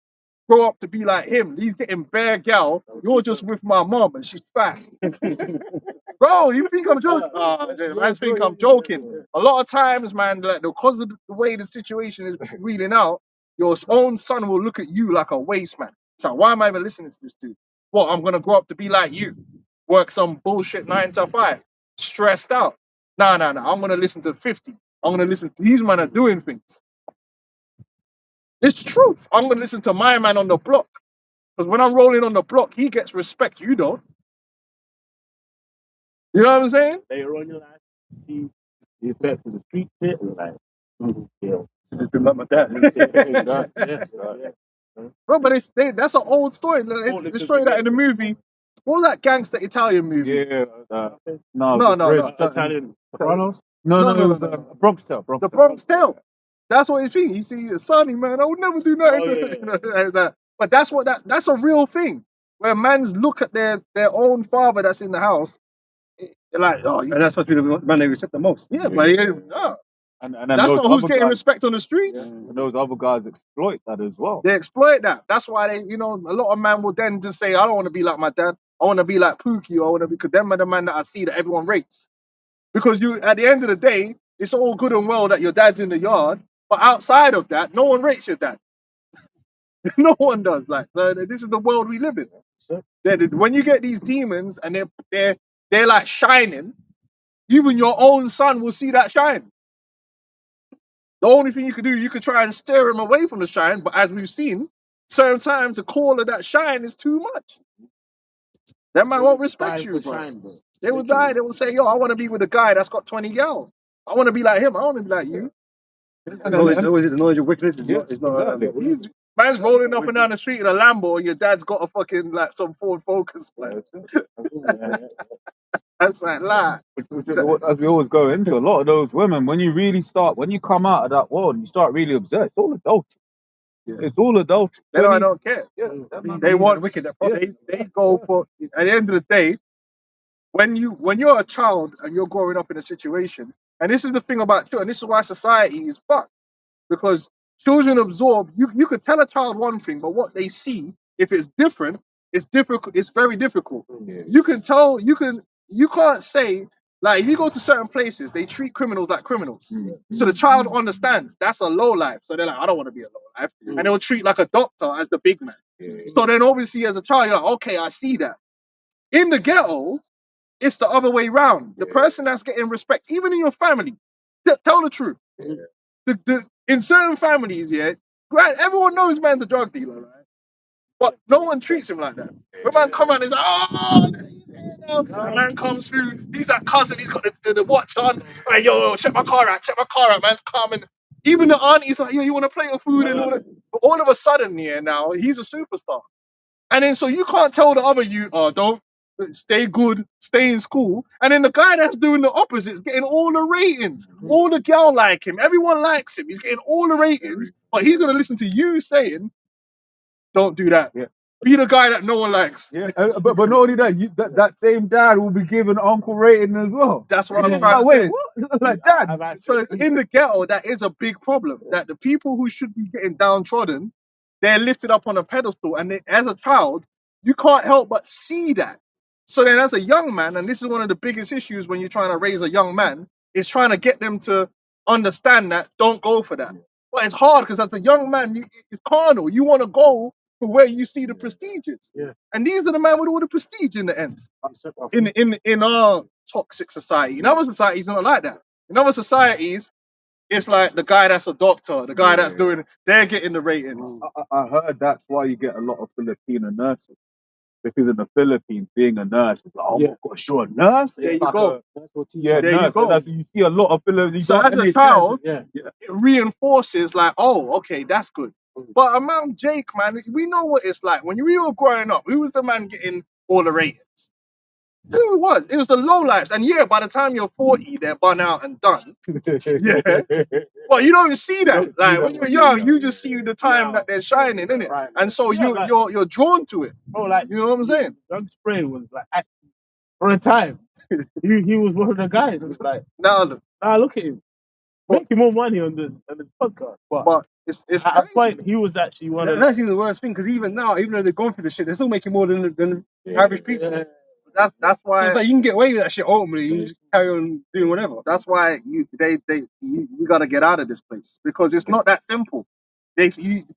grow up to be like him. He's getting bare gal. You're just with my mom and she's fat. Bro, you think I'm joking? I think I'm joking. A lot of times, man, like because of the way the situation is reading out, your own son will look at you like a waste man. So why am I even listening to this dude? What, I'm gonna grow up to be like you? Work some bullshit 9 to 5, stressed out. Nah. I'm gonna listen to 50. I'm gonna listen to these men are doing things. It's truth. I'm gonna listen to my man on the block. Because when I'm rolling on the block, he gets respect. You don't. You know what I'm saying? Later on in your life, see the effects of the street shit, and like, yeah. Just been like my dad. Bro, but that's an old story. They show you that in the movie. What was that gangster Italian movie? Yeah. No. Italian. Sopranos? It was Bronx Tale. The Bronx Tale. That's what you think. You see, Sonny, man, I would never do nothing like that. But that's a real thing. Where mans look at their own father that's in the house, they're like, oh, And that's supposed to be the man they respect the most. yeah, but no. And That's those not who's other getting guys, respect on the streets. and those other guys exploit that as well. They exploit that. That's why a lot of men will then just say, I don't want to be like my dad. I want to be like Pookie. I want to be, because them are the man that I see that everyone rates. Because at the end of the day, it's all good and well that your dad's in the yard, but outside of that, no one rates your dad. No one does. Like, this is the world we live in. When you get these demons and they're like shining, even your own son will see that shine. The only thing you could do, you could try and steer him away from the shine, but as we've seen, certain times the call of that shine is too much. That man won't respect you, bro. They will die. They will say, yo, I want to be with a guy that's got 20 gal. I want to be like him. I want to be like you. The knowledge of wickedness is not Man's rolling up and down the street in a Lambo and your dad's got a fucking, like, some Ford Focus, man. That's like, lie. As we always go into, a lot of those women, when you come out of that world and you start really observing, it's all adultery. Yeah. It's all adultery. They don't care. Yeah. They want wicked. They go for, at the end of the day, when you're a child and you're growing up in a situation, and this is the thing about children, and this is why society is fucked, because children absorb, you could tell a child one thing, but what they see, if it's different, it's difficult. It's very difficult. Yeah. You can't say, like, if you go to certain places, they treat criminals like criminals. Mm-hmm. So the child understands that's a low life. So they're like, I don't want to be a low life. Mm-hmm. And they'll treat like a doctor as the big man. Yeah. So then obviously as a child, you're like, okay, I see that. In the ghetto, it's the other way around. The person that's getting respect, even in your family, tell the truth. Yeah. In certain families, everyone knows man's a drug dealer, right? But no one treats him like that. When man come out and he's like, oh, the man comes through, he's that cousin, he's got the watch on. Like, yo, check my car out, man's coming. Even the auntie's like, yo, you want to play your food and all that. But all of a sudden, now, he's a superstar. And then so you can't tell the other you, don't stay good, stay in school. And then the guy that's doing the opposite is getting all the ratings. All the girl like him. Everyone likes him. He's getting all the ratings. But he's going to listen to you saying, don't do that. Yeah. Be the guy that no one likes. Yeah. But not only that, that same dad will be given uncle rating as well. That's what I'm trying to say. What? Like dad. So in the ghetto, that is a big problem. That the people who should be getting downtrodden, they're lifted up on a pedestal. And as a child, you can't help but see that. So then as a young man, and this is one of the biggest issues when you're trying to raise a young man, is trying to get them to understand that, don't go for that. But it's hard because as a young man, it's carnal. You want to go for where you see the prestiges. Yeah. And these are the men with all the prestige in the end. In our toxic society. In other societies, not like that. In other societies, it's like the guy that's a doctor, the guy that's doing, they're getting the ratings. I heard that's why you get a lot of Filipino nurses. Because in the Philippines, being a nurse is like, oh my gosh, you're a nurse? There you go. There you go. You see a lot of Filipinos. So as a child, it reinforces like, oh, okay, that's good. But among Jake, man, we know what it's like. When we were growing up, who was the man getting all the ratings? Who it was? It was the low lives. And yeah, by the time you're 40, they're bun out and done. Yeah. Well, you don't even see that. Like when you're young, you just see the time that they're shining, innit? Right. And so Yeah, like- you're drawn to it. Bro, like, You know what I'm saying? Doug Spray was like, for a time, he was one of the guys. It was like, Now look, look at him. Making more money on the podcast. but it's at a crazy. point, he was actually one of That's even the worst thing, because even now, even though they're going through the shit, they're still making more than average people. That's why It's like you can get away with that shit ultimately. You can just carry on doing whatever. that's why you gotta get out of this place, because it's not that simple.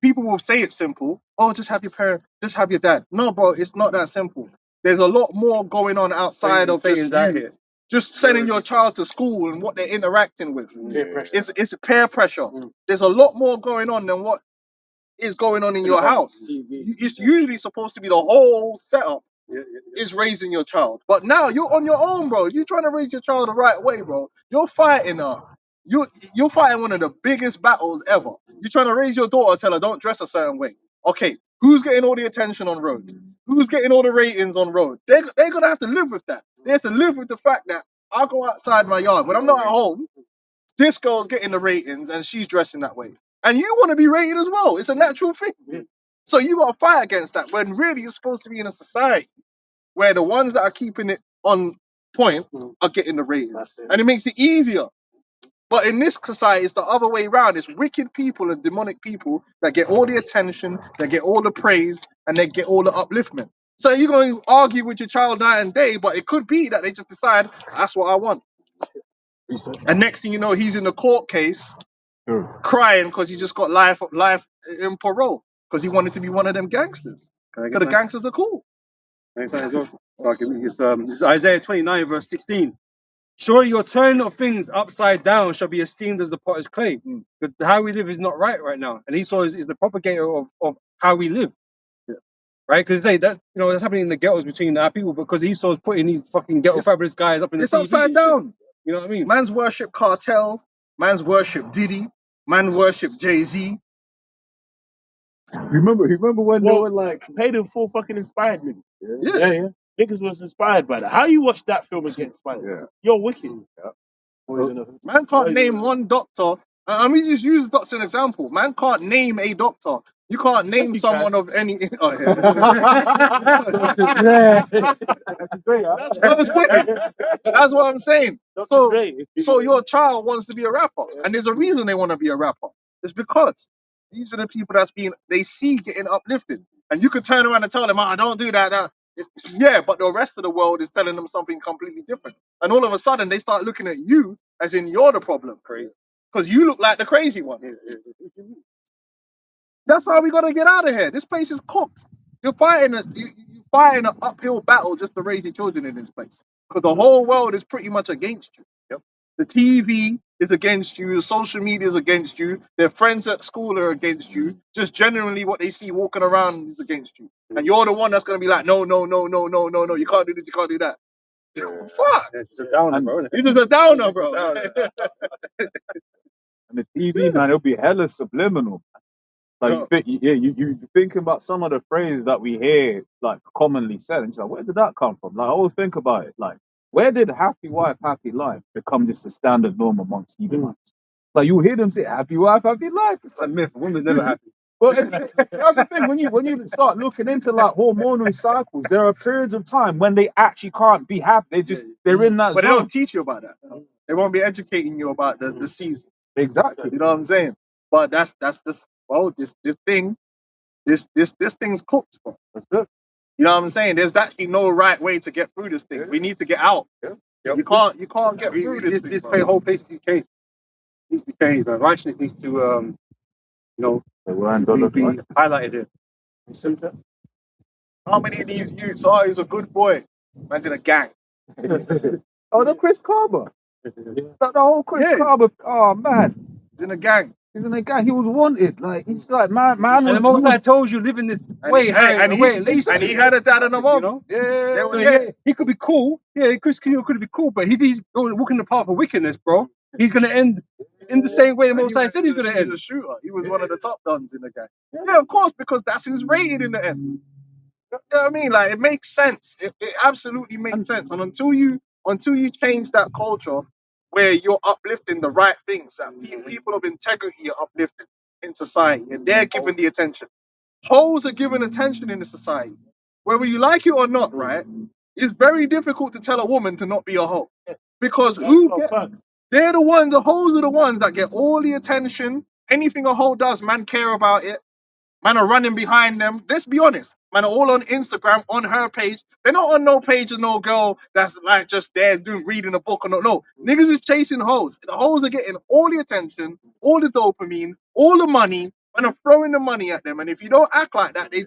People will say it's simple. Oh, just have your parent, just have your dad. No, bro, it's not that simple. There's a lot more going on outside of just you. Just sending your child to school and what they're interacting with. It's peer pressure. There's a lot more going on than what is going on in your house. It's usually supposed to be the whole setup is raising your child. But now you're on your own, bro. You're trying to raise your child the right way, bro. You're fighting you're fighting one of the biggest battles ever. You're trying to raise your daughter, tell her don't dress a certain way. Okay, who's getting all the attention on road? Who's getting all the ratings on road? They're gonna have to live with that. They have to live with the fact that I go outside my yard when I'm not at home. This girl's getting the ratings and she's dressing that way. And you want to be rated as well. It's a natural thing. So you got to fight against that when really you're supposed to be in a society where the ones that are keeping it on point are getting the ratings. And it makes it easier. But in this society, it's the other way around. It's wicked people and demonic people that get all the attention, that get all the praise, and they get all the upliftment. So you're going to argue with your child night and day, but it could be that they just decide, that's what I want. And next thing you know, he's in the court case crying because he just got life in parole because he wanted to be one of them gangsters. Because the gangsters are cool. This is Isaiah 29, verse 16. Surely your turning of things upside down shall be esteemed as the potter's clay. But how we live is not right now. And Esau is the propagator of how we live. Right? Because that's happening in the ghettos between our people, because Esau's putting these fucking ghetto fabulous guys up in the It's TV. upside down. You know what I mean? Man's worship Cartel. Man's worship Diddy. Man worship Jay-Z. Remember when they were like paid him full fucking inspired niggas. Yeah. Niggas was inspired by that. How you watch that film and get inspired? Yeah. You're wicked. Man can't name one doctor. I mean, just use the doctor as an example. Man can't name a doctor. You can't name someone of any. Oh, yeah. That's what I'm saying. That's what I'm saying. So your child wants to be a rapper, and there's a reason they want to be a rapper. It's because these are the people they see getting uplifted, and you could turn around and tell them, "I don't do that." Yeah, but the rest of the world is telling them something completely different, and all of a sudden they start looking at you as in you're the problem, because you look like the crazy one. That's how we gotta get out of here. This place is cooked. You're fighting an uphill battle just to raise your children in this place, because the whole world is pretty much against you. Yep. The TV is against you. The social media is against you. Their friends at school are against you. Just generally what they see walking around is against you. And you're the one that's going to be like, no. You can't do this. You can't do that. Fuck. It's just a downer, bro. You're just a downer, bro. And the TV, man, it'll be hella subliminal. Like, you thinking about some of the phrases that we hear, like, commonly said, and it's like, where did that come from? Like, I always think about it, like, where did happy wife, happy life become just a standard norm amongst Edomites? Like, you hear them say, happy wife, happy life. It's a myth. Women's never happy. But that's the thing, when you start looking into, like, hormonal cycles, there are periods of time when they actually can't be happy. They're in that But zone. they don't teach you about that. They won't be educating you about the season. Exactly. You know what I'm saying? But that's this. Well, this thing's cooked, bro. That's good. You know what I'm saying? There's actually no right way to get through this thing. We need to get out. You can't get through this thing. This whole place needs to change. Needs to change. Righteousness needs to be highlighted here. How many of these youths he's a good boy? Man's in a gang. Oh, the Chris Carver. The whole Chris Carver. Oh man. He's in a gang. He's in a gang. He was wanted. Like, he's like, man. And the moment I told you, live in this way, and he had a dad and a mom. He could be cool. Yeah, Chris Kennedy could be cool, but if he's walking the path of wickedness, bro, he's gonna end in the same way the Most High said he's gonna end. He was a shooter. He was one of the top dons in the gang. Yeah, of course, because that's who's rated in the end. You know what I mean? Like, it makes sense. It absolutely makes sense. And until you change that culture where you're uplifting the right things, that people of integrity are uplifted in society, and they're given the attention. Hoes are given attention in the society. Whether you like it or not, right? It's very difficult to tell a woman to not be a hoe. Because they're the ones, the hoes are the ones that get all the attention. Anything a hoe does, man care about it. Man are running behind them. Let's be honest. Man are all on Instagram, on her page. They're not on no page of no girl that's like just there reading a book or no. No. Niggas is chasing hoes. The hoes are getting all the attention, all the dopamine, all the money, and are throwing the money at them. And if you don't act like that, you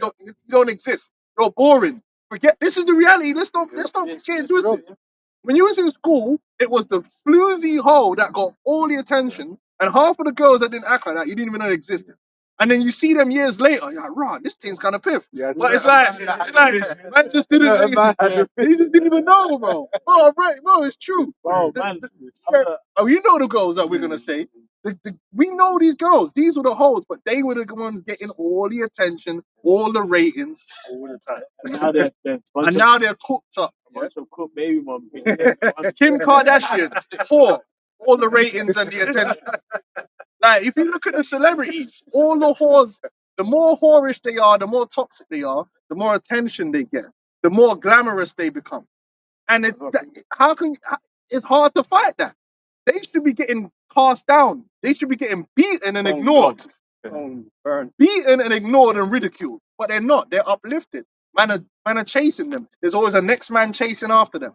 don't exist. You're boring. Forget, this is the reality. Let's not get into it. When you was in school, it was the floozy hoe that got all the attention, and half of the girls that didn't act like that, you didn't even know existed. And then you see them years later, you're like, right, this thing's kind of piff. Yeah, But it's like, man just didn't, he just didn't even know, bro. Oh, right, bro, it's true. Bro, man. You know the girls that we're gonna say. We know these girls. These were the hoes, but they were the ones getting all the attention, all the ratings, all the time. And now they're cooked up. bunch of cooked baby mom. Kim Kardashian, whore, all the ratings and the attention. Like, if you look at the celebrities, all the whores, the more whorish they are, the more toxic they are, the more attention they get, the more glamorous they become. And it's hard to fight that. They should be getting cast down. They should be getting beaten and ignored. Beaten and ignored and ridiculed. But they're not. They're uplifted. Man are chasing them. There's always a next man chasing after them.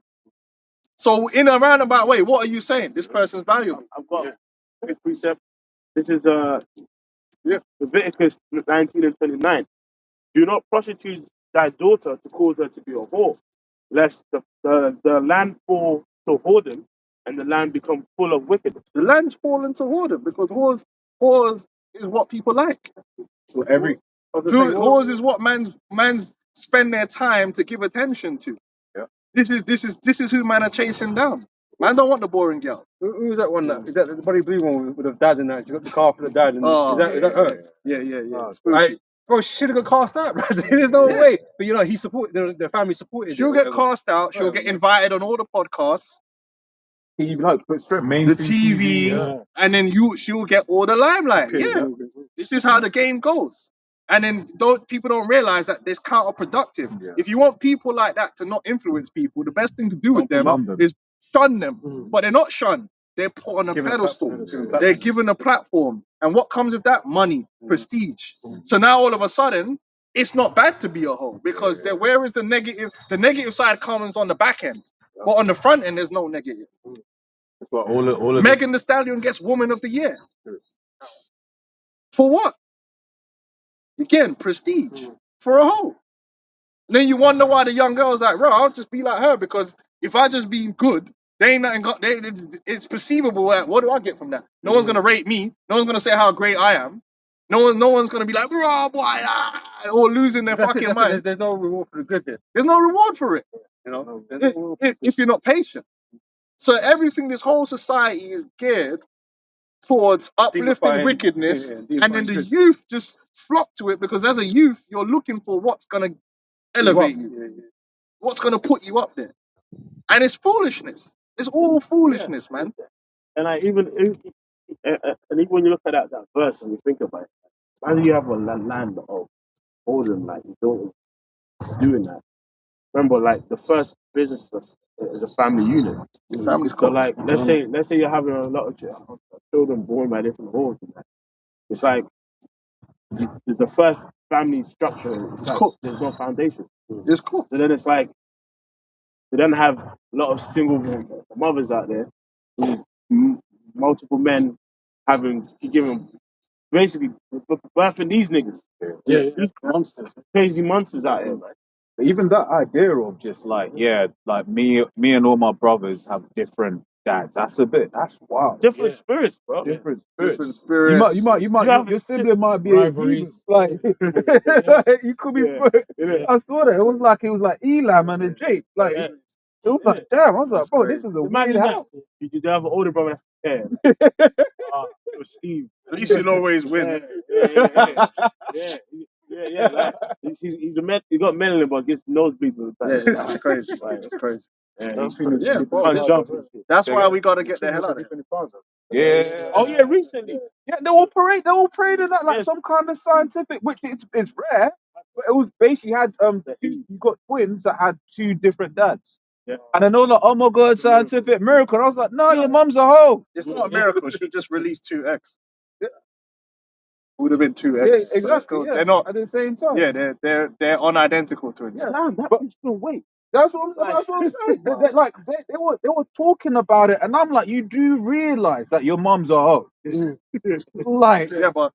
So in a roundabout way, what are you saying? This person's valuable. I've got a precept. This is Leviticus 19 and 29. Do not prostitute thy daughter to cause her to be a whore, lest the land fall to whoredom and the land become full of wickedness. The land's fallen to whoredom because whores is what people like. So whores is what man's spend their time to give attention to. Yeah. This is who man are chasing down. Man don't want the boring girl. Who was that one? Is that the body blue one with the dad in that? She got the car for the dad. And is that her? Yeah. Right. Bro, she should have got cast out, bro. There's no way. But you know, he supported the family supported. She'll get cast out. She'll get invited on all the podcasts, mainstream the TV, and then she'll get all the limelight. Yeah, this is how the game goes. And then people don't realize that it's counterproductive. Yeah. If you want people like that to not influence people, the best thing to do with them is shun them. But they're not shunned. They're put on a pedestal. They're given a platform. And what comes with that? Money, prestige. So now all of a sudden, it's not bad to be a hoe because where is the negative? The negative side comes on the back end. But on the front end, there's no negative. Megan Thee Stallion gets Woman of the Year. For what? Again, prestige. For a hoe. And then you wonder why the young girl's like, bro, I'll just be like her because if I just be good, they ain't nothing it's perceivable. What do I get from that? No one's gonna rate me. No one's gonna say how great I am. No one's gonna be like, bro, boy, or losing their fucking mind. There's no reward for the good there. There's no reward for it. You know, if you're not patient. So everything, this whole society is geared towards uplifting wickedness, and then the youth just flock to it because as a youth, you're looking for what's gonna elevate you, what's gonna put you up there, and it's foolishness. It's all foolishness, man. And even when you look at that verse and you think about it, how do you have a land of holding like you don't doing that? Remember, like the first business is a family unit. So, like, let's say you're having a lot of children born by different whores. It's like the first family structure. There's no foundation. It's cool. So then it's like you then have a lot of single mothers out there, with multiple men giving basically birthing these niggas. Monsters, crazy monsters out here, man. Even that idea of just like me and all my brothers have different dads. That's wild. Different spirits, bro. Different spirits. You might your sibling might be rivalries. Like you could be. I saw that it was like Elam and a Jake. Like it was like damn. I was like, bro, this is a weird house. You have an older brother that's it was Steve. At least you'll always win. Yeah. yeah, like he's a man. He got melanin, but gets nosebleeds all the Yeah, time. it's crazy. It's crazy. Yeah, bro, can't jump and shit. That's why we gotta get the hell out of here. Yeah. Oh yeah, recently. Yeah, they all parading that like Yeah. some kind of scientific, which it's rare. But it was basically had you got twins that had two different dads. Yeah. And I know like, oh my god, scientific miracle. And I was like, no, your mum's a hoe. It's not a miracle. She just released 2x. Yeah. Would have been 2x. Yeah, So exactly. they're not. At the same time. Yeah, they're unidentical twins. Yeah. Damn, that can still wait. That's what I'm saying. They were talking about it, and I'm like, you do realize that your mum's a hoe. Like, Yeah, but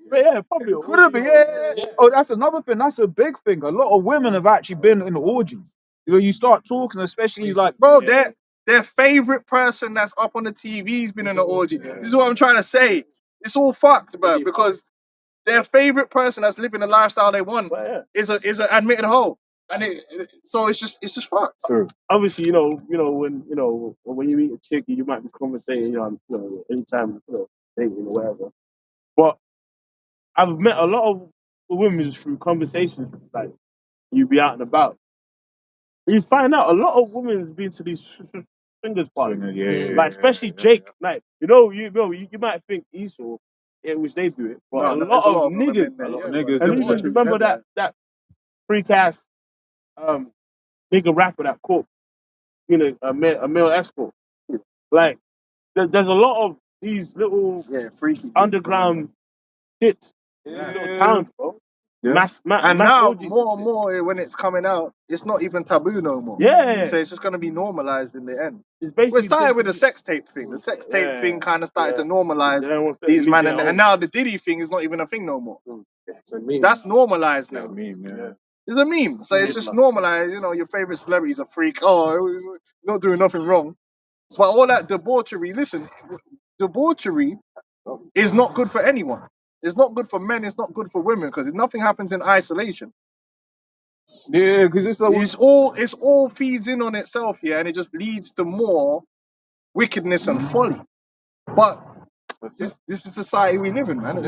But yeah, probably. could have been, yeah. Oh, that's another thing. That's a big thing. A lot of women have actually been in orgies. You know, you start talking, especially like, bro, their favorite person that's up on the TV's been in an orgy. This is what I'm trying to say. It's all fucked, bro, because their favorite person that's living the lifestyle they want is an admitted hoe, and so it's just fucked. Obviously, when you meet a chick, you might be conversating, anytime, dating or whatever. But I've met a lot of women just through conversations, like you be out and about. You find out a lot of women have been to these swingers parties, like especially Jake. Like you might think Esau, which they do it, but a lot of niggas. And you just remember that freak ass nigga rapper that caught a male escort. Like there's a lot of these little freaky underground shit in little towns, bro. Yeah. And now orgies more and more when it's coming out, it's not even taboo no more. Yeah. So it's just gonna be normalized in the end. It's basically Well, it started with the sex tape thing. The sex tape thing kind of started to normalize They want these to man, leave their and now the Diddy thing is not even a thing no more. That's normalized now. It's a meme. So it's just normalized. Your favorite celebrity's a freak. Oh, he's not doing nothing wrong. But all that debauchery, listen, debauchery is not good for anyone. It's not good for men. It's not good for women because nothing happens in isolation. Yeah, because it's all feeds in on itself, and it just leads to more wickedness and folly. But this is society we live in, man. And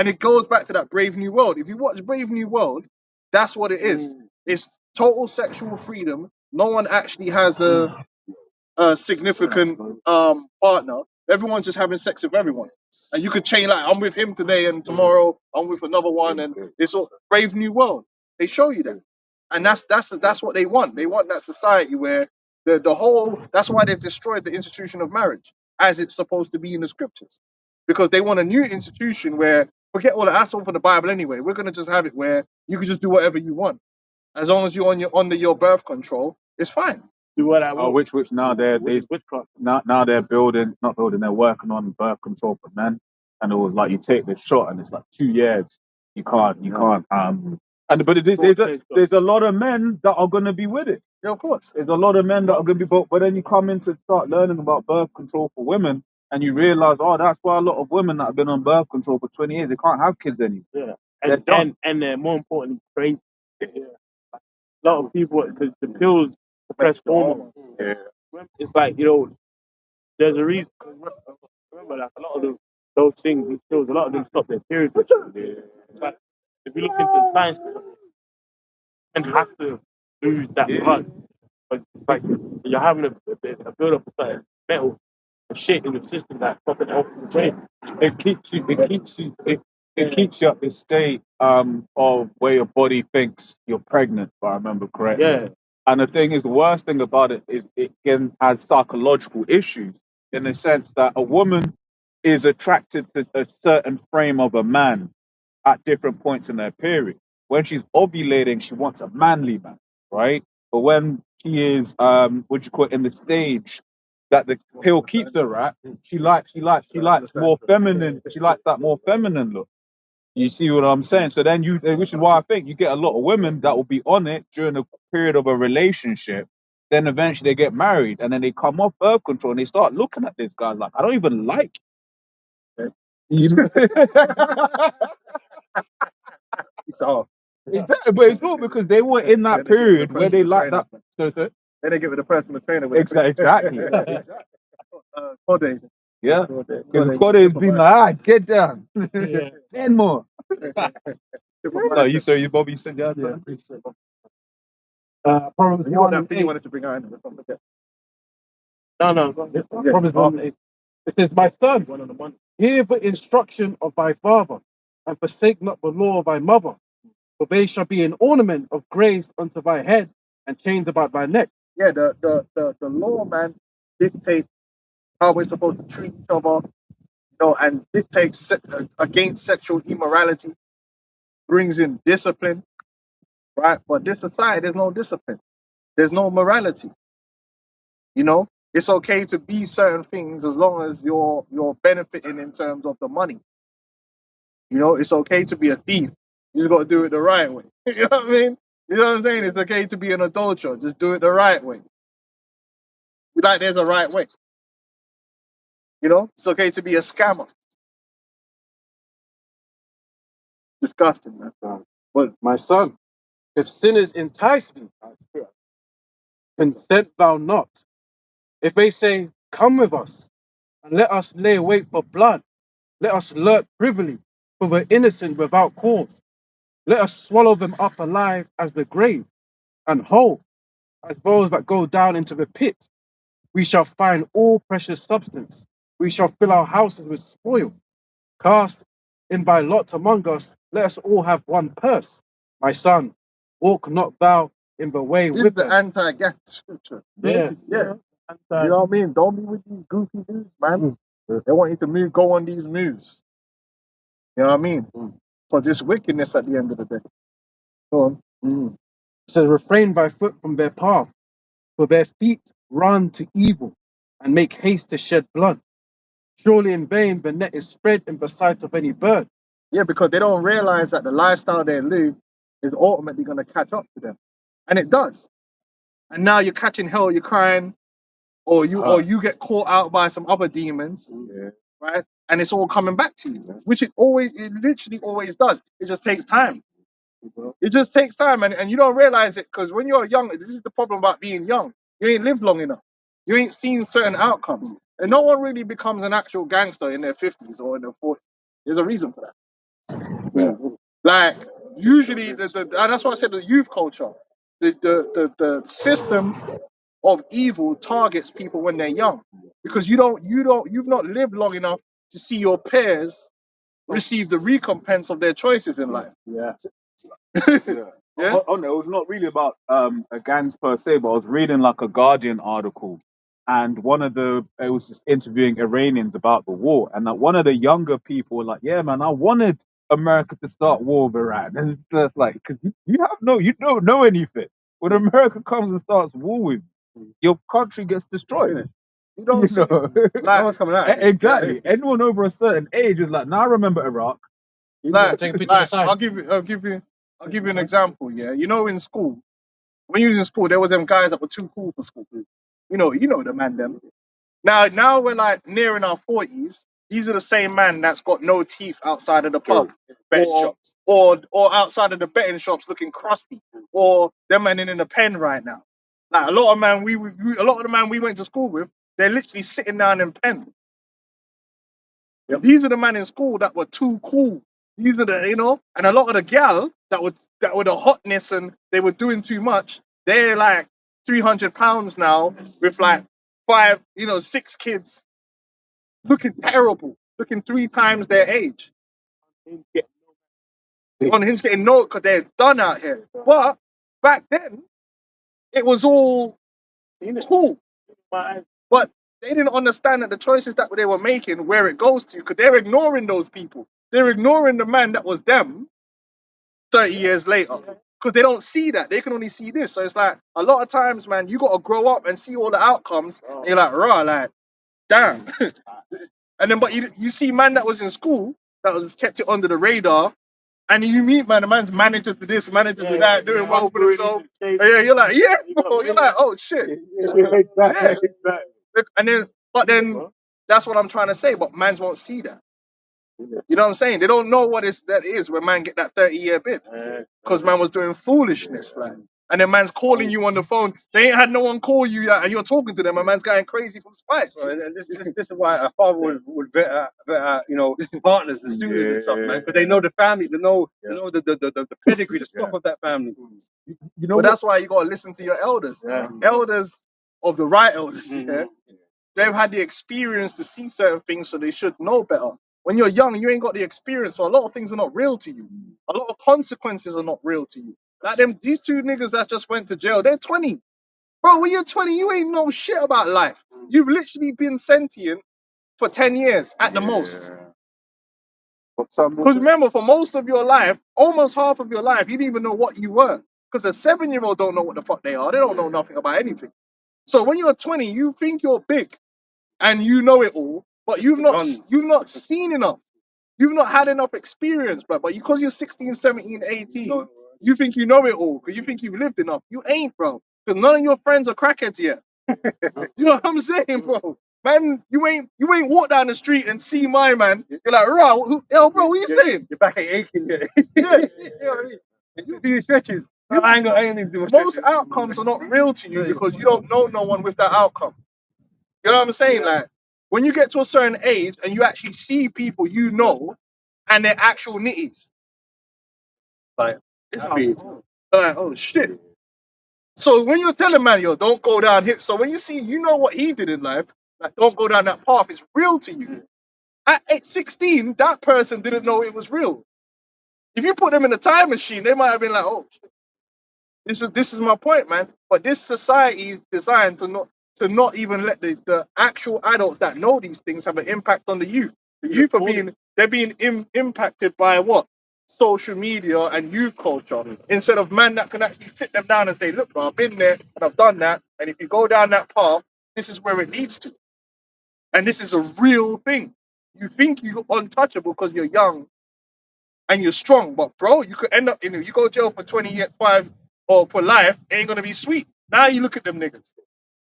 it goes back to that Brave New World. If you watch Brave New World, that's what it is. It's total sexual freedom. No one actually has a significant partner. Everyone's just having sex with everyone. And you could change, like, I'm with him today and tomorrow I'm with another one, and it's all Brave New World. They show you that. And that's what they want. They want that society where the whole, that's why they've destroyed the institution of marriage as it's supposed to be in the scriptures. Because they want a new institution where, forget all the asshole for the Bible anyway, we're gonna just have it where you can just do whatever you want. As long as you're under your birth control, it's fine. Do what I want. Which now they're working on birth control for men, and it was like you take the shot and it's like 2 years. You can't. There's a lot of men that are gonna be with it. Yeah, of course. There's a lot of men that are gonna be, but then you come in to start learning about birth control for women, and you realize, that's why a lot of women that have been on birth control for 20 years, they can't have kids anymore. Yeah, and they're more importantly crazy. A lot of people, the pills suppress hormones. Yeah. It's like, there's a reason. Remember, like a lot of those things, these pills, a lot of them stop their period. It's like, if you look into the science, and have to lose that blood. But it's like you're having a build-up of like metal and shit in the system that fucking helps the brain. It keeps you at this state of where your body thinks you're pregnant, if I remember correctly. Yeah. And the thing is, the worst thing about it is it can have psychological issues in the sense that a woman is attracted to a certain frame of a man at different points in their period. When she's ovulating, she wants a manly man, right? But when she is, in the stage that the pill keeps her at, she likes more feminine. She likes that more feminine look. You see what I'm saying? So then which is why I think you get a lot of women that will be on it during the period of a relationship. Then eventually they get married, and then they come off birth control and they start looking at this guy like, I don't even like you. It's hard. Exactly, but it's all because they were in that period where they like that. So Then they get with the personal trainer. Exactly. Yeah. Because Kode's been like, get down. 10 more. No, you sir, you Bobby, you said yeah. Proverbs You got 1 that and thing you 8. wanted to bring out. Don't forget. No. Proverbs 1 and 8. It says, my son, hear the instruction of thy father, and forsake not the law of thy mother, for they shall be an ornament of grace unto thy head, and chains about thy neck. Yeah, the law, man, dictates how we're supposed to treat each other, and dictates against sexual immorality, brings in discipline, right? But this society, there's no discipline. There's no morality. It's okay to be certain things as long as you're benefiting in terms of the money. It's okay to be a thief. You just got to do it the right way. You know what I mean? You know what I'm saying? It's okay to be an adulterer. Just do it the right way. Like there's a right way. It's okay to be a scammer. Disgusting, man. But my son, if sinners entice thee, consent thou not. If they say, come with us, and let us lay wait for blood, let us lurk privily for the innocent without cause. Let us swallow them up alive as the grave, and whole as those that go down into the pit. We shall find all precious substance. We shall fill our houses with spoil. Cast in by lot among us, let us all have one purse. My son, walk not thou in the way This is with the them. anti-gang scripture. Yeah. Yeah. You know what I mean? Don't be with these goofy dudes, man. They want you to go on these moves. You know what I mean? Because it's wickedness at the end of the day. Go on. It says, refrain thy foot from their path, for their feet run to evil, and make haste to shed blood. Surely in vain the net is spread in the sight of any bird. Yeah, because they don't realize that the lifestyle they live is ultimately going to catch up to them. And it does. And now you're catching hell, you're crying, or you get caught out by some other demons, right? And it's all coming back to you, which it literally always does. It just takes time. It just takes time, and you don't realize it because when you're young, this is the problem about being young. You ain't lived long enough. You ain't seen certain outcomes. And no one really becomes an actual gangster in their 50s or in their 40s. There's a reason for that. Yeah. Like, usually, and that's why I said the youth culture. The system of evil targets people when they're young. Because you've not lived long enough to see your peers receive the recompense of their choices in life. Yeah. Yeah? Oh, no, it was not really about a gangs per se, but I was reading like a Guardian article, and it was just interviewing Iranians about the war, and one of the younger people were like, "Yeah, man, I wanted America to start war with Iran," and it's just like, because you don't know anything. When America comes and starts war with you, your country gets destroyed. You don't see know? No one's coming out. Exactly. Anyone over a certain age is like, "Now I remember Iraq." Take a picture of the side. I'll give you an example. Yeah, in school, when you was in school, there was them guys that were too cool for school. You know the man them. Now we're like nearing our 40s. These are the same man that's got no teeth outside of the pub, or outside of the betting shops looking crusty, or them men in the pen right now. Like a lot of the man we went to school with, they're literally sitting down in pen. Yep. These are the men in school that were too cool. These are and a lot of the gal that were the hotness and they were doing too much. They're like 300 pounds now with like 6 kids, looking terrible, looking 3 times their age. On Hinge getting no, because they're done out here. But back then, it was all cool. But they didn't understand that the choices that they were making, where it goes to, because they're ignoring those people. They're ignoring the man that was them 30 years later. Because they don't see that. They can only see this. So it's like, a lot of times, man, you got to grow up and see all the outcomes. And you're like, rah, like, damn. And then, but you see man that was in school, that was kept it under the radar, and you meet man, the man's manager to this, manager to that, doing well for himself. And you're like, bro. You're like, oh, shit. Exactly. But then, that's what I'm trying to say, but mans won't see that. You know what I'm saying? They don't know what that is when man get that 30-year bid. Because man was doing foolishness. Like, And then man's calling you on the phone. They ain't had no one call you yet, and you're talking to them, and man's going crazy from spice. And this is why a father would vet out, you know, partners and suitors and stuff, man, because they know the family, they know the pedigree, the stuff of that family. You know But that's why you gotta listen to your elders. Elders of the right elders. Yeah? They've had the experience to see certain things, so they should know better. When you're young, you ain't got the experience, so a lot of things are not real to you. A lot of consequences are not real to you. Like these two niggas that just went to jail, they're 20. Bro, when you're 20, you ain't know shit about life. You've literally been sentient for 10 years at the most. Because remember, for most of your life, almost half of your life, you didn't even know what you were. Because a 7-year-old don't know what the fuck they are. They don't know nothing about anything. So when you're 20, you think you're big and you know it all, but you've not seen enough. You've not had enough experience, bro. But because you're 16, 17, 18, you think you know it all because you think you've lived enough. You ain't, bro. Because none of your friends are crackheads yet. You know what I'm saying, bro? Man, you ain't walk down the street and see my man. You're like, bro, bro, what are you saying? Your back ain't aching yet. You know what I mean? You do your stretches. I ain't got anything to do with Most outcomes are not real to you because you don't know no one with that outcome. You know what I'm saying? Like, when you get to a certain age and you actually see people you know and they're actual nitties. It's like, oh shit. So when you're telling man, yo, don't go down here. So when you see, you know what he did in life, like, don't go down that path, it's real to you. At 16, that person didn't know it was real. If you put them in a time machine, they might have been like, oh, shit. This is my point, man. But this society is designed to not even let the actual adults that know these things have an impact on the youth. The youth are being impacted by what? Social media and youth culture, instead of man that can actually sit them down and say, look, bro, I've been there and I've done that, and if you go down that path, this is where it leads to. And this is a real thing. You think you're untouchable because you're young and you're strong, but bro, you could end up you go jail for 20 years, 5 or for life, it ain't gonna be sweet. Now you look at them niggas.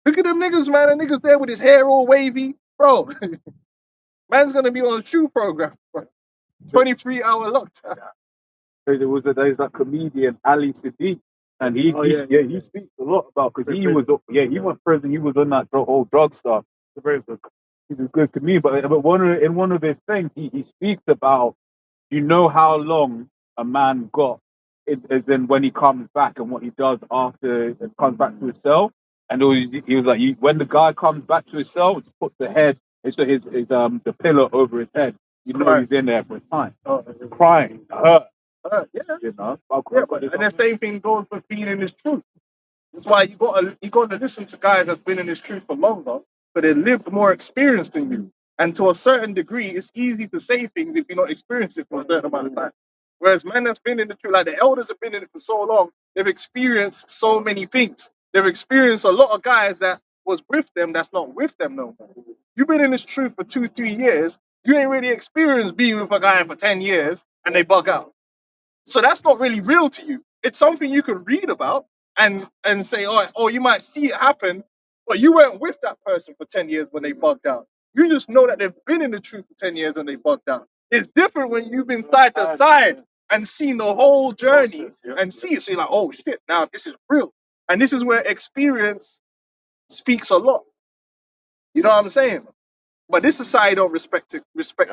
Look at them niggas, man. A niggas there with his hair all wavy. Bro, man's gonna be on a true program, bro. 23-hour lockdown. There's that comedian Ali Siddiq, and he speaks a lot about, because he went prison. He was on that whole drug stuff. He's a good comedian, but in one of his things, he speaks about, you know, how long a man got, as in when he comes back and what he does after he comes back to his cell. And he was like, when the guy comes back to his cell, just puts the head, so his the pillow over his head. You know, he's in there for a time, crying, hurt. Yeah. You know, and the same thing goes for being in this truth. That's why you got to listen to guys that's been in this truth for longer, but they lived more experience than you. And to a certain degree, it's easy to say things if you're not experienced it for a certain amount of time. Whereas man that's been in the truth, like the elders have been in it for so long, they've experienced so many things. They've experienced a lot of guys that was with them that's not with them no more. You've been in this truth for 2-3 years, you ain't really experienced being with a guy for 10 years and they bug out. So that's not really real to you. It's something you can read about and say, oh, you might see it happen, but you weren't with that person for 10 years when they bugged out. You just know that they've been in the truth for 10 years and they bugged out. It's different when you've been side to side and seen the whole journey and see it. So you're like, oh shit, now this is real. And this is where experience speaks a lot. You know what I'm saying? But this society don't respect the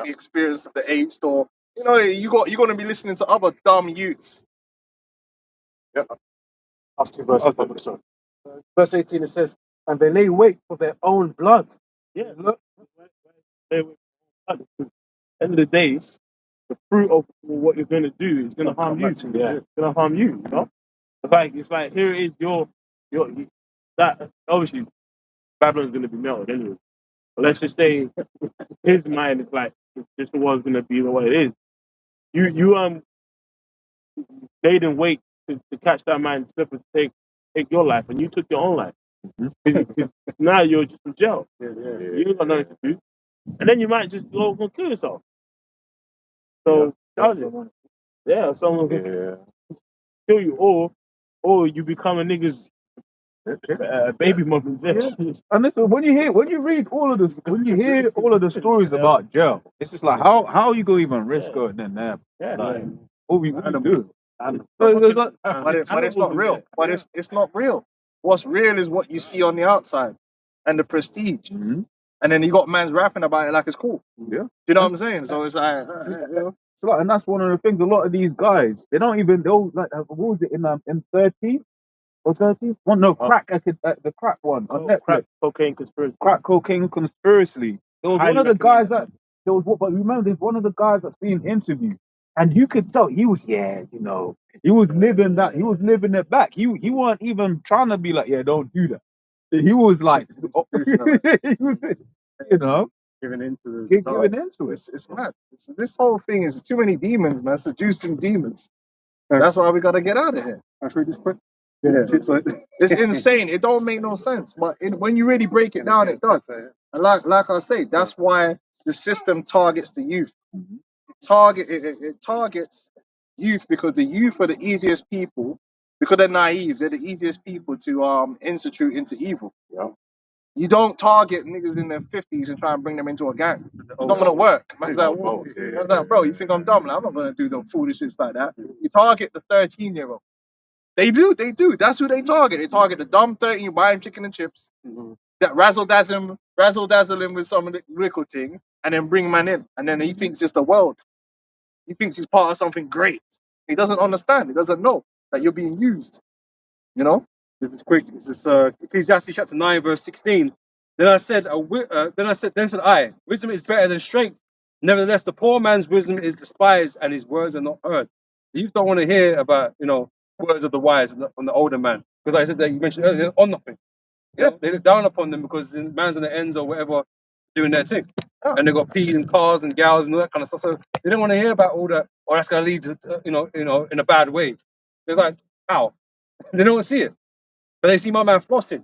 experience of the aged, or you know, you're gonna be listening to other dumb youths. Yeah. Verse 18 it says, and they lay wait for their own blood. Yeah, look. At the end of the days, the fruit of what you're going to do is going to harm you. It's going to harm you. You know, it's like here it is. Your that obviously Babylon's going to be melted anyway. But let's just say his mind is like this world's going to be the way it is. You they didn't wait to catch that man slip and take your life, and you took your own life. Now you're just in jail. You ain't got nothing to do. And then you might just go and kill yourself. So, someone will kill you, or you become a nigga's baby mother. And listen, when you read all of this, when you hear all of the stories about jail, it's just like how you gonna even risk going in there? Yeah, like, what we do? And But it's not real. But it's not real. What's real is what you see on the outside and the prestige. Mhm. And then you got man's rapping about it like it's cool. Yeah. You know what I'm saying? So it's like, So like, and that's one of the things. A lot of these guys, they don't even. They'll like, what was it in 13 or 13? One, no, crack. The crack one on Netflix. Crack cocaine conspiracy. Crack cocaine conspiracy. There was Highly one of the guys recommend that there was. But remember, there's one of the guys that's being interviewed, and you could tell he was, he was living that. He was living it back. He wasn't even trying to be like, yeah, don't do that. He was like, he was, Giving into the giving into it. it's mad. This whole thing is too many demons, man. Seducing demons. That's why we got to get out of here. I read this quick. Yeah. So, It's insane. It don't make no sense. But when you really break it down, it does. And like I say, that's why the system targets the youth. It targets youth because the youth are the easiest people, because they're naive, they're the easiest people to institute into evil. Yeah. You don't target niggas in their 50s and try and bring them into a gang. It's not gonna work. Man's like, whoa. Man's like, bro, you think I'm dumb? Like, I'm not gonna do no foolish shit like that. You target the 13-year-old. They do. That's who they target. They target the dumb 13 buying chicken and chips, that razzle dazzle him with some of the little thing, and then bring man in. And then he thinks it's the world. He thinks he's part of something great. He doesn't understand. He doesn't know that you're being used. You know? this is quick. This is Ecclesiastes chapter 9, verse 16. Then said I, wisdom is better than strength. Nevertheless, the poor man's wisdom is despised, and his words are not heard. The youth don't want to hear about, words of the wise from the older man. Because like I said that you mentioned earlier, they're on nothing. Yeah, they look down upon them because the man's on the ends or whatever doing their thing. Yeah. And they've got peas and cars and gals and all that kind of stuff. So they don't want to hear about all that, or that's going to lead to, in a bad way. They're like, how? They don't see it. But they see my man flossing.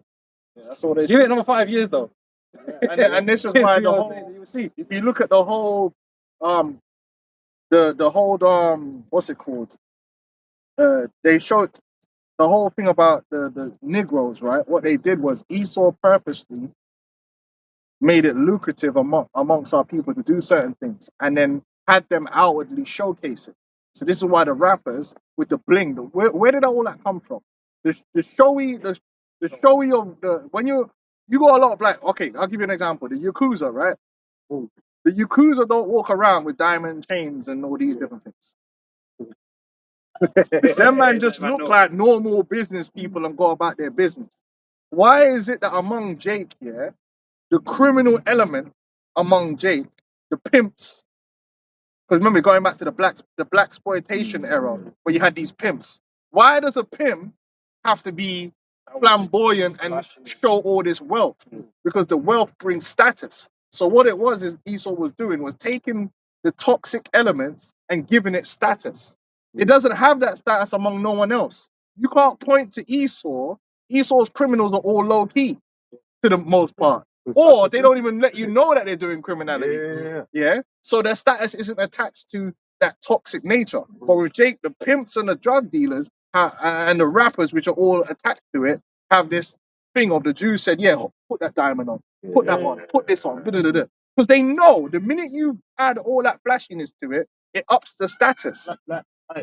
Yeah, that's all they Give it another 5 years though. and this is why the whole, you will see. if you look at the whole the whole what's it called? They showed the whole thing about the Negroes, right? What they did was Esau purposely made it lucrative amongst our people to do certain things, and then had them outwardly showcase it. So this is why the rappers with the bling, where did all that come from? The showy of the, when you got a lot of black. Okay, I'll give you an example. The Yakuza, right? The Yakuza don't walk around with diamond chains and all these different things. Them man just look like normal business people and go about their business. Why is it that among Jake, yeah, the criminal element among Jake, the pimps, because remember going back to the black exploitation era where you had these pimps. Why does a pimp have to be flamboyant and show all this wealth? Because the wealth brings status. So what it was is Esau was doing was taking the toxic elements and giving it status. It doesn't have that status among no one else. You can't point to Esau. Esau's criminals are all low key to the most part. Or they don't even let you know that they're doing criminality. Yeah. So their status isn't attached to that toxic nature. But with Jake, the pimps and the drug dealers and the rappers, which are all attached to it, have this thing of the Jews said, yeah, put that diamond on, put that on, put this on, because they know the minute you add all that flashiness to it, it ups the status.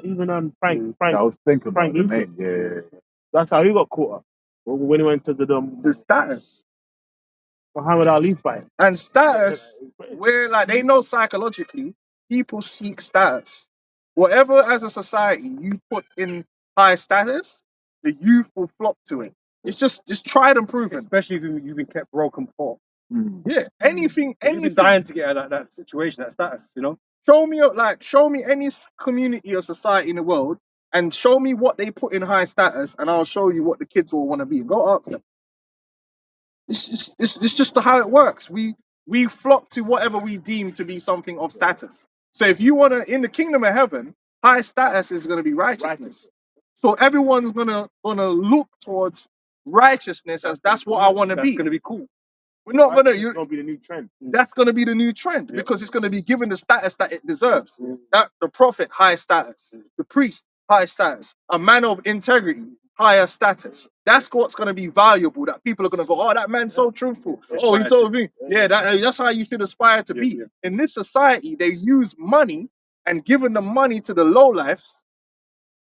Even on Frank, I was thinking Frank about Lucas. it, yeah. That's how he got caught up when he went to The status. Muhammad Ali fight. And status, where like they know psychologically, people seek status. Whatever as a society you put in high status, the youth will flock to it. It's just tried and proven. Especially if you've been kept broken poor. Yeah, anything. You've been dying to get out of that situation, that status, Show me any community or society in the world, and show me what they put in high status, and I'll show you what the kids all want to be. Go ask them. It's just how it works. We flock to whatever we deem to be something of status. So if you want to, in the kingdom of heaven, high status is going to be righteousness. So everyone's gonna look towards righteousness as that's what I want to be. That's going to be cool. We're not gonna. It's gonna be the new trend. That's going to be the new trend because it's going to be given the status that it deserves. That the prophet, high status. The priest, high status. A man of integrity, higher status. That's what's going to be valuable. That people are going to go, oh, that man's so truthful. Oh, he told me. Yeah, that's how you should aspire to be. In this society, they use money and giving the money to the lowlifes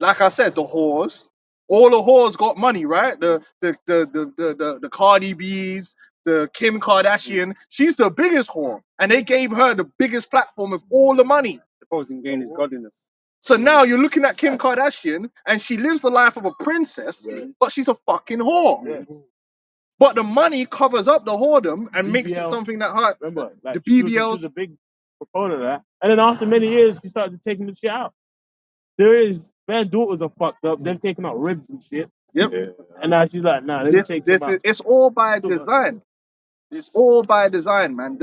like I said, the whores. All the whores got money, right? The Cardi B's, the Kim Kardashian. She's the biggest whore, and they gave her the biggest platform with all the money. Supposing gain is godliness. So now you're looking at Kim Kardashian, and she lives the life of a princess, but she's a fucking whore. Yeah. But the money covers up the whoredom and makes it BBL. something that hurts. Remember, like, The she was BBLs. a big proponent of that. And then after many years, she started taking the shit out. There is, their daughters are fucked up. They're taking out ribs and shit. Yep. And now she's like, nah, let me take some out. It's all by design. It's all by design, man.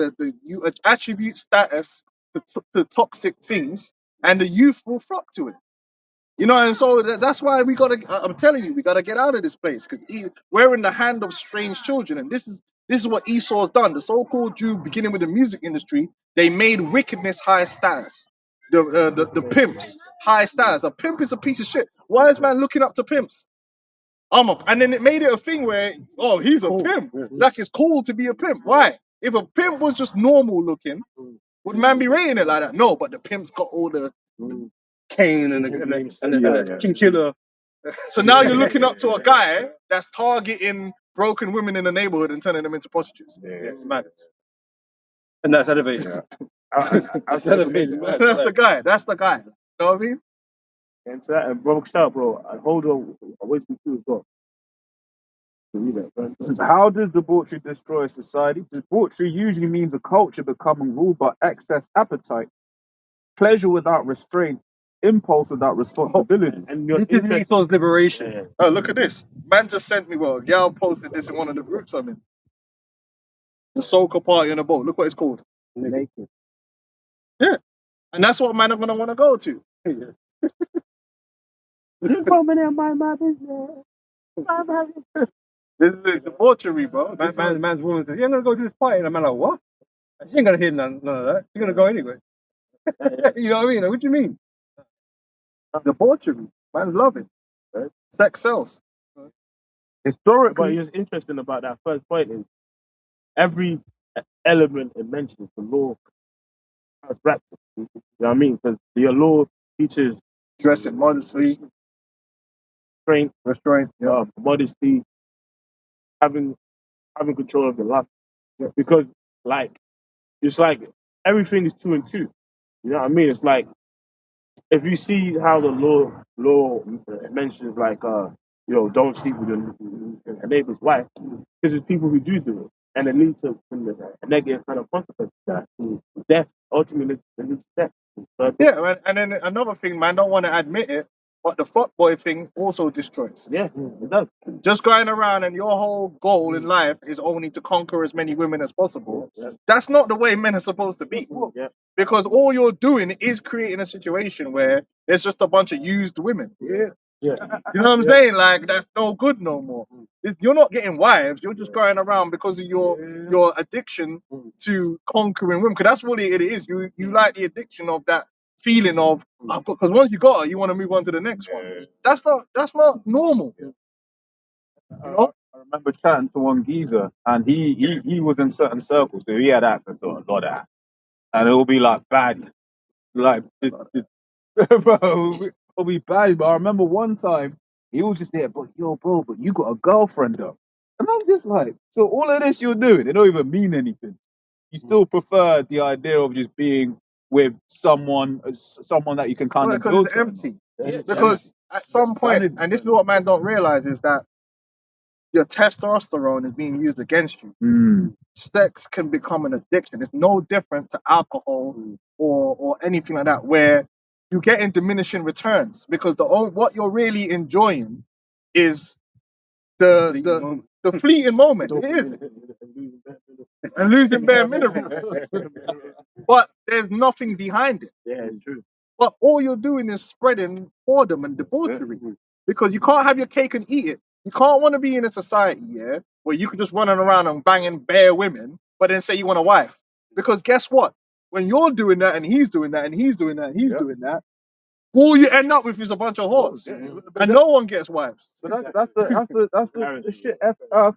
You attribute status to toxic things, and the youth will flock to it. You know, and so that's why we gotta. I'm telling you, we gotta get out of this place because we're in the hand of strange children, and this is what Esau's done. The so-called Jew, beginning with the music industry, they made wickedness high status. The pimps high status. A pimp is a piece of shit. Why is man looking up to pimps? And then it made it a thing where, oh, he's a pimp. Like it's cool to be a pimp. Why? If a pimp was just normal looking, would man be rating it like that? No, but the pimp's got all the cane and the chinchilla. So now you're looking up to a guy that's targeting broken women in the neighborhood and turning them into prostitutes. Yeah, it's madness. And that's elevated. That's elevated. That's the guy. That's the guy. You know what I mean? And to that, and bro, shout, bro. I hold on. I wait for you as well. How does debauchery destroy a society? Debauchery usually means a culture becoming ruled by excess appetite, pleasure without restraint, impulse without responsibility. And this is Esau's liberation. Oh, look at this. Man just sent me, well, Gal posted this in one of the groups I'm in. The soca party on a boat. Look what it's called. Naked. Yeah. And that's what man are going to want to go to. You coming in my business. This is the debauchery, bro. Man's woman says, "You're gonna go to this party," and I'm like, "What?" She ain't gonna hear none of that. She's gonna go anyway. You know what I mean? Like, what do you mean? Debauchery. Man's loving. Right? Sex sells. Historically, but what's interesting about that first point is every element it mentions the law has practice. You know what I mean? Because the law teaches dressing modestly, restraint, modesty, having control of your life. Yeah. Because it's like everything is 2 and 2. You know what I mean? It's like if you see how the law mentions don't sleep with your neighbor's wife, because there's people who do it, and it leads to a negative kind of consequence that death. Ultimately, it leads to death. Yeah, and then another thing, man, don't want to admit it, but the fuckboy thing also destroys. Yeah, it does. Just going around and your whole goal in life is only to conquer as many women as possible. Yeah. That's not the way men are supposed to be. Yeah. Because all you're doing is creating a situation where there's just a bunch of used women. Yeah. Yeah. You know what I'm saying? Like, that's no good no more. You're not getting wives. You're just going around because of your addiction to conquering women. Because that's really it is. You like the addiction of that feeling of, because once you got her, you want to move on to the next one. That's not normal. You know? I remember chatting to one geezer, and he was in certain circles, so he had access to a lot of that, and it will be like bad, like bro, it'll be bad. But I remember one time he was just there, but you got a girlfriend though, and I'm just like, so all of this you're doing, it don't even mean anything. You still prefer the idea of just being with someone that you can kind of because build. It's empty. Yeah. Because at some point, and this is what man don't realize, is that your testosterone is being used against you. Sex can become an addiction. It's no different to alcohol or anything like that, where you get in diminishing returns because what you're really enjoying is the fleeting moment. It is. And losing bare minerals. But there's nothing behind it. Yeah, it's true. But all you're doing is spreading boredom and debauchery. Because you can't have your cake and eat it. You can't want to be in a society, where you can just run around and banging bare women, but then say you want a wife. Because guess what? When you're doing that and he's doing that and he's doing that and he's doing that, all you end up with is a bunch of whores, and no one gets wives. So that's the shit.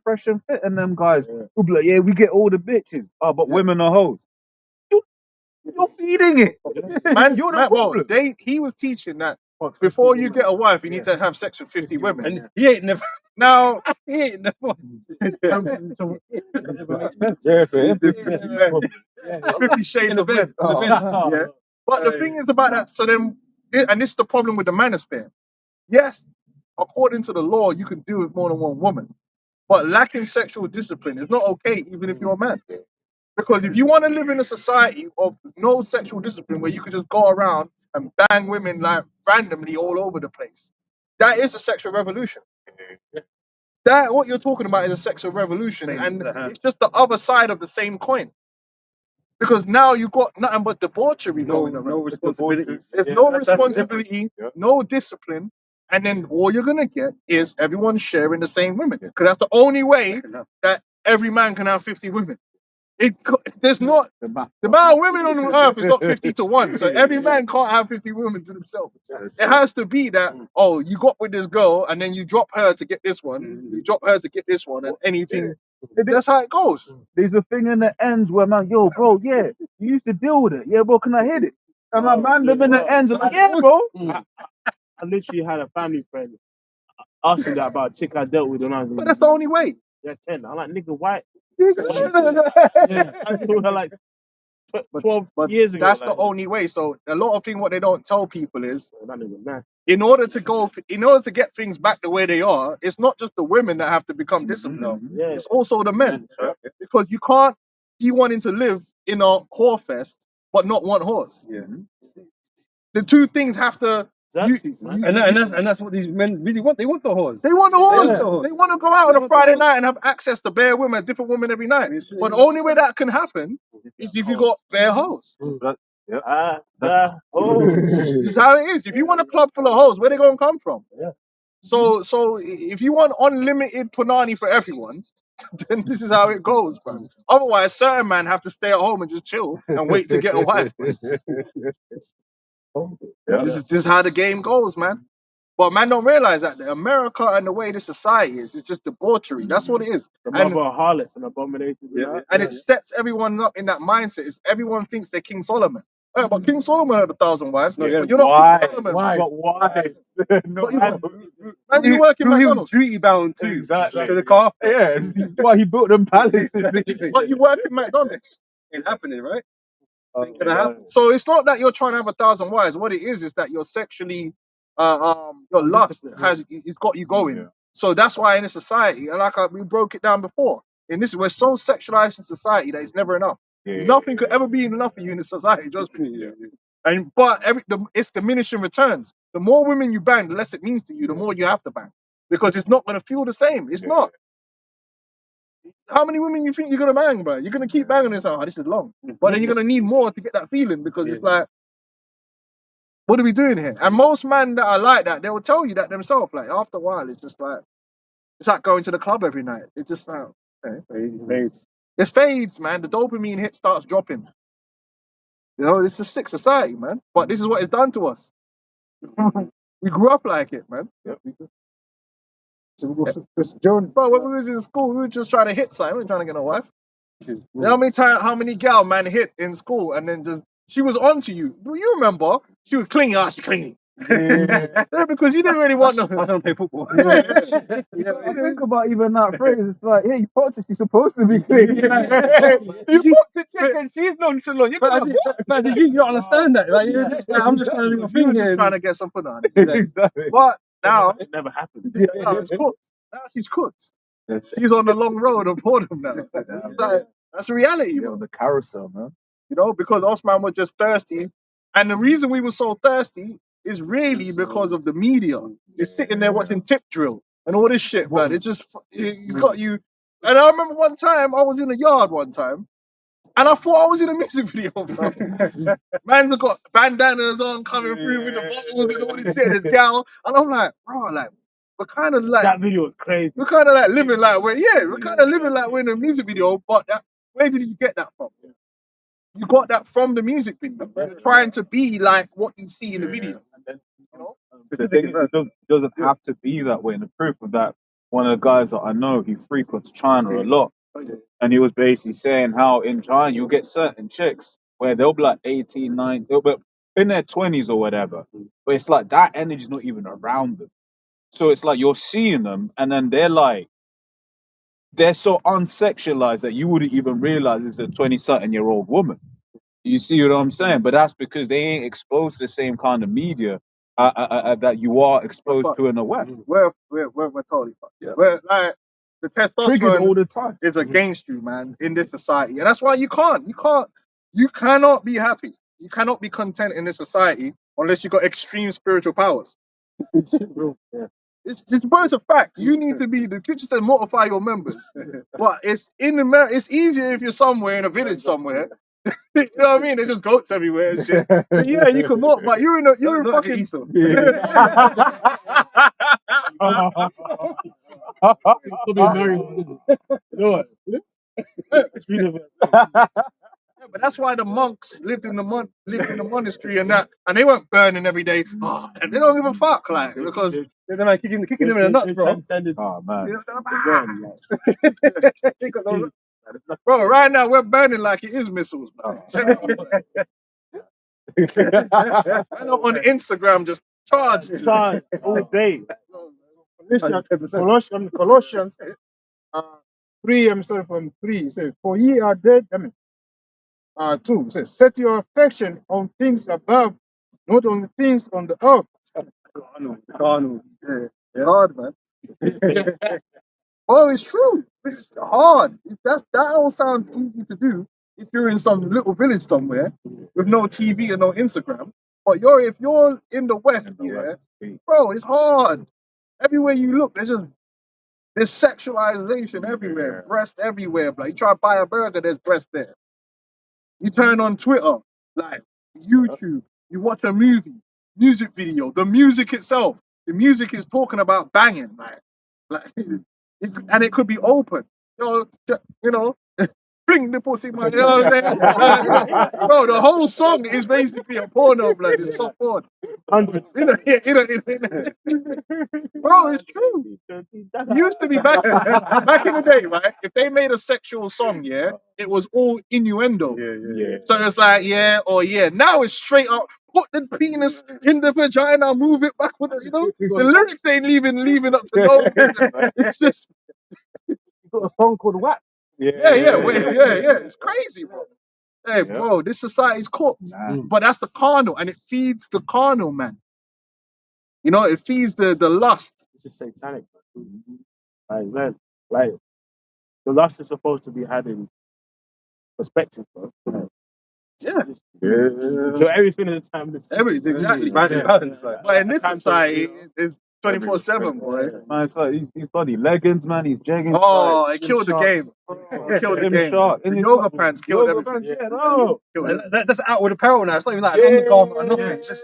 Fresh and Fit and them guys who be like, yeah, we get all the bitches, but women are hoes. You're feeding it, Man, you're the problem. he was teaching that before you get a wife, you need to have sex with 50 women. And he ain't never. Now, He ain't never. Yeah, for him. 50 shades of men. Yeah. But the thing is about that, so then, and this is the problem with the manosphere. Yes, according to the law, you can do with more than one woman. But lacking sexual discipline is not okay, even if you're a man. Because if you want to live in a society of no sexual discipline where you can just go around and bang women like randomly all over the place, that is a sexual revolution. That what you're talking about is a sexual revolution, and it's just the other side of the same coin. Because now you got nothing but debauchery going around. No responsibility. There's no responsibility, no discipline, and then all you're gonna get is everyone sharing the same women. Because that's the only way that every man can have 50 women. There's not the amount of women on earth is not 50 to 1. So every man can't have 50 women to themselves. It has to be that, oh, you got with this girl and then you drop her to get this one, you drop her to get this one, and anything. That's how it goes. There's a thing in the ends where man, yo, bro, yeah, you used to deal with it. Yeah, bro, can I hit it? And my man, them in the ends, I'm like, yeah, bro. I literally had a family friend ask me that about a chick I dealt with when I was But that's the only way. 10. I'm like, nigga, why? Yeah. I told her like 12 years ago. That's like, the only way. So a lot of things what they don't tell people is, that nigga, man. in order to get things back the way they are, it's not just the women that have to become disciplined. Yeah. It's also the men. Because you can't be wanting to live in a whore fest but not want whores. Yeah. The two things have to. And that's what these men really want. They want the whores. They want the whores. Yeah. They want to go out on a Friday night and have access to bare women, different women every night. But the only way that can happen is if you got bare hoes. This is how it is. If you want a club full of hoes, where they gonna come from? Yeah. So if you want unlimited punani for everyone, then this is how it goes, bro. Otherwise, certain men have to stay at home and just chill and wait to get a wife. This is how the game goes, man. But man don't realize that America and the way the society is, it's just debauchery. That's what it is. The mother of harlots and abominations. And it sets everyone up in that mindset. Is everyone thinks they're King Solomon. But King Solomon had 1,000 wives. But you're not King Solomon. But why? And you work in He was McDonald's. duty bound too. Exactly. To the car. Yeah, why he built them palaces. But you work in McDonald's. It's happening, right? Yeah. So it's not that you're trying to have 1,000 wives. What it is that you're sexually, your lust it's got you going. Yeah. So that's why in a society, and we broke it down before, and this is we're so sexualized in society that it's never enough. Yeah. Nothing could ever be enough for you in this society. Just it's diminishing returns. The more women you bang, the less it means to you. The more you have to bang because it's not going to feel the same. It's not. How many women you think you're gonna bang, bro? You're gonna keep banging this out. Oh, this is long, but then you're gonna need more to get that feeling because it's like, what are we doing here? And most men that are like that, they will tell you that themselves. Like after a while, it's just like it's like going to the club every night. It's just like it fades, man. The dopamine hit starts dropping. You know, it's a sick society, man. But this is what it's done to us. We grew up like it, man. John, Bro, when we was in school, we were just trying to hit something. We weren't trying to get a wife. You know how many gal man hit in school and then just she was onto you. Do you remember? She was clingy. She clingy. Yeah, because you didn't really want no. I don't play football. Think about even that phrase. It's like, hey, you fucked her, she's supposed to be clean. You fucked the chick and she's nonchalant. But you don't understand that. Like, I'm just trying to do my thing here. Trying to get some punani. Exactly. But now It never happened. now it's cooked. Now she's cooked. She's on the long road of boredom now. That's reality, bro. The carousel, man. You know, because Osman was just thirsty. And the reason we were so thirsty is really because of the media. You're sitting there watching Tip Drill and all this shit, man. It just you got you. And I remember one time I was in the yard one time, and I thought I was in a music video, bro. Man's have got bandanas on coming through with the bottles and all this shit. This gal, and I'm like, bro, like we're kind of like That video was crazy. we're kind of like living like we're kind of living like we're in a music video. But where did you get that from? You got that from the music video. You're trying to be like what you see in the video. You know? The thing is, it doesn't have to be that way. And the proof of that, one of the guys that I know, he frequents China a lot. And he was basically saying how in China you'll get certain chicks where they'll be like 18, 19, in their 20s or whatever, but it's like that energy's not even around them. So it's like you're seeing them, and then they're so unsexualized that you wouldn't even realize it's a 20-something-year-old woman. You see what I'm saying? But that's because they ain't exposed to the same kind of media that you are exposed to in the West. We're totally fucked. Yeah. We're like the Triggered all testosterone the time. is against you, man, in this society, and that's why you cannot be happy. You cannot be content in this society unless you got extreme spiritual powers. Yeah. It's words of fact. You need to be. The scripture says mortify your members, but it's in America. It's easier if you're somewhere in a village somewhere. You know what I mean? There's just goats everywhere and shit. But yeah, you can walk, but you're in fucking. Esau. Could be married. You know what? It's really Yeah, but that's why the monks lived in the monastery and that, and they weren't burning every day. Oh, and they don't give a fuck, like, because They're like kicking them in the nuts, bro. Oh man. bro, right now we're burning like it is missiles. Man. I know on Instagram just charged. Charge all day. Colossians 3, I'm sorry, from 3, it says, for ye are dead, 2, it says, set your affection on things above, not on the things on the earth. Carnal. It's hard, man. Oh, it's true. It's hard. That all sounds easy to do if you're in some little village somewhere with no TV and no Instagram. But if you're in the West, yeah, bro, it's hard. Everywhere you look, there's sexualization everywhere, breast everywhere. Like you try to buy a burger, there's breast there. You turn on Twitter, like YouTube, you watch a music video, the music itself, the music is talking about banging, like and it could be open, you know, bring the pussy, man, you know what I'm saying? Bro, the whole song is basically a porno, blood. It's soft porn. Bro, it's true. It used to be back in the day, right? If they made a sexual song, yeah, it was all innuendo. Yeah. So it's like, yeah, or yeah. Now it's straight up, put the penis in the vagina, move it backward, you know? The lyrics ain't leaving up to no. It's just, got a song called WAP. yeah. It's crazy, bro. Hey, bro, this society's cooked. But that's the carnal, and it feeds the carnal, man. You know, it feeds the lust. It's just satanic. Like, man, like, the lust is supposed to be had in perspective, bro. Yeah. So everything at the time. Exactly. Balance, like. But in this society, it's 24/7, boy. Man, it's like he's bloody leggings, man. He's jeggings. Oh, like, it killed the game. It killed the game. Sharp. The yoga pants killed everything. Yeah, no. Killed everything. That's outward apparel now. It's not even like an undergarment or nothing. It's just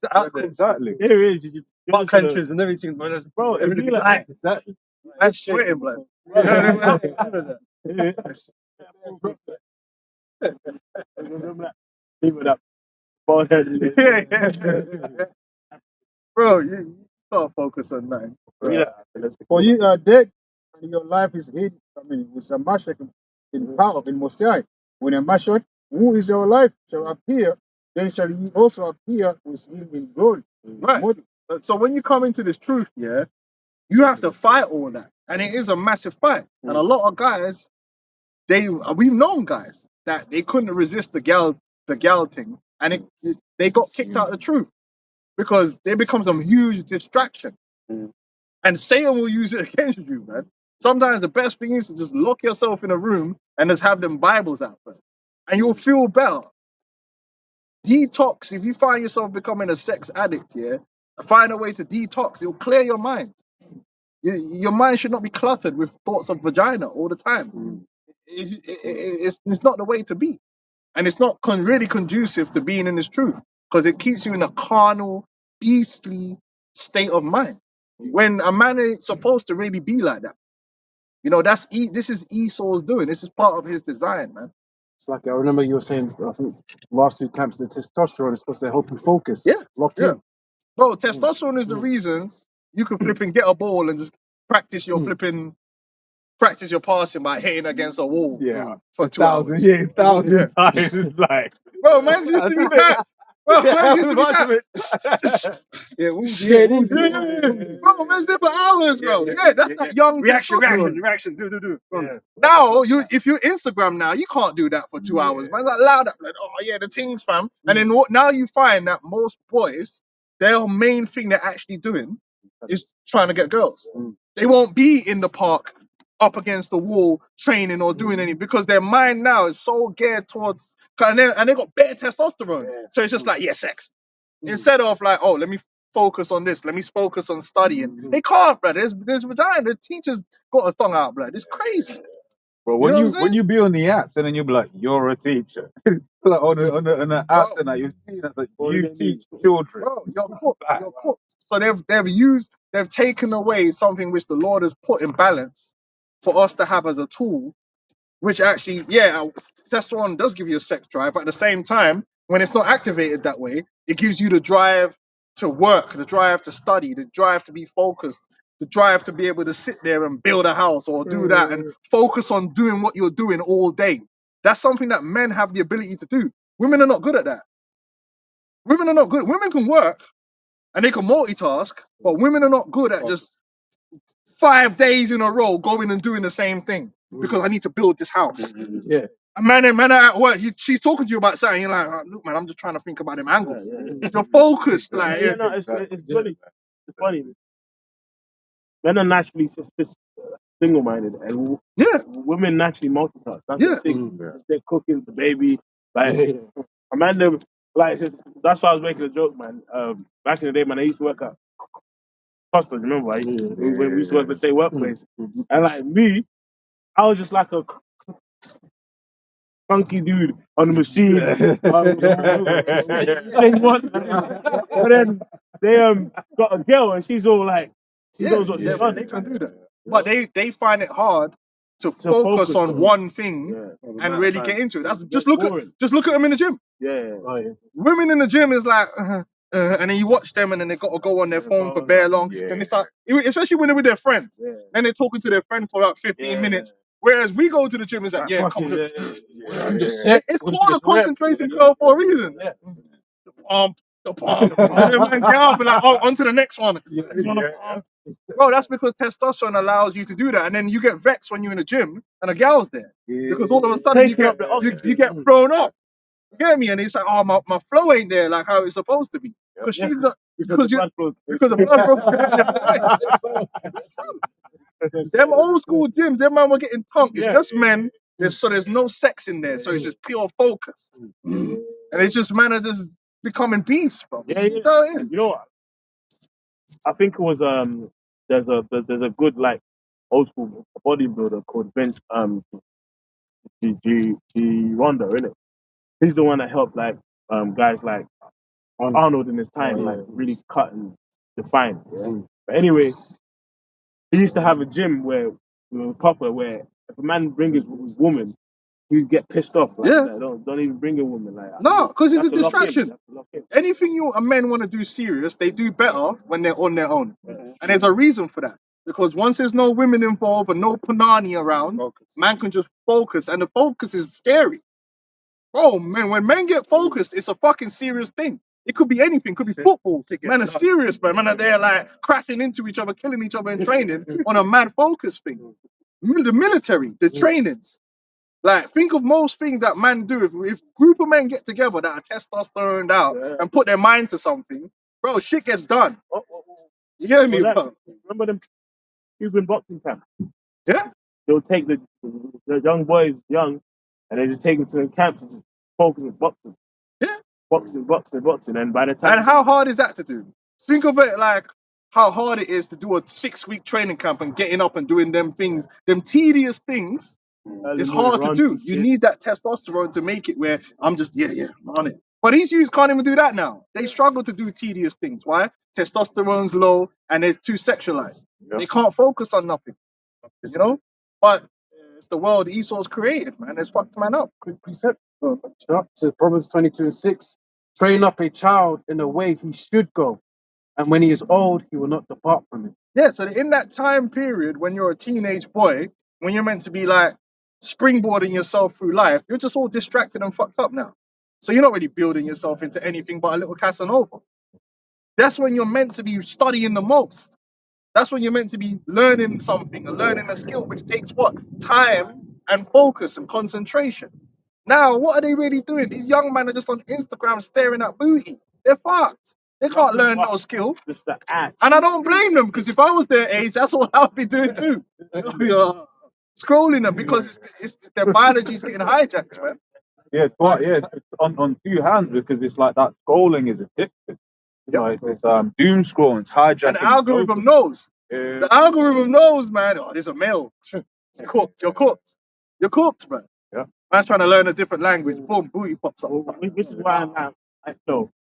the outfit. Exactly. It is. Butt clenches and everything. Bro, it'd be everything like- exactly. I'm sweating, blood. Leave it up. Forehead. Bro, you can't focus on that. For ye are dead, and your life is hid, with a Mashiach in power, in Mosiah. When a Mashiach, who is your life, shall appear, then shall ye also appear with him in glory. Right. So when you come into this truth, yeah, you have to fight all that. And it is a massive fight. And a lot of guys, we've known guys that they couldn't resist the gal thing. And they got kicked out of the truth because they become some huge distraction. And Satan will use it against you, man. Sometimes the best thing is to just lock yourself in a room and just have them Bibles out there. And you'll feel better. Detox, if you find yourself becoming a sex addict, yeah, find a way to detox. It'll clear your mind. Your mind should not be cluttered with thoughts of vagina all the time. It's not the way to be. And it's not really conducive to being in this truth because it keeps you in a carnal, beastly state of mind. When a man ain't supposed to really be like that. You know, this is Esau's doing. This is part of his design, man. It's like, I remember you were saying, I think, last 2 camps, the testosterone is supposed to help you focus. Yeah. Lock Yeah. in. Bro, testosterone is the reason you can flip and get a ball and just practice your passing by hitting against a wall Yeah. for 2 hours. Thousands times. Like, Bro, man used to be that. Well, man used to be Part of that. it. Yeah, Bro, man's there for hours, bro. Yeah, that's that young testosterone. Reaction. Do. Go on. Now, if you Instagram now, you can't do that for 2 hours. Man, like loud up, like, oh yeah, the things, fam. And then now you find that most boys, their main thing they're actually doing is trying to get girls. They won't be in the park up against the wall training or doing anything because their mind now is so geared towards and they got bare testosterone. So it's just like, yeah, sex. Instead of like, oh, let me focus on this, let me focus on studying. They can't, bro. There's vagina. The teacher's got a tongue out, blood. It's crazy. But You know what I'm when saying? you be on the apps and then you'll be like, you're a teacher. Like on the apps and that you see that like, you teach children. Bro, you're cooked. You're cooked. So they've taken away something which the Lord has put in balance for us to have as a tool, which actually, yeah, testosterone does give you a sex drive, but at the same time, when it's not activated that way, it gives you the drive to work, the drive to study, the drive to be focused, the drive to be able to sit there and build a house or do that and focus on doing what you're doing all day. That's something that men have the ability to do. Women are not good at that. Women are not good. Women can work and they can multitask, but women are not good at just 5 days in a row going and doing the same thing because I need to build this house. Yeah. A man are at work, she's talking to you about something, you're like, oh, look, man, I'm just trying to think about them angles. You're focused. Like, No, it's funny. It's funny. Men are naturally just single-minded, and women naturally multitask. That's the thing. They're cooking the baby. Like, a man, like, that's why I was making a joke, man. Back in the day, man, I used to work at Costa, remember? Like, when we used to work at the same workplace. And, like, me, I was just like a funky dude on the machine. But then they got a girl and she's all like, she knows what she's done. They can do that. But they find it hard to focus on one thing and really get into it. That's just look at them in the gym. Women in the gym is like, and then you watch them and then they got to go on their phone for bare long. And it's like, especially when they're with their friends, and they're talking to their friend for about 15 minutes. Whereas we go to the gym, it's like, come on. It's called a concentration curve for a reason. The pump. And then man, get up and like, oh, on to the next one. Bro, that's because testosterone allows you to do that. And then you get vexed when you're in the gym and a gal's there. Because all of a sudden you get thrown up. You get me? And it's like, oh, my flow ain't there like how it's supposed to be. Because she's not, because the blood flow. Them old school gyms, them man were getting tongue. It's just men. There's no sex in there. So it's just pure focus. And it's just men are just becoming beasts, bro. You know what? I think it was there's a good like old school bodybuilder called Vince G Ronda, innit? He's the one that helped like guys like Arnold in his time, like really cut and define. But anyway, he used to have a gym where proper where if a man brings his woman, he'd get pissed off. Like, don't even bring a woman. Like, no, because it's a distraction. Anything a men want to do serious, they do better when they're on their own. And there's a reason for that. Because once there's no women involved and no panani around, man can just focus. And the focus is scary. Bro, man, when men get focused, it's a fucking serious thing. It could be anything. It could be football. Man are serious, man. Man are there like crashing into each other, killing each other in training on a mad focus thing. The military, the trainings. Like, think of most things that men do. If group of men get together that are testosteroned out and put their mind to something, bro, shit gets done. You hear me, bro? Remember them Cuban boxing camps? Yeah. They'll take the young boys, and they just take them to the camps and just focus on boxing. Yeah. Boxing. And by the time... And how hard is that to do? Think of it like how hard it is to do a 6-week training camp and getting up and doing them things, them tedious things. It's hard to do. You need that testosterone to make it where I'm just, I'm on it. But these youths can't even do that now. They struggle to do tedious things. Why? Testosterone's low and they're too sexualized. They can't focus on nothing. You know? But it's the world Esau's created, man. It's fucked man up. Quick precept. To Proverbs 22:6. Train up a child in the way he should go. And when he is old, he will not depart from it. Yeah, so in that time period when you're a teenage boy, when you're meant to be like springboarding yourself through life, you're just all distracted and fucked up now. So you're not really building yourself into anything but a little Casanova. That's when you're meant to be studying the most. That's when you're meant to be learning something and learning a skill, which takes what? Time and focus and concentration. Now, what are they really doing? These young men are just on Instagram staring at booty. They're fucked. They can't learn no skill. Just the act. And I don't blame them, because if I was their age, that's what I would be doing too. Yeah. Scrolling them, because their biology's getting hijacked, man. Yeah, but yeah, on two hands, because it's like that scrolling is addictive. It's doom scrolling, it's hijacking. And the algorithm knows. Yeah. The algorithm knows, man. Oh, there's a male. You're cooked. You're cooked. You're cooked, man. Yeah. Man's trying to learn a different language. Boom, booty pops up. Well, this is why I know.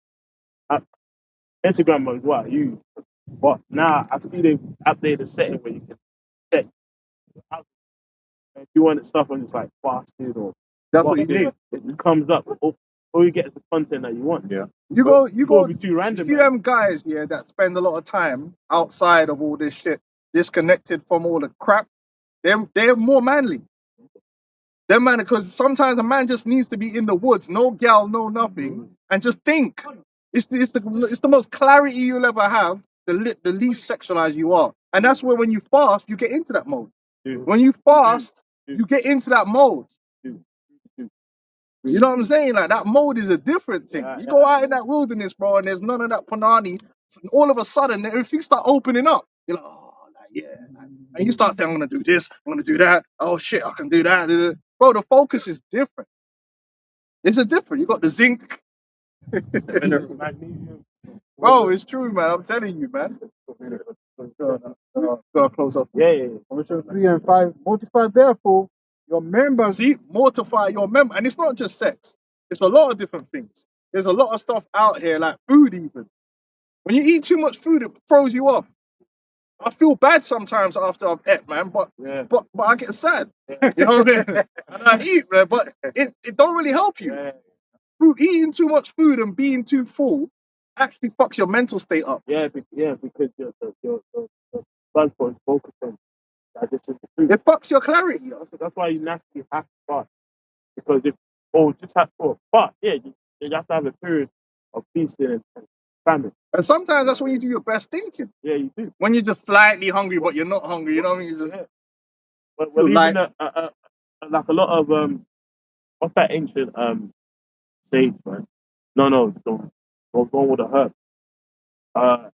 Instagram is what you. But now I see they update the setting where you can check. If you want stuff on just like fasted or That's what you do, it comes up. All you get is the content that you want. Yeah. You go. Be too random. You see them guys, yeah, that spend a lot of time outside of all this shit, disconnected from all the crap. They're more manly. They're man, because sometimes a man just needs to be in the woods, no gal, no nothing, and just think. It's the most clarity you'll ever have. The least sexualized you are, and that's where when you fast, you get into that mode. When you fast, you get into that mode. You know what I'm saying? Like, that mode is a different thing. You go out in that wilderness, bro, and there's none of that panani. All of a sudden, everything start opening up. You're like, oh, like, yeah. And you start saying, I'm going to do this, I'm going to do that. Oh, shit, I can do that. Bro, the focus is different. It's different. You got the zinc. Magnesium. Bro, it's true, man. I'm telling you, man. Gotta close up. Yeah. Verse 3 and 5. Mortify therefore your members. See, mortify your member. And it's not just sex. It's a lot of different things. There's a lot of stuff out here, like food even. When you eat too much food, it throws you off. I feel bad sometimes after I've ate, man, but I get sad. You know what I mean? And I eat, man, but it don't really help you. Yeah. Eating too much food and being too full actually fucks your mental state up. Yeah, because your blood flow is focused on digestion of food. It fucks your clarity. That's why you naturally have to fast. Because you have to have a period of feasting and famine. And sometimes that's when you do your best thinking. Yeah, you do. When you're just slightly hungry, but you're not hungry. You know what I mean? You just, Well, even like a lot of what's that ancient sage, man? No, don't go with the herb.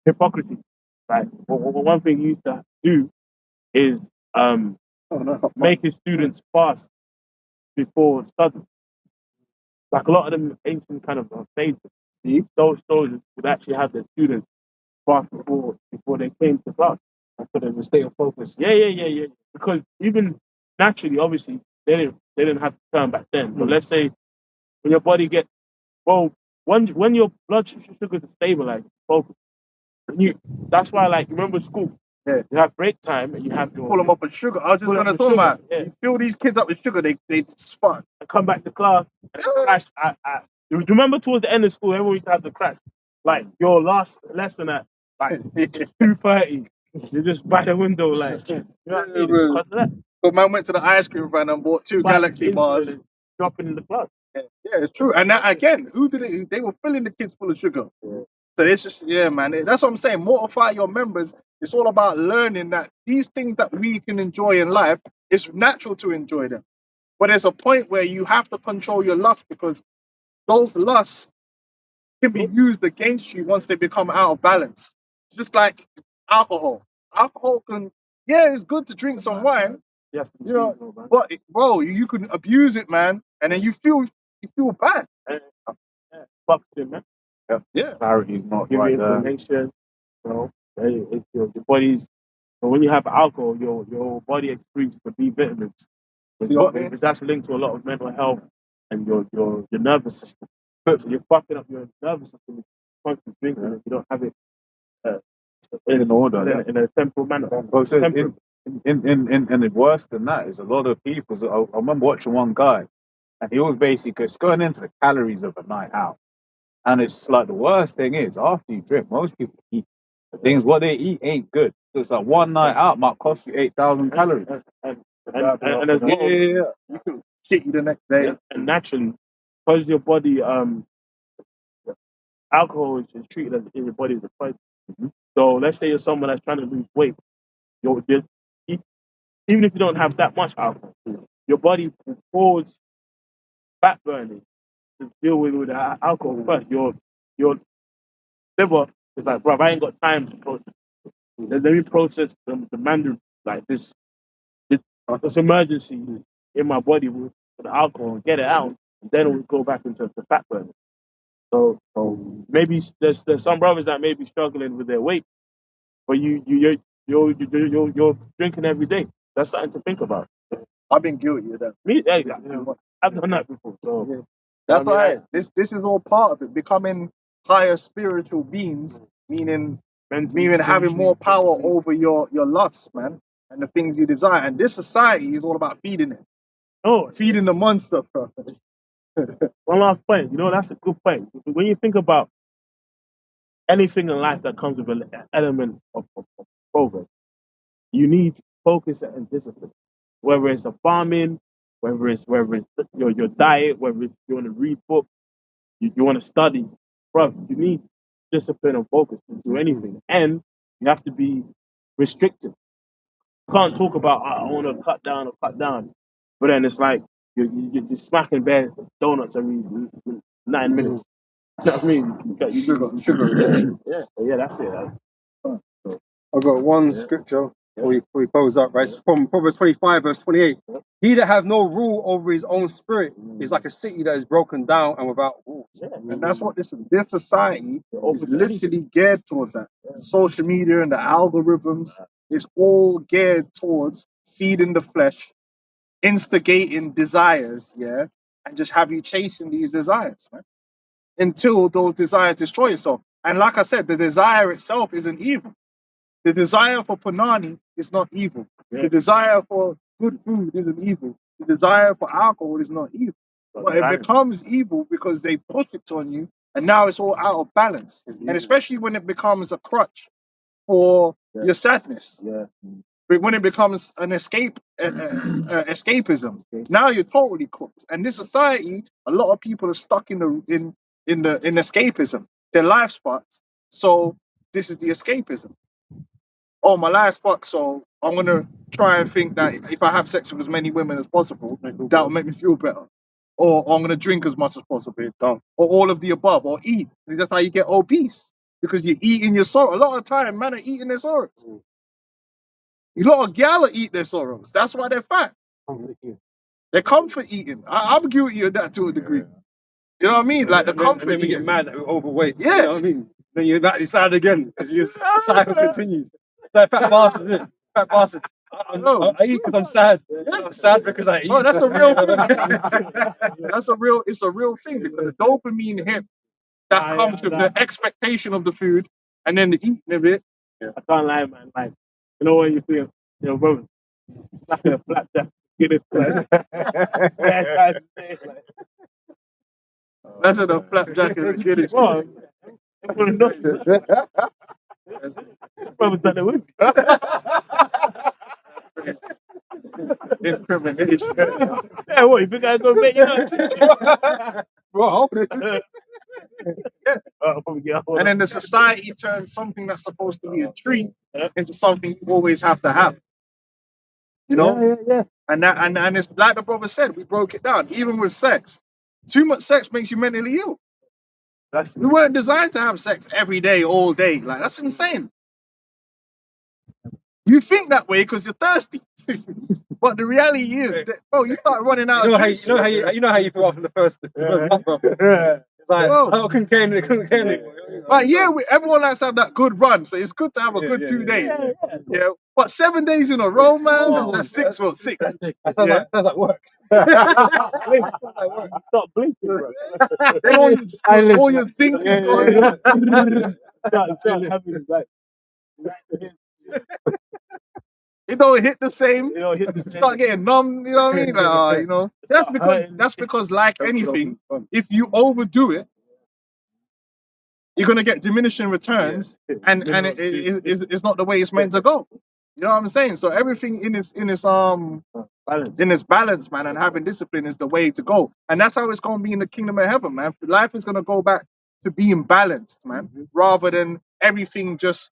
Hypocrisy. Right. One thing you used to do is make his students fast before study. Like a lot of them ancient kind of sages, those soldiers would actually have their students fast before they came to class. And put them in a state of focus. Yeah. Because even naturally, obviously, they didn't have to turn back then. But let's say when your body gets when your blood sugar is stabilized, focus. That's why, like, remember school. Yeah. You have break time and you have your pull them up with sugar. I was just gonna talk about. Yeah. You fill these kids up with sugar, they spot. And come back to class and crash. Do you remember towards the end of school, everyone used to have the crash? Like your last lesson at like 2:30, you're just by the window, like you know what I mean? Because of that. So man went to the ice cream van and bought 2 Galaxy bars. Dropping in the class. Yeah, it's true. And that, again, who did it? They were filling the kids full of sugar. Yeah. So it's just, man. That's what I'm saying. Mortify your members. It's all about learning that these things that we can enjoy in life, it's natural to enjoy them. But there's a point where you have to control your lust, because those lusts can be used against you once they become out of balance. It's just like alcohol. Alcohol can, it's good to drink some wine, you know, but bro, you can abuse it, man, and then you feel bad. Fuck it, man. Yeah. Clarity is not give right you information. You know, it's your body's. But when you have alcohol, your body excretes the B vitamins. Because that's linked to a lot of mental health and your nervous system. So you're fucking up your nervous system. Constant drinking, if you don't have it in order, in a temporal manner. And worse than that is a lot of people. So I remember watching one guy, and he was basically going into the calories of a night out. And it's like the worst thing is, after you drink, most people eat. The things what they eat ain't good. So it's like one night out might cost you 8,000 calories. And as well, you feel shitty the next day. And naturally, because your body alcohol is treated as in your body as a poison. So let's say you're someone that's trying to lose weight, even if you don't have that much alcohol, your body will pause fat burning to deal with the alcohol first. Your liver is like, bro, I ain't got time to process. Let me process the mandarin like this emergency in my body with the alcohol and get it out, and then it will go back into the fat burning. So maybe there's some brothers that may be struggling with their weight, but you're drinking every day. That's something to think about. I've been guilty of that. Me, I've done that before. So That's I mean, why this is all part of it. Becoming higher spiritual beings, meaning having more power over your lusts, man, and the things you desire. And this society is all about feeding it, feeding the monster, bro. One last point. That's a good point. When you think about anything in life that comes with an element of progress, you need focus and discipline. Whether it's a farming, whether it's your diet, whether it's you want to read books, you want to study, bro, you need discipline and focus to do anything, and you have to be restricted. You can't talk about I want to cut down, but then it's like you're smacking bare donuts every 9 minutes. You know what I mean? Sugar. Yeah, that's it. I've got one scripture before we close up, right? It's from Proverbs 25, verse 28. He that have no rule over his own spirit is like a city that is broken down and without walls. And that's what this society is literally geared towards that. Social media and the algorithms is all geared towards feeding the flesh, instigating desires, and just have you chasing these desires, man, until those desires destroy yourself. And like I said, the desire itself isn't evil. The desire for punani is not evil. Yeah. The desire for good food isn't evil. The desire for alcohol is not evil. But it becomes evil because they push it on you, and now it's all out of balance. And especially when it becomes a crutch for your sadness. Yeah. But when it becomes an escapism, now you're totally cooked. And this society, a lot of people are stuck in escapism. Their life's fucked. So this is the escapism. Oh, my life's fucked, so I'm gonna try and think that if I have sex with as many women as possible, that will make me feel better. Or I'm gonna drink as much as possible. Or all of the above, or eat. And that's how you get obese. Because you're eating your sorrow. A lot of time, man are eating their sorrows. A lot of gal eat their sorrows. That's why they're fat. They're comfort eating. I'm guilty of that to a degree. You know what I mean? Like the comfort and then we get mad that we're overweight. Yeah. You know what I mean? Then you're back sad again because the cycle continues. Like fat bastard, isn't it? Fat bastard. I eat because I'm sad. I'm sad because I eat. Oh, that's a real thing. It's a real thing because the dopamine hit that comes with the expectation of the food and then the eating of it. Yeah. I can't lie, man. Like, when you feel, bro, like a flapjack. Get it, That's a flapjack and get it. Brother's done it with me. Incrimination. Yeah, what? You think I'm gonna make you out? Bro, and then the society turns something that's supposed to be a treat into something you always have to have. You know? Yeah. And it's like the brother said, we broke it down. Even with sex, too much sex makes you mentally ill. We weren't designed to have sex every day, all day. Like, that's insane. You think that way because you're thirsty. But the reality is that, you start running out of juice. You know how you feel after the first month, bro. It's like, I couldn't care anymore. But everyone likes to have that good run, so it's good to have a good 2 days. Yeah. But 7 days in a row, man, that's 6 for 6. That sounds like work. Stop blinking, bro. All you're thinking. It don't hit the same. Start getting numb. You know what I mean? That's because like anything, if you overdo it, you're gonna get diminishing returns, and it's not the way it's meant to go. You know what I'm saying? So everything in its balance. in this balance, man, and having discipline is the way to go. And that's how it's going to be in the kingdom of heaven, man. Life is going to go back to being balanced, man, rather than everything just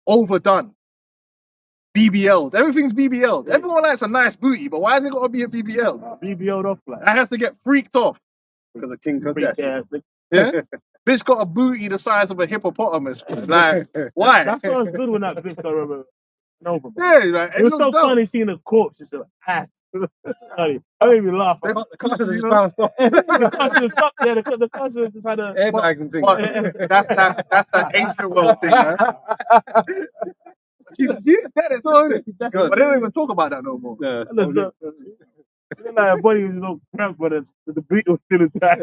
overdone. BBL. Everything's BBL. Everyone likes a nice booty, but why is it got to be a BBL? BBL'd off like. That has to get freaked off. Because the King's Freak Kardashian. ass. Yeah? Bitch got a booty the size of a hippopotamus. Like, why? That's what was good when that bitch got over. No, bro. Yeah, like, It was so looks dope. funny seeing a corpse just an ass. Funny. I made me laugh. The customers just You know? bounced off. The customer stopped there. The customer just had a. Airbags and things. But that's that ancient world thing, man. That is all it is. But they don't even talk about that no more. Yeah. Like, body was so cramped, but the beat was still intact.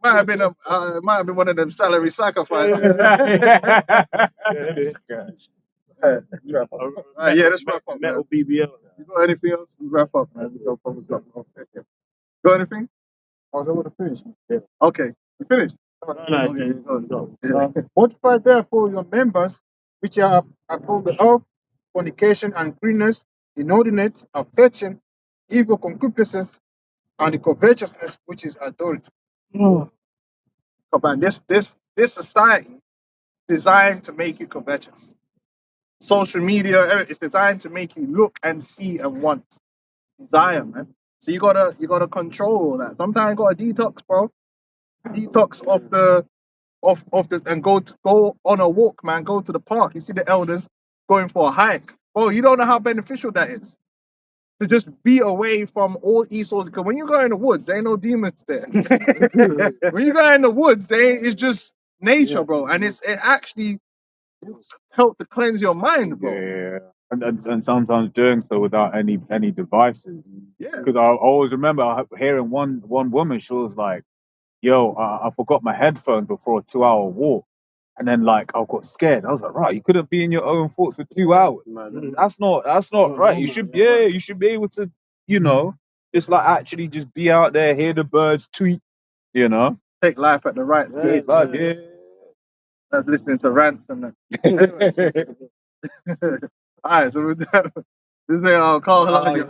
Might have been one of them salary sacrifices. Yeah, let's wrap up. Metal Man. BBL. You got anything else? We wrap up, man. We go from the top. Got anything? I was able to finish. Okay, you finished. No, Okay, go. Yeah. Mortify therefore your members which are upon the earth, fornication and greenness, inordinate affection, evil concupiscence, and the covetousness which is adultery. Come on, this society designed to make you covetous. Social media is designed to make you look and see and want, desire, man. So you gotta control all that. Sometimes you gotta detox, bro. Detox of the and go on a walk, man. Go to the park. You see the elders going for a hike, bro. You don't know how beneficial that is to just be away from all Esau's. Because when you go in the woods, there ain't no demons there. When you go in the woods, it's just nature, bro, and it actually help to cleanse your mind, bro. Yeah. And sometimes doing so without any devices. Yeah. Because I always remember hearing one woman, she was like, yo, I forgot my headphones before a 2-hour walk. And then like I got scared. I was like, right, you couldn't be in your own thoughts for 2 hours. That's not right. You should you should be able to, just like actually just be out there, hear the birds tweet, Take life at the right speed. Yeah. That's listening to rants and that. Alright, so with that, this is Carl Halal.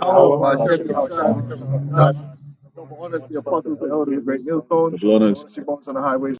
Honestly, apostles and elders, great millstones. On the highways.